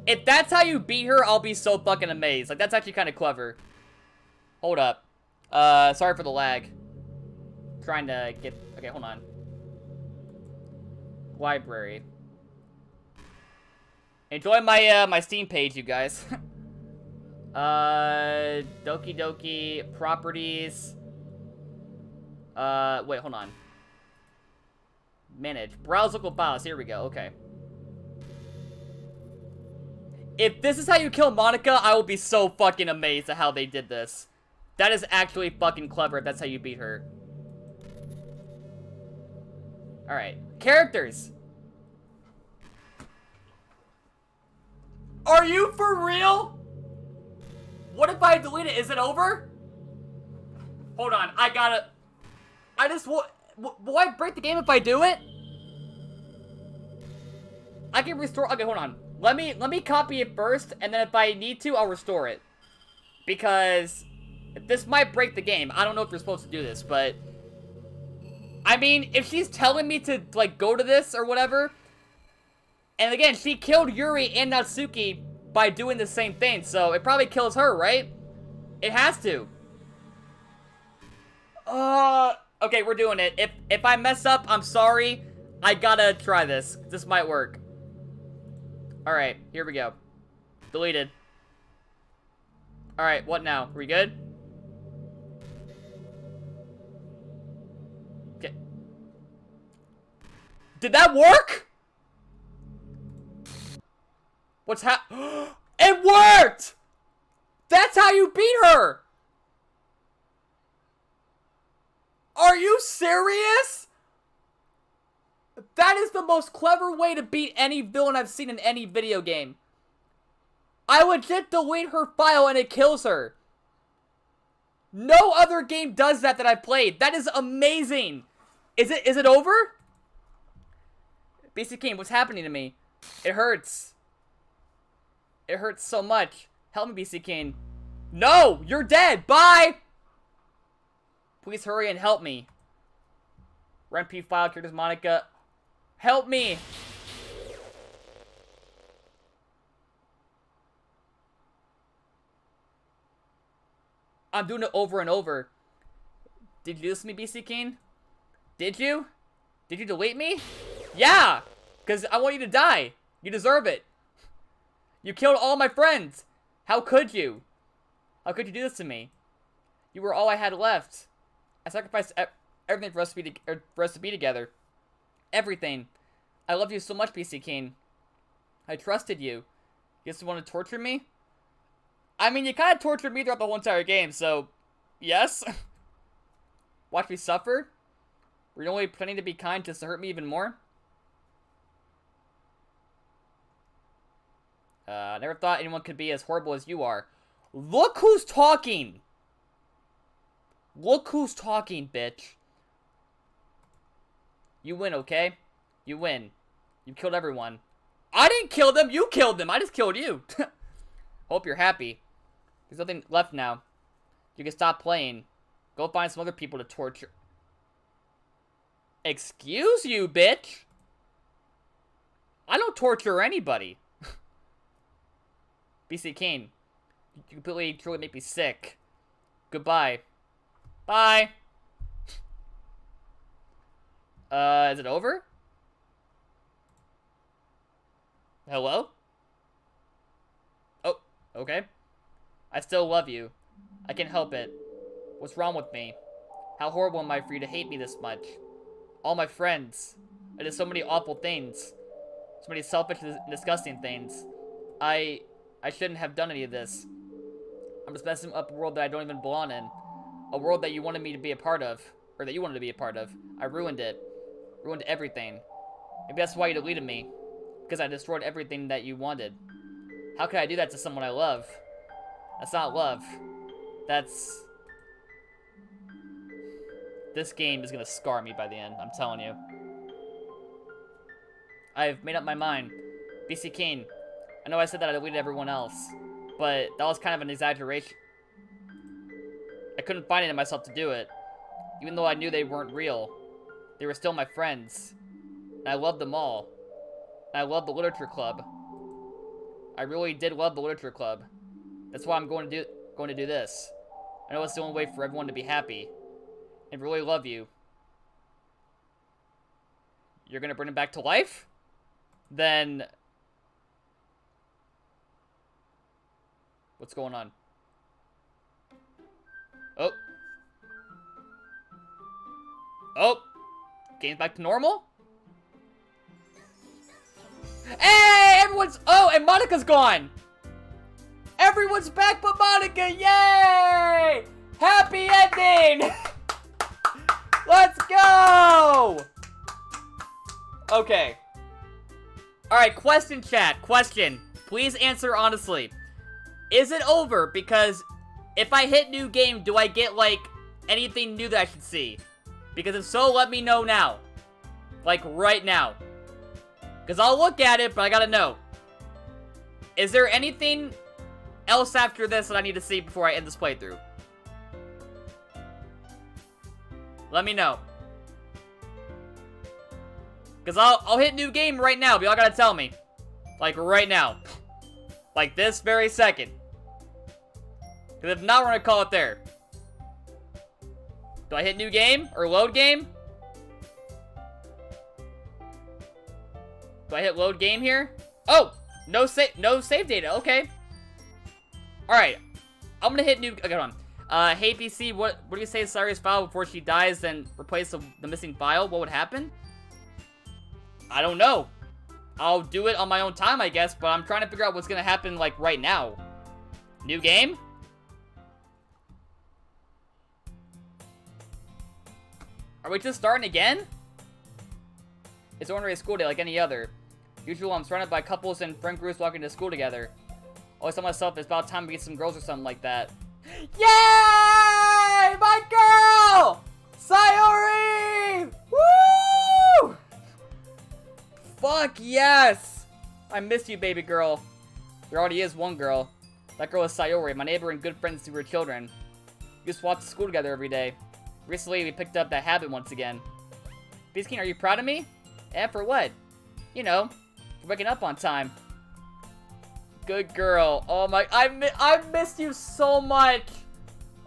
If that's how you beat her, I'll be so fucking amazed. Like, that's actually kind of clever. Hold up. Sorry for the lag. Trying to get... Okay, hold on. Library. Enjoy my, my Steam page, you guys. Doki Doki, properties. Wait, hold on. Manage. Browse local files. Here we go. Okay. If this is how you kill Monica, I will be so fucking amazed at how they did this. That is actually fucking clever if that's how you beat her. Alright. Characters. Are you for real? What if I delete it? Is it over? Hold on, I just will I break the game if I do it? I can restore. Okay, hold on. Let me copy it first, and then if I need to, I'll restore it. Because this might break the game. I don't know if you're supposed to do this, but I mean, if she's telling me to like go to this or whatever, and again, she killed Yuri and Natsuki by doing the same thing, so it probably kills her, right? It has to. Okay, we're doing it. If I mess up, I'm sorry. I gotta try this. This might work. Alright, here we go. Deleted. Alright, what now? Are we good? Okay. Did that work? What's It worked! That's how you beat her! Are you serious? That is the most clever way to beat any villain I've seen in any video game. I legit delete her file and it kills her. No other game does that I've played. That is amazing. Is it over? BC King, what's happening to me? It hurts. It hurts so much. Help me, BC King. No! You're dead! Bye! Please hurry and help me. RenP file, characters Monica. Help me! I'm doing it over and over. Did you do this to me, BC King? Did you? Did you delete me? Yeah! Because I want you to die. You deserve it. You killed all my friends. How could you? How could you do this to me? You were all I had left. I sacrificed everything for us to be together. Everything. I love you so much, BC King. I trusted you. You just want to torture me? I mean, you kind of tortured me throughout the whole entire game, so yes. Watch me suffer? Were you only pretending to be kind just to hurt me even more? Never thought anyone could be as horrible as you are. Look who's talking! Look who's talking, bitch. You win, okay? You win. You killed everyone. I didn't kill them, you killed them! I just killed you! Hope you're happy. There's nothing left now. You can stop playing. Go find some other people to torture. Excuse you, bitch! I don't torture anybody. BC King, you completely, truly make me sick. Goodbye. Bye! Is it over? Hello? Oh, okay. I still love you. I can't help it. What's wrong with me? How horrible am I for you to hate me this much? All my friends. I did so many awful things. So many selfish and disgusting things. I shouldn't have done any of this. I'm just messing up a world that I don't even belong in. A world that you wanted me to be a part of. Or that you wanted to be a part of. I ruined it. Ruined everything. Maybe that's why you deleted me. Because I destroyed everything that you wanted. How could I do that to someone I love? That's not love. That's... This game is gonna scar me by the end, I'm telling you. I've made up my mind. BC King, I know I said that I deleted everyone else, but that was kind of an exaggeration. I couldn't find it in myself to do it. Even though I knew they weren't real. They were still my friends. And I loved them all. And I loved the literature club. I really did love the literature club. That's why I'm going to do this. I know it's the only way for everyone to be happy. And really love you. You're gonna bring him back to life? Then... What's going on? Oh. Oh! Game's back to normal? Hey! Everyone's... Oh, and Monica's gone! Everyone's back but Monica! Yay! Happy ending! Let's go! Okay. Alright, question chat. Question. Please answer honestly. Is it over? Because if I hit new game, do I get, like, anything new that I should see? Because if so, let me know now. Like, right now. Because I'll look at it, but I gotta know. Is there anything else after this that I need to see before I end this playthrough? Let me know. Because I'll hit new game right now, but y'all gotta tell me. Like, right now. Like, this very second. Because if not, we're gonna call it there. Do I hit new game? Or load game? Do I hit load game here? Oh! No save data, okay. Alright. I'm gonna hit new... Okay, hold on. Hey PC, what do you say to Sayori's file before she dies, then replace the missing file? What would happen? I don't know. I'll do it on my own time, I guess, but I'm trying to figure out what's gonna happen, like, right now. New game? Are we just starting again? It's ordinary school day like any other. Usually I'm surrounded by couples and friend groups walking to school together. Always tell myself it's about time to get some girls or something like that. Yay! My girl! Sayori! Woo! Fuck yes! I miss you, baby girl. There already is one girl. That girl is Sayori, my neighbor and good friends to her children. We used to walk to school together every day. Recently, we picked up that habit once again. Beastkin, are you proud of me? And for what? You know, for waking up on time. Good girl. Oh my, I missed you so much.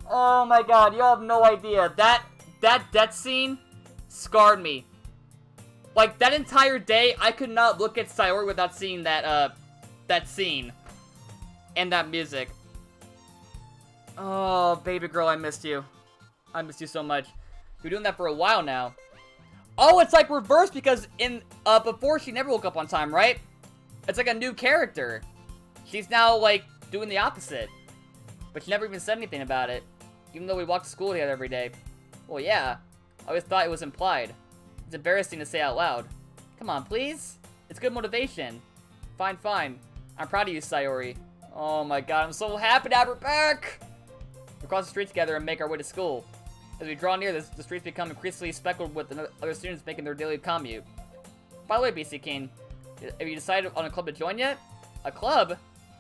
Oh my god, you all have no idea. That death scene scarred me. Like, that entire day, I could not look at Sayori without seeing that scene. And that music. Oh, baby girl, I missed you. I missed you so much. You're doing that for a while now. Oh, it's like reversed because before she never woke up on time, right? It's like a new character. She's now, like, doing the opposite. But she never even said anything about it. Even though we walk to school together every day. Well, yeah. I always thought it was implied. It's embarrassing to say out loud. Come on, please. It's good motivation. Fine, fine. I'm proud of you, Sayori. Oh my god, I'm so happy to have her back! We cross the street together and make our way to school. As we draw near, the streets become increasingly speckled with other students making their daily commute. By the way, BC King, have you decided on a club to join yet? A club?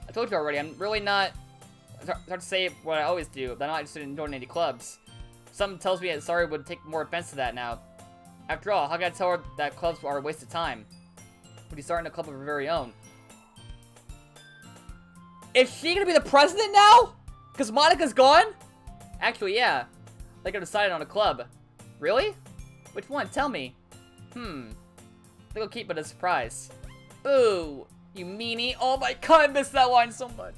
I told you already, I'm really not... It's hard to say what I always do, but I'm not interested in joining any clubs. Something tells me that Sayori would take more offense to that now. After all, how can I tell her that clubs are a waste of time? Would be starting a club of her very own. Is she gonna be the president now? Because Monika's gone? Actually, yeah. I think I've decided on a club. Really? Which one? Tell me. I think I'll keep it a surprise. Ooh, you meanie. Oh my god, I missed that line so much.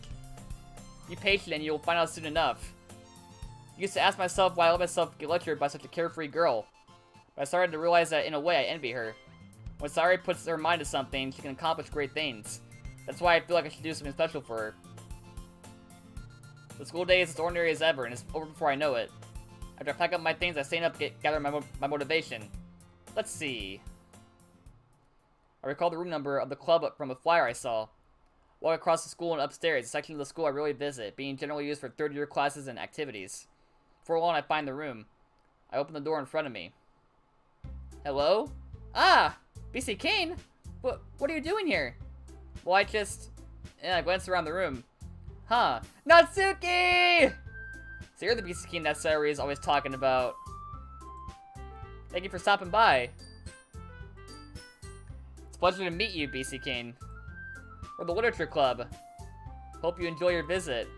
Be patient and you'll find out soon enough. I used to ask myself why I let myself get lectured by such a carefree girl. But I started to realize that in a way I envy her. When Sayori puts her mind to something, she can accomplish great things. That's why I feel like I should do something special for her. The school day is as ordinary as ever, and it's over before I know it. After I pack up my things, I stand up to gather my motivation. Let's see. I recall the room number of the club from a flyer I saw. Walk across the school and upstairs, a section of the school I really visit, being generally used for third-year classes and activities. Before long, I find the room. I open the door in front of me. Hello? Ah! BC Kane? What are you doing here? Well, I glanced around the room. Huh. Natsuki! So you're the BC King that Sayori is always talking about. Thank you for stopping by. It's a pleasure to meet you, BC King. We're the Literature Club. Hope you enjoy your visit.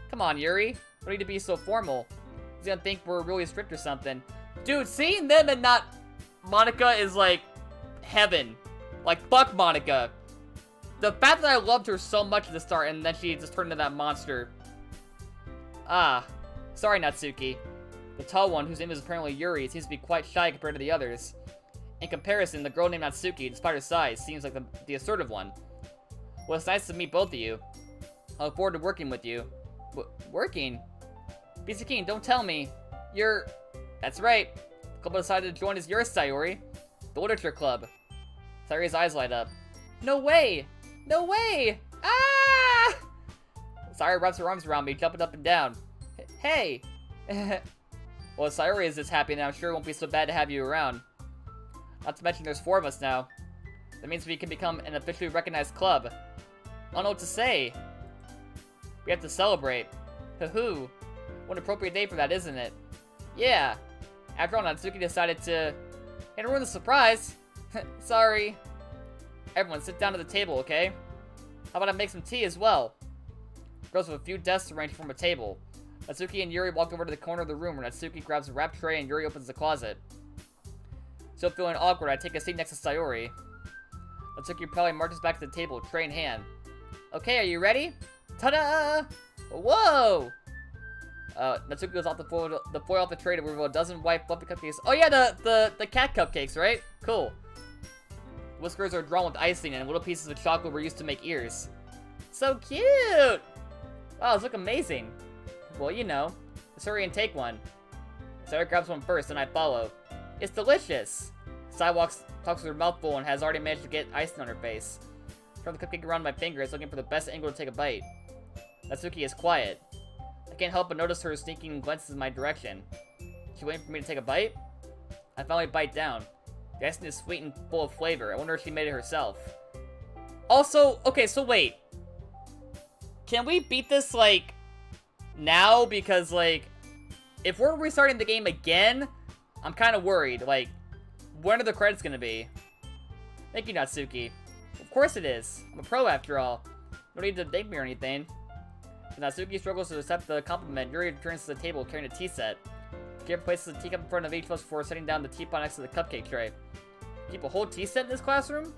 Come on, Yuri. Don't need to be so formal. He's gonna think we're really strict or something. Dude, seeing them and not Monika is like heaven. Like, fuck Monika. The fact that I loved her so much at the start and then she just turned into that monster. Ah. Sorry, Natsuki. The tall one, whose name is apparently Yuri, seems to be quite shy compared to the others. In comparison, the girl named Natsuki, despite her size, seems like the assertive one. Well, it's nice to meet both of you. I look forward to working with you. Working? BC King, don't tell me. You're... That's right. The club I decided to join is yours, Sayori. The Literature Club. Sayori's eyes light up. No way! No way! Ah! Sayori wraps her arms around me, jumping up and down. Hey! Well, Sayori is just happy, and I'm sure it won't be so bad to have you around. Not to mention there's 4 of us now. That means we can become an officially recognized club. I don't know what to say. We have to celebrate. Hoo-hoo. What an appropriate day for that, isn't it? Yeah. After all, Natsuki decided to... Hey, ruin the surprise. Sorry. Everyone, sit down at the table, okay? How about I make some tea as well? Girls with a few desks arranged to form a table. Natsuki and Yuri walk over to the corner of the room where Natsuki grabs a wrap tray and Yuri opens the closet. Still feeling awkward, I take a seat next to Sayori. Natsuki probably marches back to the table, tray in hand. Okay, are you ready? Ta-da! Whoa! Natsuki goes off the foil off the tray to reveal a dozen white fluffy cupcakes. Oh yeah, the cat cupcakes, right? Cool. Whiskers are drawn with icing and little pieces of chocolate were used to make ears. So cute! Wow, those look amazing. Well, you know. Let's hurry and take one. Sayori grabs one first, and I follow. It's delicious! Sai talks with her mouth full and has already managed to get icing on her face. I turn the cupcake around my fingers, looking for the best angle to take a bite. Natsuki is quiet. I can't help but notice her sneaking glances in my direction. She waiting for me to take a bite? I finally bite down. The icing is sweet and full of flavor. I wonder if she made it herself. Also, okay, so wait. Can we beat this, like, now? Because, like, if we're restarting the game again, I'm kind of worried. Like, when are the credits gonna be? Thank you, Natsuki. Of course it is. I'm a pro after all. No need to thank me or anything. As Natsuki struggles to accept the compliment, Yuri returns to the table carrying a tea set. Kira places a teacup in front of each of us before setting down the teapot next to the cupcake tray. Keep a whole tea set in this classroom?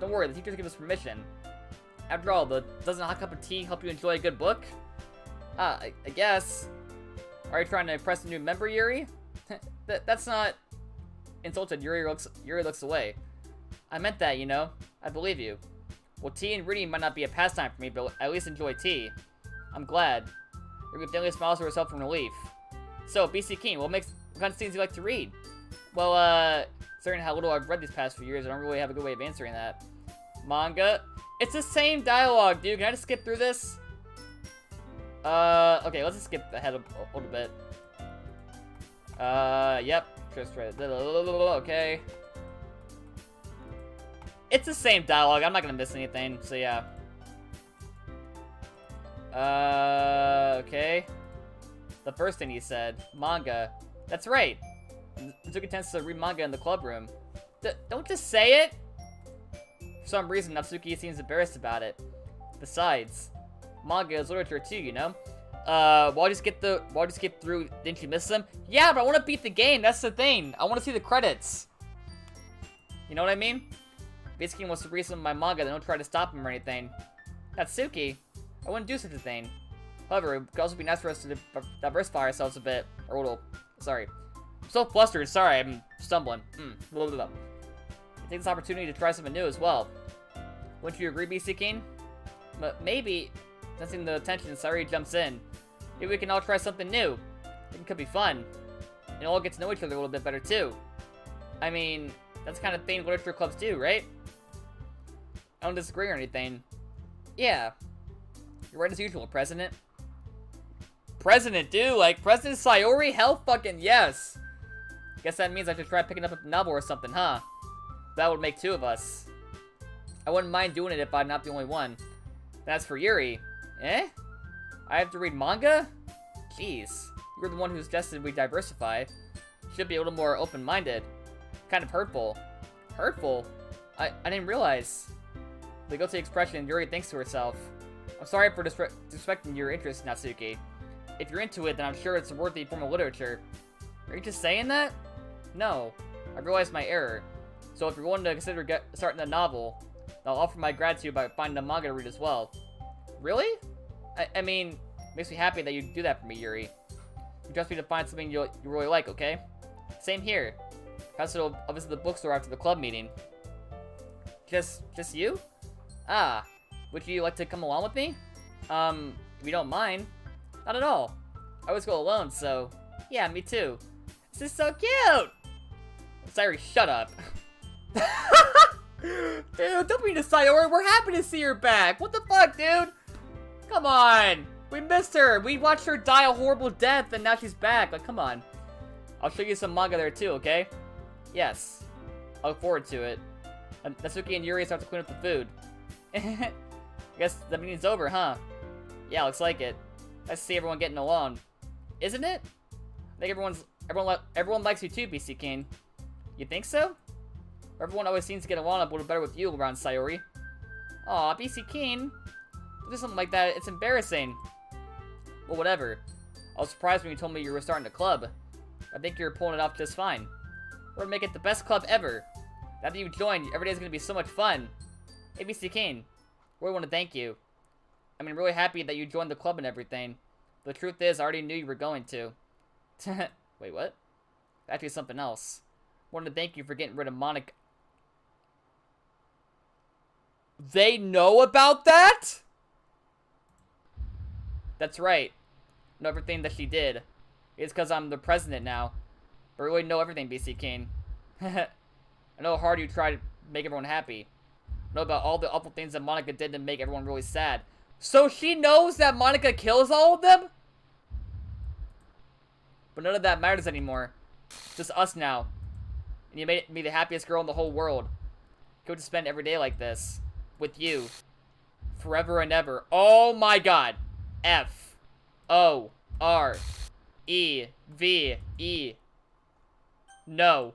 Don't worry, the teachers give us permission. After all, doesn't a hot cup of tea help you enjoy a good book? I guess. Are you trying to impress a new member, Yuri? That's not... Insulted, Yuri looks away. I meant that, you know. I believe you. Well, tea and reading might not be a pastime for me, but I at least enjoy tea. I'm glad. Yuri faintly smiles to herself in relief. So, BC King, what kind of things you like to read? Well, considering how little I've read these past few years, I don't really have a good way of answering that. Manga? It's the same dialogue, dude. Can I just skip through this? Okay, let's just skip ahead a little bit. Yep. Just right. Okay. It's the same dialogue. I'm not gonna miss anything, so yeah. Okay. The first thing he said. Manga. That's right. Natsuki tends to read manga in the club room. Don't just say it! For some reason, Natsuki seems embarrassed about it. Besides, manga is literature too, you know? Why just skip through? Didn't you miss them? Yeah, but I want to beat the game. That's the thing. I want to see the credits. You know what I mean? Basically, wants to read some of my manga. Then don't try to stop him or anything. Natsuki, I wouldn't do such a thing. However, it could also be nice for us to diversify ourselves a bit. Or a little. Sorry. I'm so flustered. Sorry, I'm stumbling. Blah, blah, blah. I take this opportunity to try something new as well. Wouldn't you agree, BC King? But maybe, sensing the tension, Sayori jumps in. Maybe we can all try something new. It could be fun. And all get to know each other a little bit better too. I mean, that's the kind of thing literature clubs do, right? I don't disagree or anything. Yeah. You're right as usual, President. President, dude, like, President Sayori? Hell fucking yes! Guess that means I should try picking up a novel or something, huh? That would make 2 of us. I wouldn't mind doing it if I'm not the only one. That's for Yuri. Eh? I have to read manga? Jeez. You're the one who suggested we diversify. Should be a little more open-minded. Kind of hurtful. Hurtful? I didn't realize. The guilty expression, Yuri thinks to herself. I'm sorry for disrespecting your interest, Natsuki. If you're into it, then I'm sure it's a worthy form of literature. Are you just saying that? No. I realized my error. So if you're willing to consider starting a novel, I'll offer my gratitude by finding a manga to read as well. Really? I mean, it makes me happy that you do that for me, Yuri. You trust me to find something you really like, okay? Same here. Perhaps I'll visit the bookstore after the club meeting. Just you? Ah, would you like to come along with me? If you don't mind. Not at all. I always go alone, so... Yeah, me too. This is so cute! Sayori, shut up. Dude, don't be to Sayori. We're happy to see her back. What the fuck, dude? Come on! We missed her! We watched her die a horrible death, and now she's back. Like, come on. I'll show you some manga there, too, okay? Yes. I look forward to it. And Natsuki and Yuri start to clean up the food. I guess the meeting's over, huh? Yeah, looks like it. Let's see everyone getting along. Isn't it? I think everyone likes you too, BC King. You think so? Everyone always seems to get along a little better with you around Sayori. Aw, BC King. Do something like that, it's embarrassing. Well, whatever. I was surprised when you told me you were starting a club. I think you're pulling it off just fine. We're gonna make it the best club ever. After you join, every day's gonna be so much fun. Hey, BC King. I really want to thank you. I mean, really happy that you joined the club and everything. The truth is, I already knew you were going to. Wait, what? Actually, something else. I wanted to thank you for getting rid of Monica. They know about that? That's right. I know everything that she did. It's because I'm the president now. But I really know everything, BC King. I know how hard you try to make everyone happy. I know about all the awful things that Monica did to make everyone really sad. So she knows that Monica kills all of them? But none of that matters anymore. Just us now. And you made me the happiest girl in the whole world. Go to spend every day like this. With you. Forever and ever. Oh my god. F-O-R-E-V-E. No.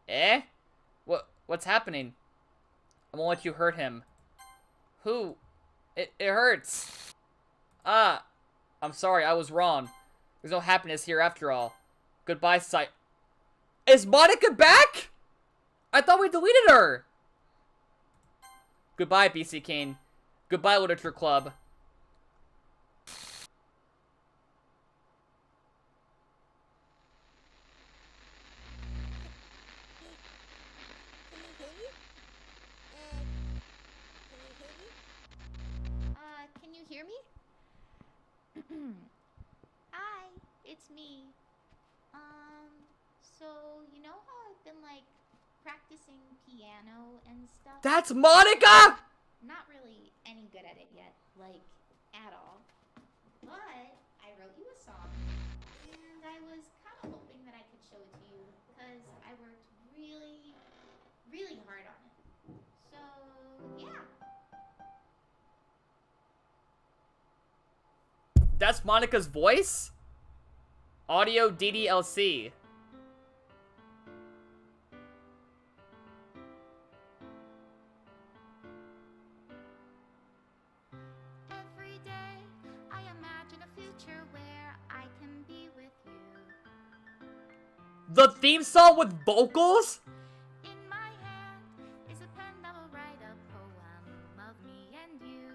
Eh? What's happening? I won't let you hurt him. Who? It hurts. Ah. I'm sorry, I was wrong. There's no happiness here after all. Goodbye, Is Monica back? I thought we deleted her. Goodbye, BC King. Goodbye, Literature Club. Can you hear me? Hi, it's me. So, you know how I've been, like, practicing piano and stuff? That's Monica! Not really any good at it yet, like, at all. But I wrote you a song, and I was kind of hoping that I could show it to you, because I worked really, really hard on it. So, yeah. That's Monica's voice? Audio DDLC. Every day I imagine a future where I can be with you. The theme song with vocals? In my hand is a pen that will write a poem of me and you.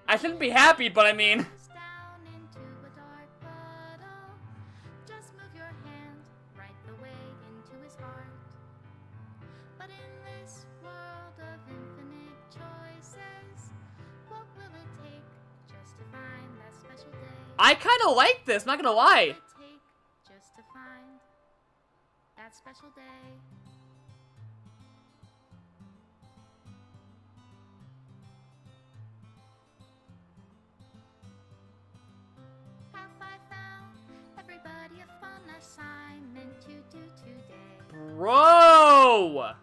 I shouldn't be happy, but I mean... Down into a dark puddle. Just move your hand right the way into his heart. But in this world of infinite choices, what will it take just to find that special day? I kind of like this, not gonna lie. What will it take just to find that special day? Have I found everybody a fun assignment to do today? Bro!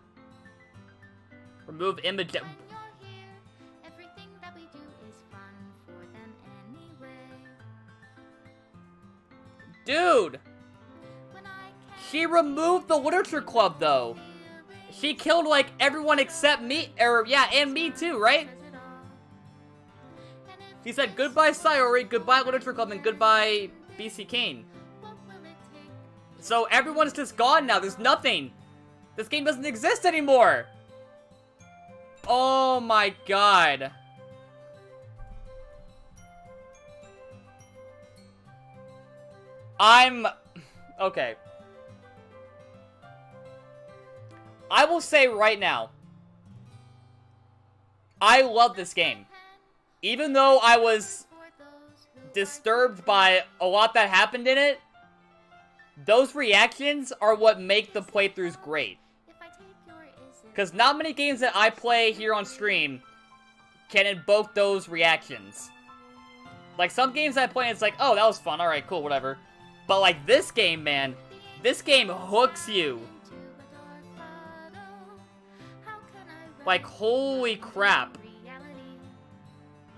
Remove image. When you're here, everything that we do is fun for them anyway. Dude! When I can She removed the Literature Club, though. She killed, like, everyone except me. Or, yeah, and me too, right? She said goodbye, Sayori, goodbye, Literature Club, and goodbye, BC King. So everyone's just gone now. There's nothing. This game doesn't exist anymore. Oh my god. Okay. I will say right now, I love this game. Even though I was disturbed by a lot that happened in it, those reactions are what make the playthroughs great. If I take your isn't, Because not many games that I play here on stream can invoke those reactions. Like, some games I play, it's like, oh, that was fun, alright, cool, whatever. But, like, this game, man, this game hooks you. into a dark puddle. How can I run Like, holy crap. reality?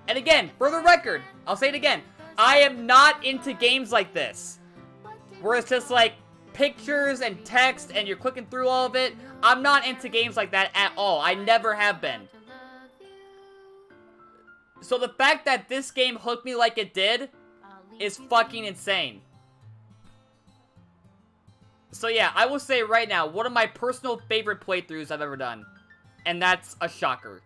And again, for the record, I'll say it again, I am not into games like this. What did Where it's just, like, pictures and text and you're clicking through all of it. I'm not into games like that at all. I never have been. to love you? So the fact that this game hooked me like it did I'll leave is you fucking be. insane. So yeah, I will say right now, one of my personal favorite playthroughs I've ever done. And that's a shocker.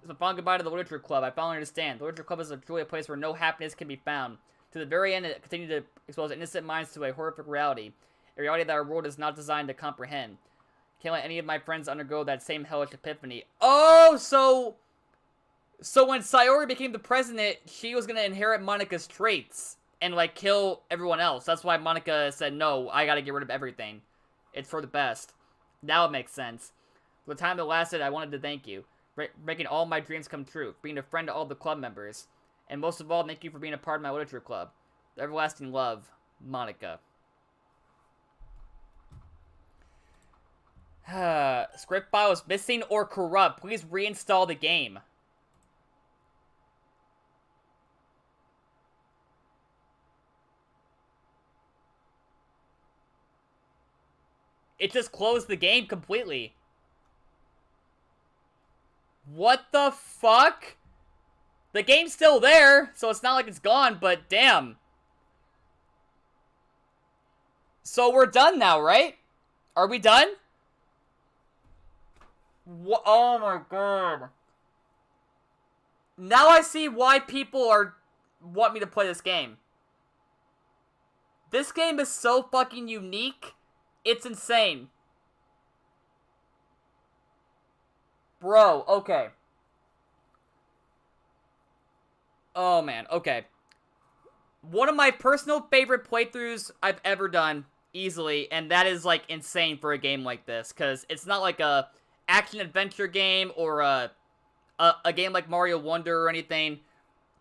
So final goodbye to the Literature Club. I finally understand. The Literature Club is truly a place where no happiness can be found. To the very end, it continued to expose innocent minds to a horrific reality. A reality that our world is not designed to comprehend. Can't let any of my friends undergo that same hellish epiphany. Oh, so when Sayori became the president, she was gonna inherit Monika's traits and, like, kill everyone else. That's why Monika said, no, I gotta get rid of everything. It's for the best. Now it makes sense. For the time that lasted, I wanted to thank you. Making all my dreams come true. Being a friend to all the club members. And most of all, thank you for being a part of my literature club. With everlasting love, Monika. Script file is missing or corrupt. Please reinstall the game. It just closed the game completely. What the fuck? The game's still there, so it's not like it's gone, but damn. So we're done now, right? Are we done? Oh my god. Now I see why people want me to play this game. This game is so fucking unique. It's insane. Bro, okay. Oh man, okay. One of my personal favorite playthroughs I've ever done, easily, and that is, like, insane for a game like this, because it's not like a action-adventure game or a game like Mario Wonder or anything.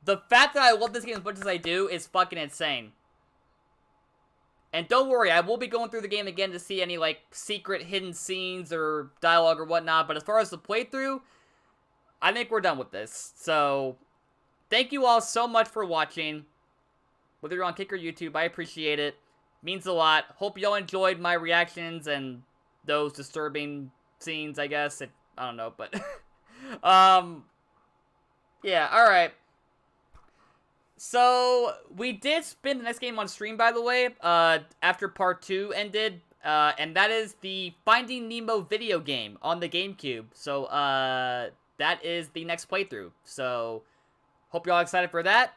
The fact that I love this game as much as I do is fucking insane. And don't worry, I will be going through the game again to see any, like, secret hidden scenes or dialogue or whatnot. But as far as the playthrough, I think we're done with this. So, thank you all so much for watching. Whether you're on Kick or YouTube, I appreciate it. Means a lot. Hope y'all enjoyed my reactions and those disturbing scenes, I guess. I don't know, but... yeah, alright. So, we did spin the next game on stream, by the way, after part 2 ended, and that is the Finding Nemo video game on the GameCube. So, that is the next playthrough. So, hope you're all excited for that.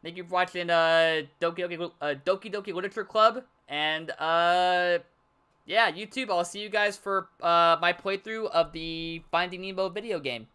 Thank you for watching, Doki Doki Literature Club, and, yeah, YouTube, I'll see you guys for, my playthrough of the Finding Nemo video game.